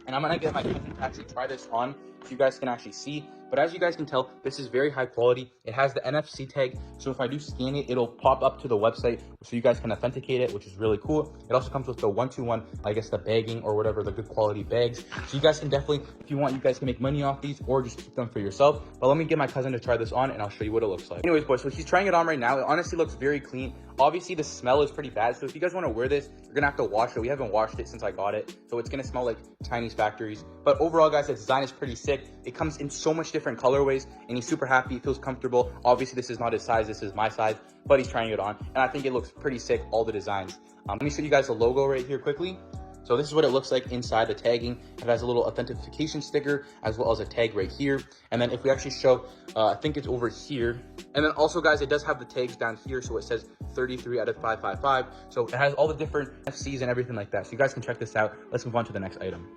And I'm going to get my cousin to actually try this on so you guys can actually see. But as you guys can tell, this is very high quality. It has the NFC tag, so if I do scan it, it'll pop up to the website so you guys can authenticate it, which is really cool. It also comes with the one-to-one, I guess, the bagging or whatever, the good quality bags. So you guys can definitely, if you want, you guys can make money off these or just keep them for yourself. But let me get my cousin to try this on and I'll show you what it looks like. Anyways, boys, so he's trying it on right now. It honestly looks very clean. Obviously, the smell is pretty bad, so if you guys want to wear this, you're gonna have to wash it. We haven't washed it since I got it, so it's gonna smell like Chinese factories. But overall, guys, the design is pretty sick. It comes in so much different colorways, and he's super happy. He feels comfortable. Obviously, this is not his size. This is my size, but he's trying it on, and I think it looks pretty sick, all the designs. Let me show you guys the logo right here quickly. So this is what it looks like inside the tagging. It has a little authentication sticker as well as a tag right here. And then if we actually show, I think it's over here. And then also, guys, it does have the tags down here. So it says 33 out of 555. So it has all the different FCs and everything like that. So you guys can check this out. Let's move on to the next item.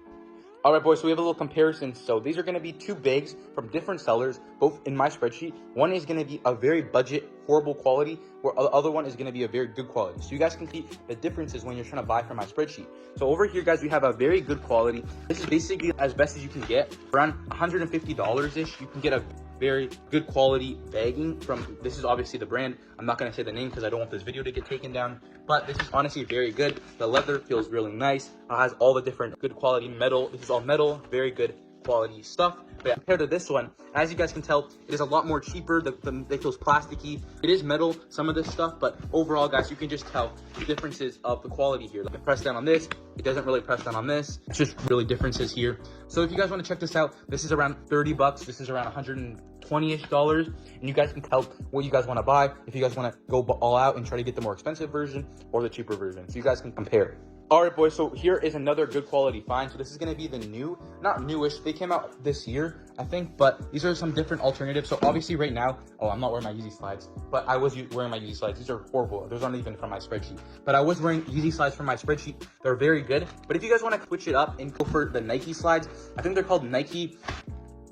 All right, boys, so we have a little comparison. So these are going to be two bags from different sellers, both in my spreadsheet. One is going to be a very budget, horrible quality, where the other one is going to be a very good quality. So you guys can see the differences when you're trying to buy from my spreadsheet. So over here, guys, we have a very good quality. This is basically as best as you can get. Around $150-ish, you can get a very good quality bagging from, this is obviously the brand. I'm not going to say the name because I don't want this video to get taken down, but this is honestly very good. The leather feels really nice. It has all the different good quality metal. This is all metal, very good quality stuff. But compared to this one, as you guys can tell, it is a lot more cheaper. It feels plasticky. It is metal, some of this stuff, but overall, guys, you can just tell the differences of the quality here. Like, I press down on this, it doesn't really press down on this. It's just really differences here. So if you guys want to check this out, this is around 30 bucks. This is around $120-ish, and you guys can tell what you guys want to buy. If you guys want to go all out and try to get the more expensive version or the cheaper version, so you guys can compare. All right, boys, so here is another good quality find. So this is going to be the new, not newish, they came out this year, I think, but these are some different alternatives. So obviously right now, oh, I'm not wearing my Yeezy slides, but I was wearing my Yeezy slides. These are horrible. Those aren't even from my spreadsheet, but I was wearing Yeezy slides from my spreadsheet. They're very good. But if you guys want to switch it up and go for the Nike slides, I think they're called Nike,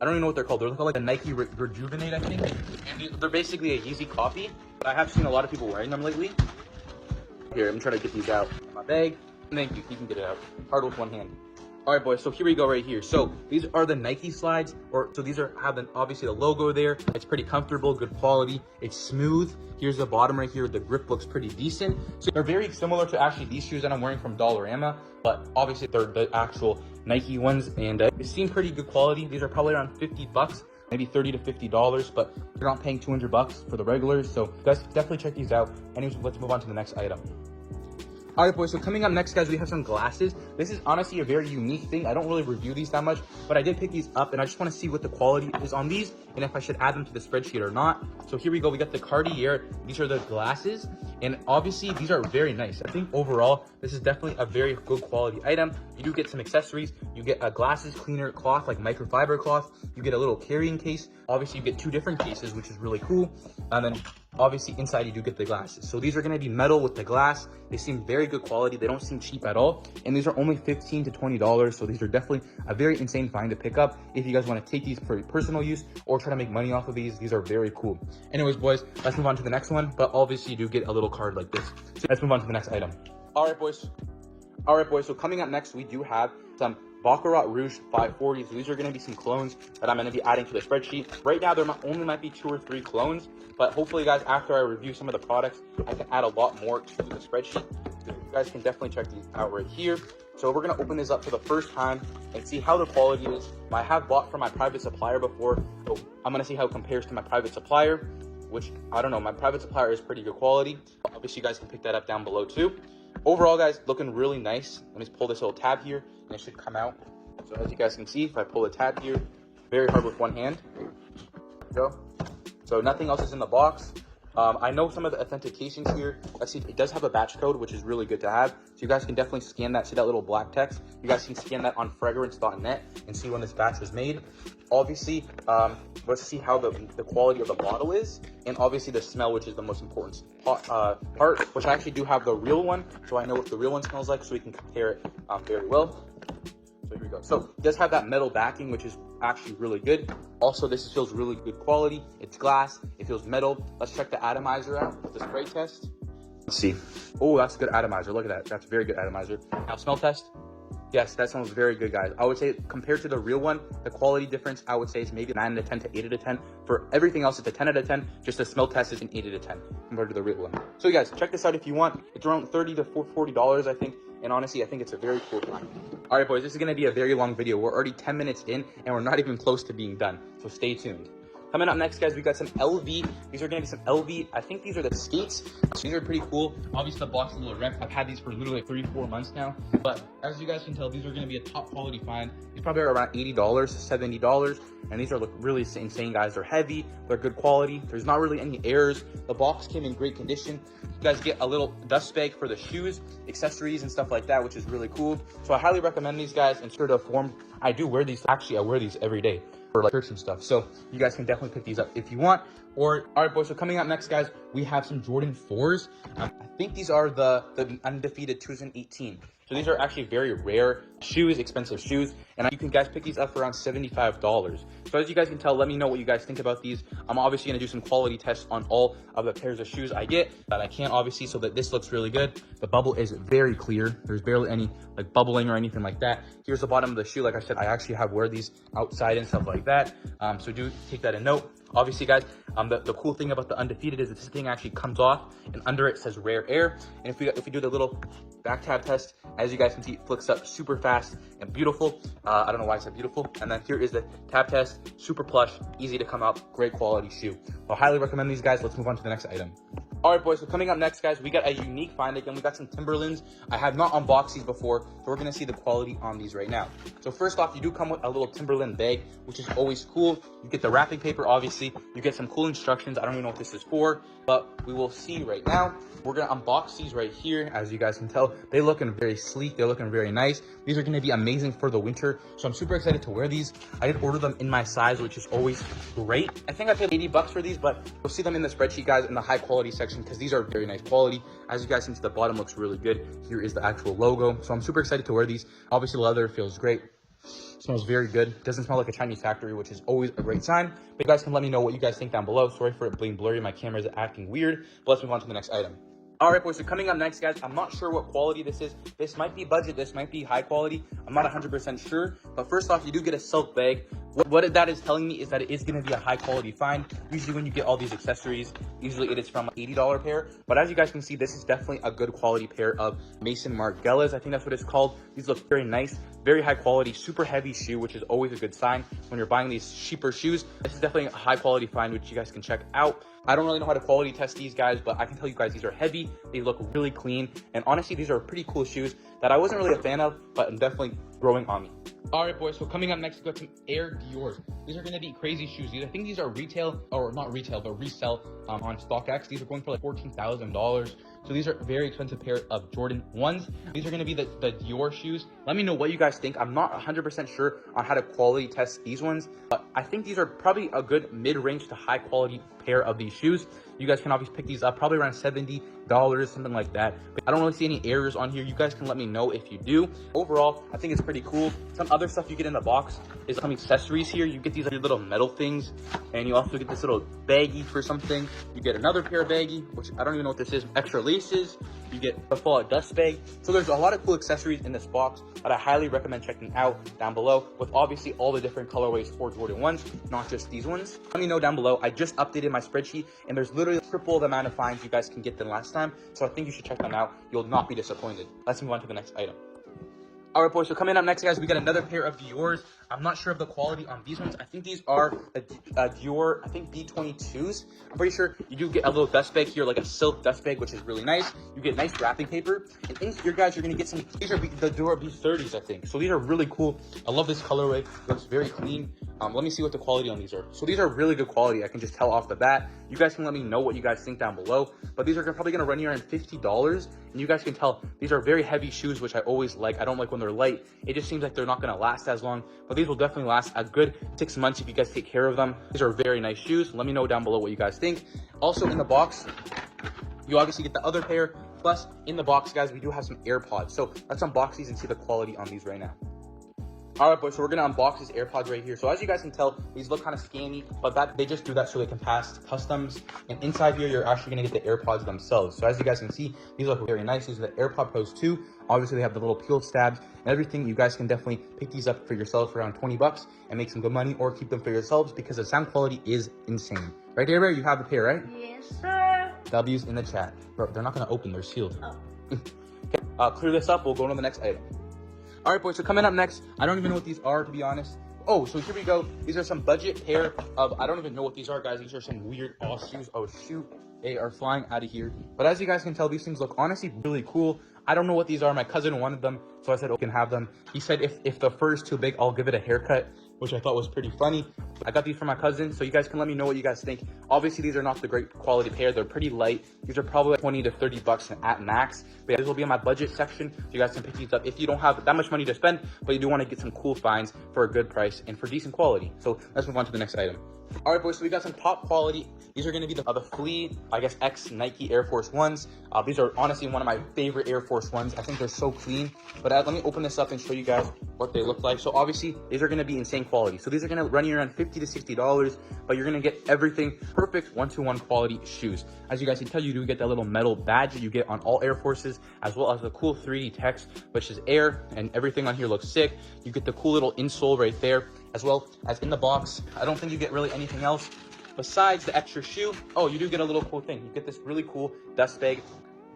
I don't even know what they're called. They're called like the Nike Rejuvenate, I think. And they're basically a Yeezy copy, but I have seen a lot of people wearing them lately. Here, I'm trying to get these out of my bag. Thank you, you can get it out. Hard with one hand. All right, boys, so here we go right here. So these are the Nike slides, so these have obviously the logo there. It's pretty comfortable, good quality. It's smooth. Here's the bottom right here. The grip looks pretty decent. So they're very similar to actually these shoes that I'm wearing from Dollarama, but obviously they're the actual Nike ones, and they seem pretty good quality. These are probably around 50 bucks, maybe $30 to $50, but you're not paying 200 bucks for the regulars. So guys, definitely check these out. Anyways, let's move on to the next item. All right, boys, so coming up next, guys, we have some glasses. This is honestly a very unique thing. I don't really review these that much, but I did pick these up, and I just want to see what the quality is on these and if I should add them to the spreadsheet or not. So here we go. We got the Cartier. These are the glasses, and obviously these are very nice. I think overall, this is definitely a very good quality item. You do get some accessories. You get a glasses cleaner cloth, like microfiber cloth. You get a little carrying case. Obviously, you get 2 different cases, which is really cool. And then obviously inside you do get the glasses. So these are going to be metal with the glass. They seem very good quality. They don't seem cheap at all, and these are only $15 to $20. So these are definitely a very insane find to pick up if you guys want to take these for personal use or try to make money off of these. These are very cool. Anyways, boys, let's move on to the next one, but obviously you do get a little card like this. So let's move on to the next item. All right, boys, so coming up next, we do have some Baccarat Rouge 540. So these are going to be some clones that I'm going to be adding to the spreadsheet. Right now, there only might be 2 or 3 clones, but hopefully, guys, after I review some of the products, I can add a lot more to the spreadsheet. So you guys can definitely check these out right here. So we're going to open this up for the first time and see how the quality is. I have bought from my private supplier before, so I'm going to see how it compares to my private supplier, which, I don't know, my private supplier is pretty good quality. Obviously, you guys can pick that up down below too. Overall, guys, looking really nice. Let me just pull this little tab here, and it should come out. So as you guys can see, if I pull the tab here, very hard with one hand. There we go. So nothing else is in the box. I know some of the authentications here. Let's see, it does have a batch code, which is really good to have. So you guys can definitely scan that, see that little black text. You guys can scan that on fragrance.net and see when this batch was made. Obviously, let's see how the quality of the bottle is, and obviously the smell, which is the most important part, which I actually do have the real one, so I know what the real one smells like, so we can compare it very well. So here we go. So it does have that metal backing, which is actually really good. Also, this feels really good quality. It's glass. It feels metal. Let's check the atomizer out with the spray test. Let's see. Oh, that's a good atomizer. Look at that. That's a very good atomizer. Now, smell test. Yes, that sounds very good, guys. I would say compared to the real one, the quality difference, I would say, is maybe 9 out of 10 to 8 out of 10. For everything else, it's a 10 out of 10. Just the smell test is an 8 out of 10 compared to the real one. So, you guys, check this out if you want. It's around $30 to $40, I think. And honestly, I think it's a very cool find. All right, boys, this is going to be a very long video. We're already 10 minutes in, and we're not even close to being done. So stay tuned. Coming up next, guys, we got some LV. These are going to be some LV. I think these are the skates. So these are pretty cool. Obviously, the box is a little wrecked. I've had these for literally like 3-4 months now. But as you guys can tell, these are going to be a top quality find. These probably are around $80 to $70. And these are really insane, guys. They're heavy. They're good quality. There's not really any errors. The box came in great condition. You guys get a little dust bag for the shoes, accessories, and stuff like that, which is really cool. So I highly recommend these, guys. In sort of form, I do wear these. Actually, I wear these every day for like church and stuff. So you guys can definitely pick these up if you want. Or all right, boys, so coming up next, guys, we have some Jordan 4s. I think these are the undefeated 2018. So these are actually very rare shoes, expensive shoes, and you can guys pick these up for around $75. So as you guys can tell, let me know what you guys think about these. I'm obviously gonna do some quality tests on all of the pairs of shoes I get that I can, obviously, so that this looks really good. The bubble is very clear. There's barely any like bubbling or anything like that. Here's the bottom of the shoe. Like I said, I actually have wear these outside and stuff like that. So do take that in note. Obviously, guys, the cool thing about the undefeated is that this thing actually comes off, and under it says rare air. And if we do the little back tab test, as you guys can see, it flicks up super fast and beautiful. I don't know why I said beautiful. And then here is the tab test, super plush, easy to come out, great quality shoe. I highly recommend these, guys. Let's move on to the next item. All right, boys, so coming up next, guys, we got a unique find again. We got some Timberlands. I have not unboxed these before, so we're gonna see the quality on these right now. So first off, you do come with a little Timberland bag, which is always cool. You get the wrapping paper, obviously. You get some cool instructions. I don't even know what this is for, but we will see right now. We're gonna unbox these right here. As you guys can tell, they're looking very sleek. They're looking very nice. These are gonna be amazing for the winter, so I'm super excited to wear these. I did order them in my size, which is always great. I think I paid $80 for these, but you'll see them in the spreadsheet, guys, in the high quality section, because these are very nice quality. As you guys can see, the bottom looks really good. Here is the actual logo, so I'm super excited to wear these. Obviously, the leather feels great. Smells very good. Doesn't smell like a Chinese factory, which is always a great sign. But you guys can let me know what you guys think down below. Sorry for it being blurry. My camera is acting weird. But let's move on to the next item. All right, boys, so coming up next, guys, I'm not sure what quality this is. This might be budget, this might be high quality. I'm not 100% sure, but first off, you do get a silk bag. What that is telling me is that it is going to be a high quality find. Usually when you get all these accessories, usually it is from an $80 pair. But as you guys can see, this is definitely a good quality pair of Mason Margielas. I think that's what it's called. These look very nice, very high quality, super heavy shoe, which is always a good sign when you're buying these cheaper shoes. This is definitely a high quality find, which you guys can check out. I don't really know how to quality test these guys, but I can tell you guys these are heavy, they look really clean, and honestly, these are pretty cool shoes that I wasn't really a fan of, but I'm definitely growing on me. All right, boys, so coming up next, we got some Air Dior's. These are going to be crazy shoes. I think these are retail, or not retail, but resell on StockX. These are going for like $14,000. So these are a very expensive pair of Jordan 1s. These are going to be the Dior shoes. Let me know what you guys think. I'm not 100% sure on how to quality test these ones, but I think these are probably a good mid-range to high quality pair of these shoes. You guys can obviously pick these up probably around $70, something like that. But I don't really see any errors on here. You guys can let me know if you do. Overall, I think it's pretty cool. Some other stuff you get in the box is some accessories here. You get these little metal things, and you also get this little baggie for something. You get another pair of baggie, which I don't even know what this is. Extra laces. You get a full dust bag. So there's a lot of cool accessories in this box that I highly recommend checking out down below, with obviously all the different colorways for Jordan 1s, not just these ones. Let me know down below. I just updated my spreadsheet, and there's literally triple the amount of finds you guys can get than last time. So I think you should check them out. You'll not be disappointed. Let's move on to the next item. All right, boys, so coming up next, guys, we got another pair of Dior's. I'm not sure of the quality on these ones. I think these are a Dior, I think B22s. I'm pretty sure you do get a little dust bag here, like a silk dust bag, which is really nice. You get nice wrapping paper. And in here, guys, you're going to get some, these are the Dior B30s, I think. So these are really cool. I love this colorway. It looks very clean. Let me see what the quality on these are. So these are really good quality. I can just tell off the bat. You guys can let me know what you guys think down below. But these are probably going to run you around $50. And you guys can tell these are very heavy shoes, which I always like. I don't like when they're light. It just seems like they're not going to last as long. But these will definitely last a good 6 months if you guys take care of them. These are very nice shoes. Let me know down below what you guys think. Also in the box, you obviously get the other pair. Plus in the box, guys, we do have some AirPods. So let's unbox these and see the quality on these right now. All right, boys, so we're gonna unbox these AirPods right here. So as you guys can tell, these look kind of scammy, but they just do that so they can pass customs. And inside here, you're actually gonna get the AirPods themselves. So as you guys can see, these look very nice. These are the AirPod Pros 2. Obviously, they have the little peeled stabs and everything. You guys can definitely pick these up for yourself for around 20 bucks and make some good money, or keep them for yourselves because the sound quality is insane. Right there, Bear, you have the pair, right? Yes, sir. W's in the chat. Bro, they're not gonna open, they're sealed. Oh. Okay, clear this up, we'll go on to the next item. All right, boys, so coming up next, I don't even know what these are, to be honest. Oh, so here we go. These are some budget pair of, I don't even know what these are, guys. These are some weird ass shoes. Oh, shoot. They are flying out of here. But as you guys can tell, these things look honestly really cool. I don't know what these are. My cousin wanted them, so I said, okay, can have them. He said if the fur is too big, I'll give it a haircut, which I thought was pretty funny. I got these for my cousin, so you guys can let me know what you guys think. Obviously, these are not the great quality pair. They're pretty light. These are probably like 20 to 30 bucks at max. But yeah, this will be in my budget section, so you guys can pick these up if you don't have that much money to spend, but you do want to get some cool finds for a good price and for decent quality. So let's move on to the next item. All right, boys, so we got some top quality. These are going to be the Flea, I guess, X Nike Air Force Ones. These are honestly one of my favorite Air Force Ones. I think they're so clean. But let me open this up and show you guys what they look like. So obviously, these are going to be insane quality. So these are going to run you around $50 to $60, but you're going to get everything perfect one-to-one quality shoes. As you guys can tell, you do get that little metal badge that you get on all Air Forces, as well as the cool 3D text, which is Air, and everything on here looks sick. You get the cool little insole right there, as well as in the box. I don't think you get really anything else besides the extra shoe. Oh, you do get a little cool thing. You get this really cool dust bag,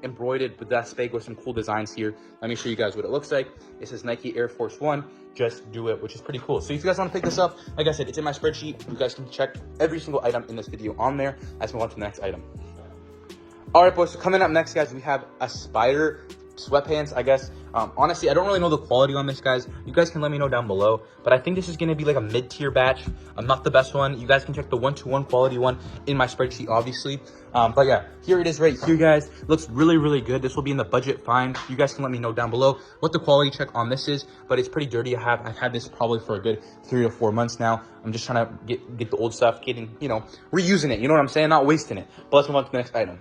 embroidered with dust bag with some cool designs here. Let me show you guys what it looks like. It says Nike Air Force One, just do it, which is pretty cool. So if you guys want to pick this up, like I said, it's in my spreadsheet. You guys can check every single item in this video on there. Let's move on to the next item. All right, boys, so coming up next, guys, we have a Spider sweatpants, I guess. Honestly, I don't really know the quality on this, guys. You guys can let me know down below, but I think this is going to be like a mid-tier batch. Not the best one. You guys can check the one-to-one quality one in my spreadsheet, obviously. But yeah, here it is right here, guys. Looks really, really good. This will be in the budget find. You guys can let me know down below what the quality check on this is, but it's pretty dirty. I've had this probably for a good 3 to 4 months now. I'm just trying to get the old stuff, reusing it. You know what I'm saying? Not wasting it. But let's move on to the next item.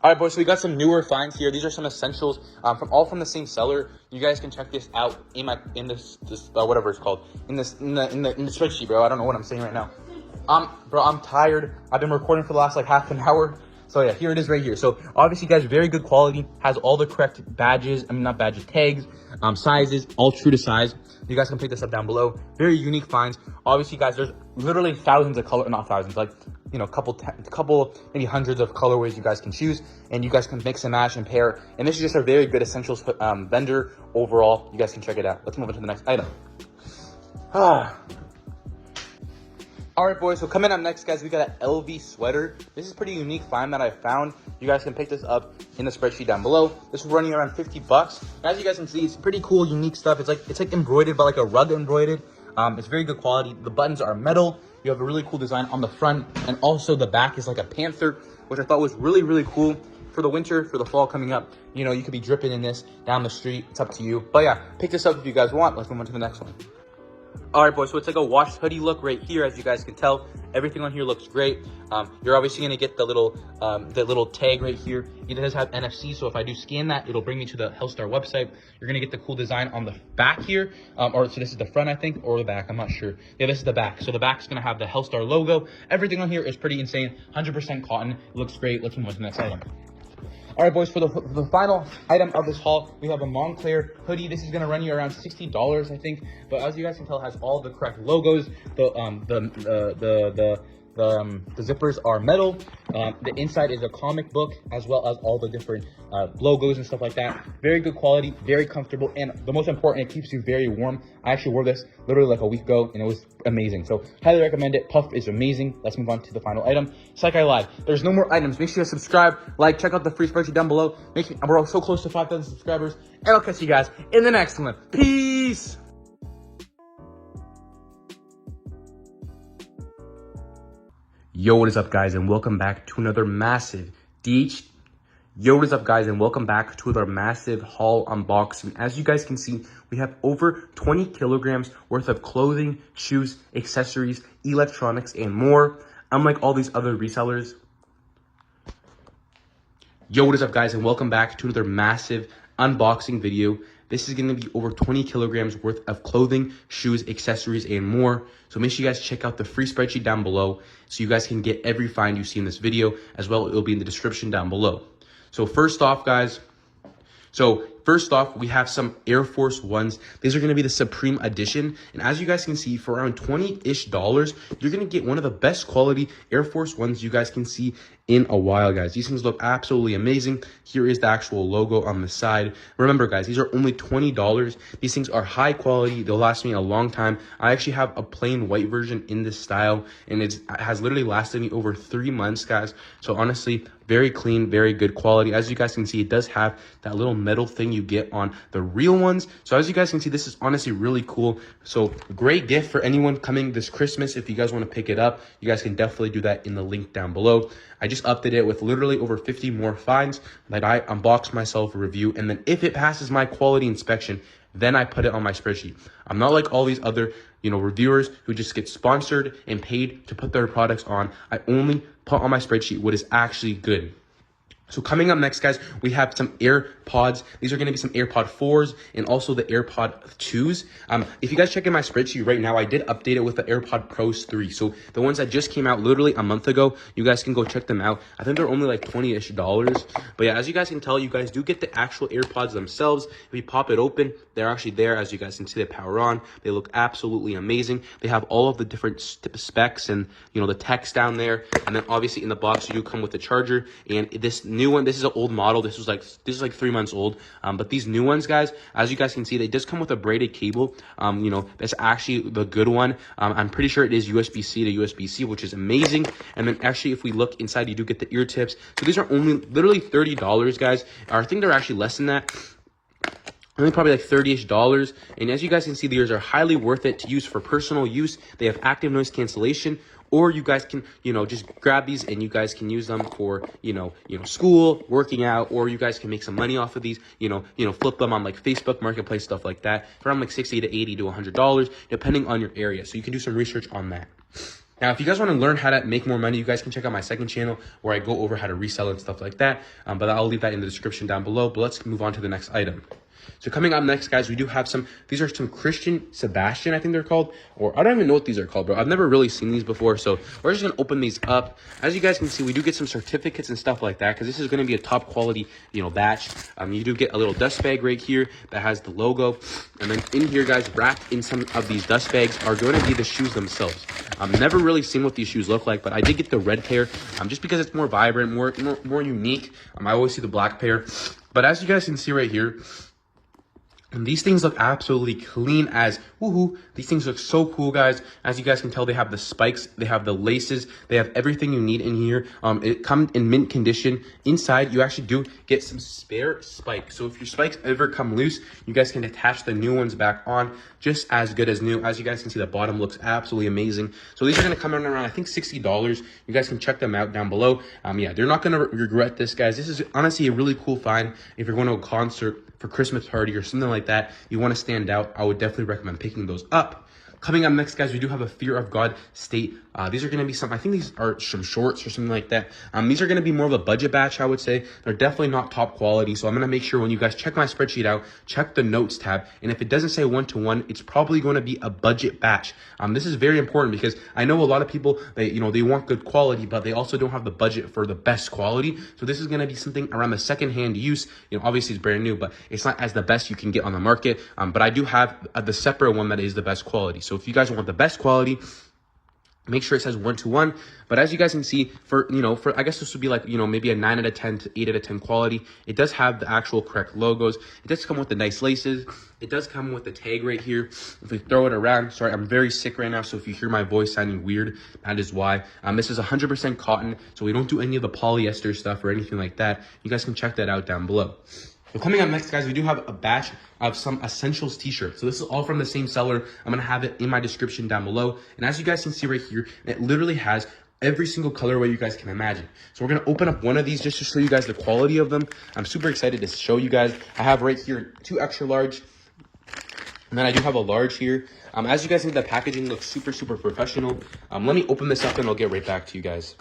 All right, boys, so we got some newer finds here. These are some essentials from the same seller. You guys can check this out in this whatever it's called, in the spreadsheet, bro. I don't know what I'm saying right now. Bro, I'm tired. I've been recording for the last like half an hour, So yeah, here it is right here. So obviously, guys, very good quality, has all the correct badges, not badges, tags, sizes, all true to size. You guys can pick this up down below. Very unique finds. Obviously, guys, there's literally thousands of not thousands, like, couple, maybe hundreds of colorways you guys can choose, and you guys can mix and match and pair. And this is just a very good essentials vendor overall. You guys can check it out. Let's move on to the next item. All right, boys, so coming up next, guys, we got an LV sweater. This is a pretty unique find that I found. You guys can pick this up in the spreadsheet down below. This is running around 50 bucks. As you guys can see, it's pretty cool, unique stuff. It's like embroidered, but like a rug embroidered. It's very good quality. The buttons are metal. You have a really cool design on the front, and also the back is like a panther, which I thought was really, really cool for the winter, for the fall coming up. You could be dripping in this down the street. It's up to you. But yeah, pick this up if you guys want. Let's move on to the next one. All right, boys, so it's like a washed hoodie look right here. As you guys can tell, everything on here looks great. You're obviously going to get the little tag right here. It does have NFC, so if I do scan that, it'll bring me to the Hellstar website. You're going to get the cool design on the back here, so this is the front, I think, or the back, I'm not sure. Yeah, this is the back. So the back is going to have the Hellstar logo. Everything on here is pretty insane, 100% cotton. It looks great. Let's move on to the next item. All right, boys, for the final item of this haul, we have a Montclair hoodie. This is going to run you around $60, I think. But as you guys can tell, it has all the correct logos. The zippers are metal. The inside is a comic book, as well as all the different logos and stuff like that. Very good quality, very comfortable, and the most important, it keeps you very warm. I actually wore this literally like a week ago, and it was amazing. So highly recommend it. Puff is amazing. Let's move on to the final item. It's like I lied. There's no more items. Make sure you subscribe, like, check out the free spreadsheet down below. We're so close to 5,000 subscribers, and I'll catch you guys in the next one. Peace. Yo, what is up, guys, and welcome back to another massive Yo, what is up, guys, and welcome back to another massive haul unboxing. As you guys can see, we have over 20 kilograms worth of clothing, shoes, accessories, electronics, and more. Unlike all these other resellers. Yo, what is up, guys, and welcome back to another massive unboxing video. This is going to be over 20 kilograms worth of clothing, shoes, accessories, and more. So make sure you guys check out the free spreadsheet down below so you guys can get every find you see in this video. As well, it will be in the description down below. So first off, guys, we have some Air Force Ones. These are going to be the Supreme Edition. And as you guys can see, for around $20-ish, you're going to get one of the best quality Air Force Ones you guys can see in a while, guys. These things look absolutely amazing. Here is the actual logo on the side. Remember, guys, these are only $20. These things are high quality. They'll last me a long time. I actually have a plain white version in this style, and it has literally lasted me over 3 months, guys. So honestly, very clean, very good quality. As you guys can see, it does have that little metal thing you get on the real ones. So as you guys can see, this is honestly really cool. So great gift for anyone coming this Christmas. If you guys want to pick it up, you guys can definitely do that in the link down below. I just updated it with literally over 50 more finds that I unboxed myself, review, and then if it passes my quality inspection, then I put it on my spreadsheet. I'm not like all these other, reviewers who just get sponsored and paid to put their products on. I only put on my spreadsheet what is actually good. So coming up next, guys, we have some AirPods. These are going to be some AirPod 4s and also the AirPod 2s. If you guys check in my spreadsheet right now, I did update it with the AirPod Pros 3. So the ones that just came out literally a month ago, you guys can go check them out. I think they're only like $20-ish. But yeah, as you guys can tell, you guys do get the actual AirPods themselves. If you pop it open, they're actually there. As you guys can see, they power on. They look absolutely amazing. They have all of the different specs and, the text down there. And then obviously in the box, you do come with the charger. And this new one, this is an old model. This is like 3 months old. But these new ones, guys, as you guys can see, they just come with a braided cable. That's actually the good one. I'm pretty sure it is USB-C to USB-C, which is amazing. And then actually, if we look inside, you do get the ear tips. So these are only literally $30, guys. Or I think they're actually less than that. Only probably like $30-ish. And as you guys can see, these are highly worth it to use for personal use. They have active noise cancellation. Or you guys can, just grab these and you guys can use them for, school, working out, or you guys can make some money off of these, flip them on like Facebook Marketplace, stuff like that, for around like $60 to $80 to $100, depending on your area. So you can do some research on that. Now, if you guys want to learn how to make more money, you guys can check out my second channel where I go over how to resell and stuff like that. But I'll leave that in the description down below. But let's move on to the next item. So coming up next, guys, we do have these are some Christian Sebastian, I think they're called, or I don't even know what these are called, bro. I've never really seen these before, so we're just gonna open these up. As you guys can see, we do get some certificates and stuff like that, because this is gonna be a top quality, batch. You do get a little dust bag right here that has the logo, and then in here, guys, wrapped in some of these dust bags are going to be the shoes themselves. I've never really seen what these shoes look like, but I did get the red pair, just because it's more vibrant, more unique. I always see the black pair, but as you guys can see right here, and these things look absolutely clean as woohoo. These things look so cool, guys. As you guys can tell, they have the spikes, they have the laces, they have everything you need in here. It comes in mint condition. Inside, you actually do get some spare spikes. So if your spikes ever come loose, you guys can attach the new ones back on, just as good as new. As you guys can see, the bottom looks absolutely amazing. So these are gonna come in around, I think, $60. You guys can check them out down below. Yeah, they're not gonna regret this, guys. This is honestly a really cool find if you're going to a concert, for Christmas party or something like that, you want to stand out, I would definitely recommend picking those up. Coming up next, guys, we do have a Fear of God state. These are going to be I think these are some shorts or something like that. These are going to be more of a budget batch, I would say. They're definitely not top quality. So I'm going to make sure when you guys check my spreadsheet out, check the notes tab. And if it doesn't say 1-to-1, it's probably going to be a budget batch. This is very important because I know a lot of people, they want good quality, but they also don't have the budget for the best quality. So this is going to be something around the secondhand use. Obviously it's brand new, but it's not as the best you can get on the market. But I do have the separate one that is the best quality. So if you guys want the best quality, make sure it says 1-to-1. But as you guys can see, for I guess this would be like, maybe a 9 out of 10 to 8 out of 10 quality. It does have the actual correct logos. It does come with the nice laces. It does come with the tag right here. If we throw it around, sorry, I'm very sick right now, so if you hear my voice sounding weird, that is why. This is 100% cotton, so we don't do any of the polyester stuff or anything like that. You guys can check that out down below. So coming up next, guys, we do have a batch of some essentials t-shirts. So this is all from the same seller. I'm going to have it in my description down below. And as you guys can see right here, it literally has every single colorway you guys can imagine. So we're going to open up one of these just to show you guys the quality of them. I'm super excited to show you guys. I have right here 2 extra large. And then I do have a large here. As you guys see, the packaging looks super, super professional. Let me open this up and I'll get right back to you guys.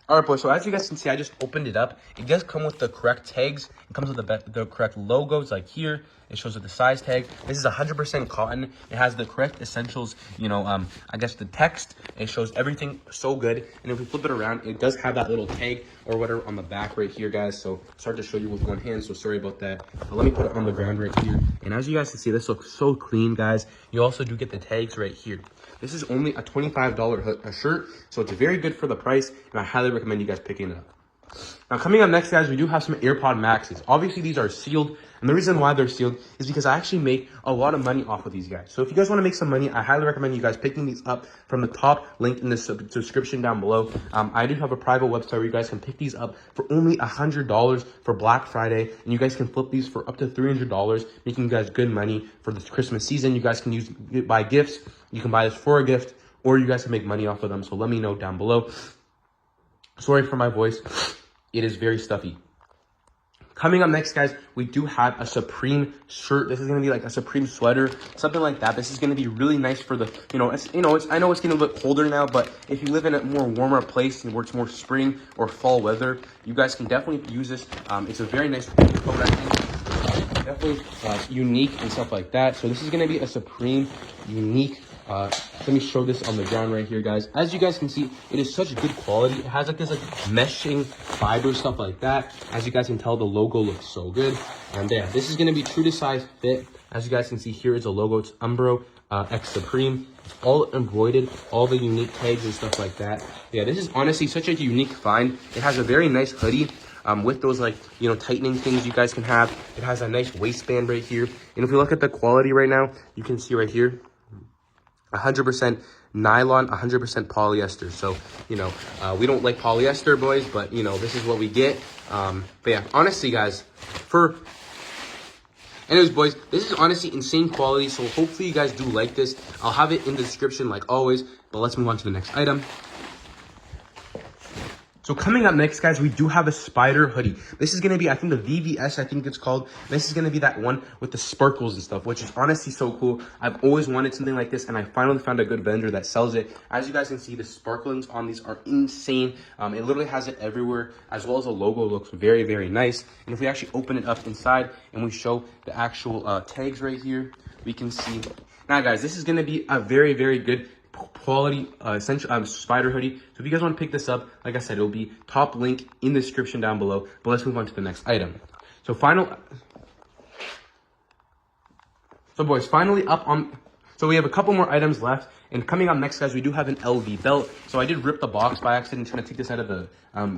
Alright, boys, so as you guys can see, I just opened it up. It does come with the correct tags. It comes with the correct logos, like here. It shows with the size tag. This is 100% cotton. It has the correct essentials, I guess the text. It shows everything so good. And if we flip it around, it does have that little tag or whatever on the back right here, guys. So it's hard to show you with one hand, so sorry about that. But let me put it on the ground right here. And as you guys can see, this looks so clean, guys. You also do get the tags right here. This is only a $25 a shirt, so it's very good for the price, and I highly recommend you guys picking it up. Now, coming up next, guys, we do have some AirPod Maxes. Obviously, these are sealed, and the reason why they're sealed is because I actually make a lot of money off of these guys. So if you guys want to make some money, I highly recommend you guys picking these up from the top link in the description down below. I do have a private website where you guys can pick these up for only $100 for Black Friday, and you guys can flip these for up to $300, making you guys good money for this Christmas season. You guys can buy gifts. You can buy this for a gift, or you guys can make money off of them. So let me know down below. Sorry for my voice. It is very stuffy. Coming up next, guys, we do have a Supreme shirt. This is going to be like a Supreme sweater, something like that. This is going to be really nice for the, I know it's getting a little bit colder now, but if you live in a more warmer place where it's more spring or fall weather, you guys can definitely use this. It's a very nice coat, I think. Definitely unique and stuff like that. So this is going to be a Supreme unique. Let me show this on the ground right here, guys. As you guys can see, it is such good quality. It has like this meshing fiber stuff like that. As you guys can tell, the logo looks so good. And yeah, this is going to be true to size fit. As you guys can see, here is a logo. It's Umbro X Supreme. It's all embroidered, all the unique tags and stuff like that. Yeah, this is honestly such a unique find. It has a very nice hoodie. With those tightening things you guys can have. It has a nice waistband right here. And if you look at the quality right now, you can see right here, 100% nylon, 100% polyester. So, we don't like polyester, boys, but, this is what we get. But yeah, honestly, guys, anyways, boys, this is honestly insane quality. So hopefully you guys do like this. I'll have it in the description like always, but let's move on to the next item. So coming up next, guys, we do have a spider hoodie. This is going to be, I think, the VVS, I think it's called. This is going to be that one with the sparkles and stuff, which is honestly so cool. I've always wanted something like this, and I finally found a good vendor that sells it. As you guys can see, the sparklings on these are insane. It literally has it everywhere, as well as the logo looks very, very nice. And if we actually open it up inside and we show the actual tags right here, we can see. Now, guys, this is going to be a very, very good quality essential spider hoodie. So if you guys want to pick this up, like I said, it'll be top link in the description down below. But let's move on to the next item. So boys, finally up on. So we have a couple more items left, and coming up next, guys, we do have an LV belt. So I did rip the box by accident, trying to take this out of the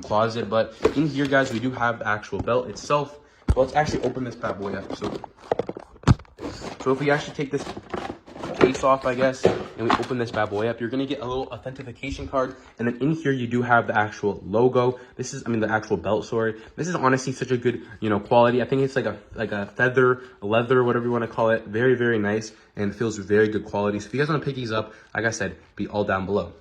closet, but in here, guys, we do have the actual belt itself. So let's actually open this bad boy up. So if we actually take this case off, I guess, and we open this bad boy up, you're going to get a little authentication card, and then in here you do have the actual logo. This is, the actual belt, sorry. This is honestly such a good, quality. I think it's like a feather, a leather, whatever you want to call it. Very, very nice, and feels very good quality. So if you guys want to pick these up, like I said, be all down below.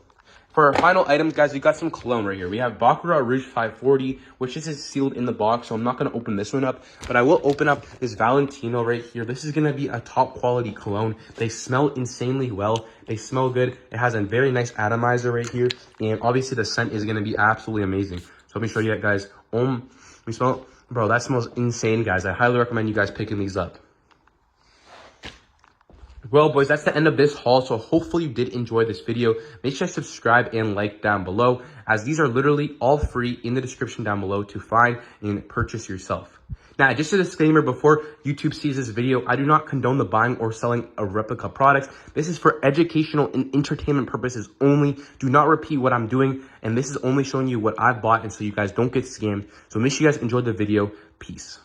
For our final items, guys, we got some cologne right here. We have Baccarat Rouge 540, which is sealed in the box, so I'm not going to open this one up, but I will open up this Valentino right here. This is going to be a top quality cologne. They smell insanely well. They smell good. It has a very nice atomizer right here, and obviously the scent is going to be absolutely amazing. So let me show you that, guys. We smell, bro, that smells insane, guys. I highly recommend you guys picking these up. Well, boys, that's the end of this haul, so hopefully you did enjoy this video. Make sure to subscribe and like down below, as these are literally all free in the description down below to find and purchase yourself. Now, just a disclaimer before YouTube sees this video, I do not condone the buying or selling of replica products. This is for educational and entertainment purposes only. Do not repeat what I'm doing, and this is only showing you what I've bought, and so you guys don't get scammed. So make sure you guys enjoyed the video. Peace.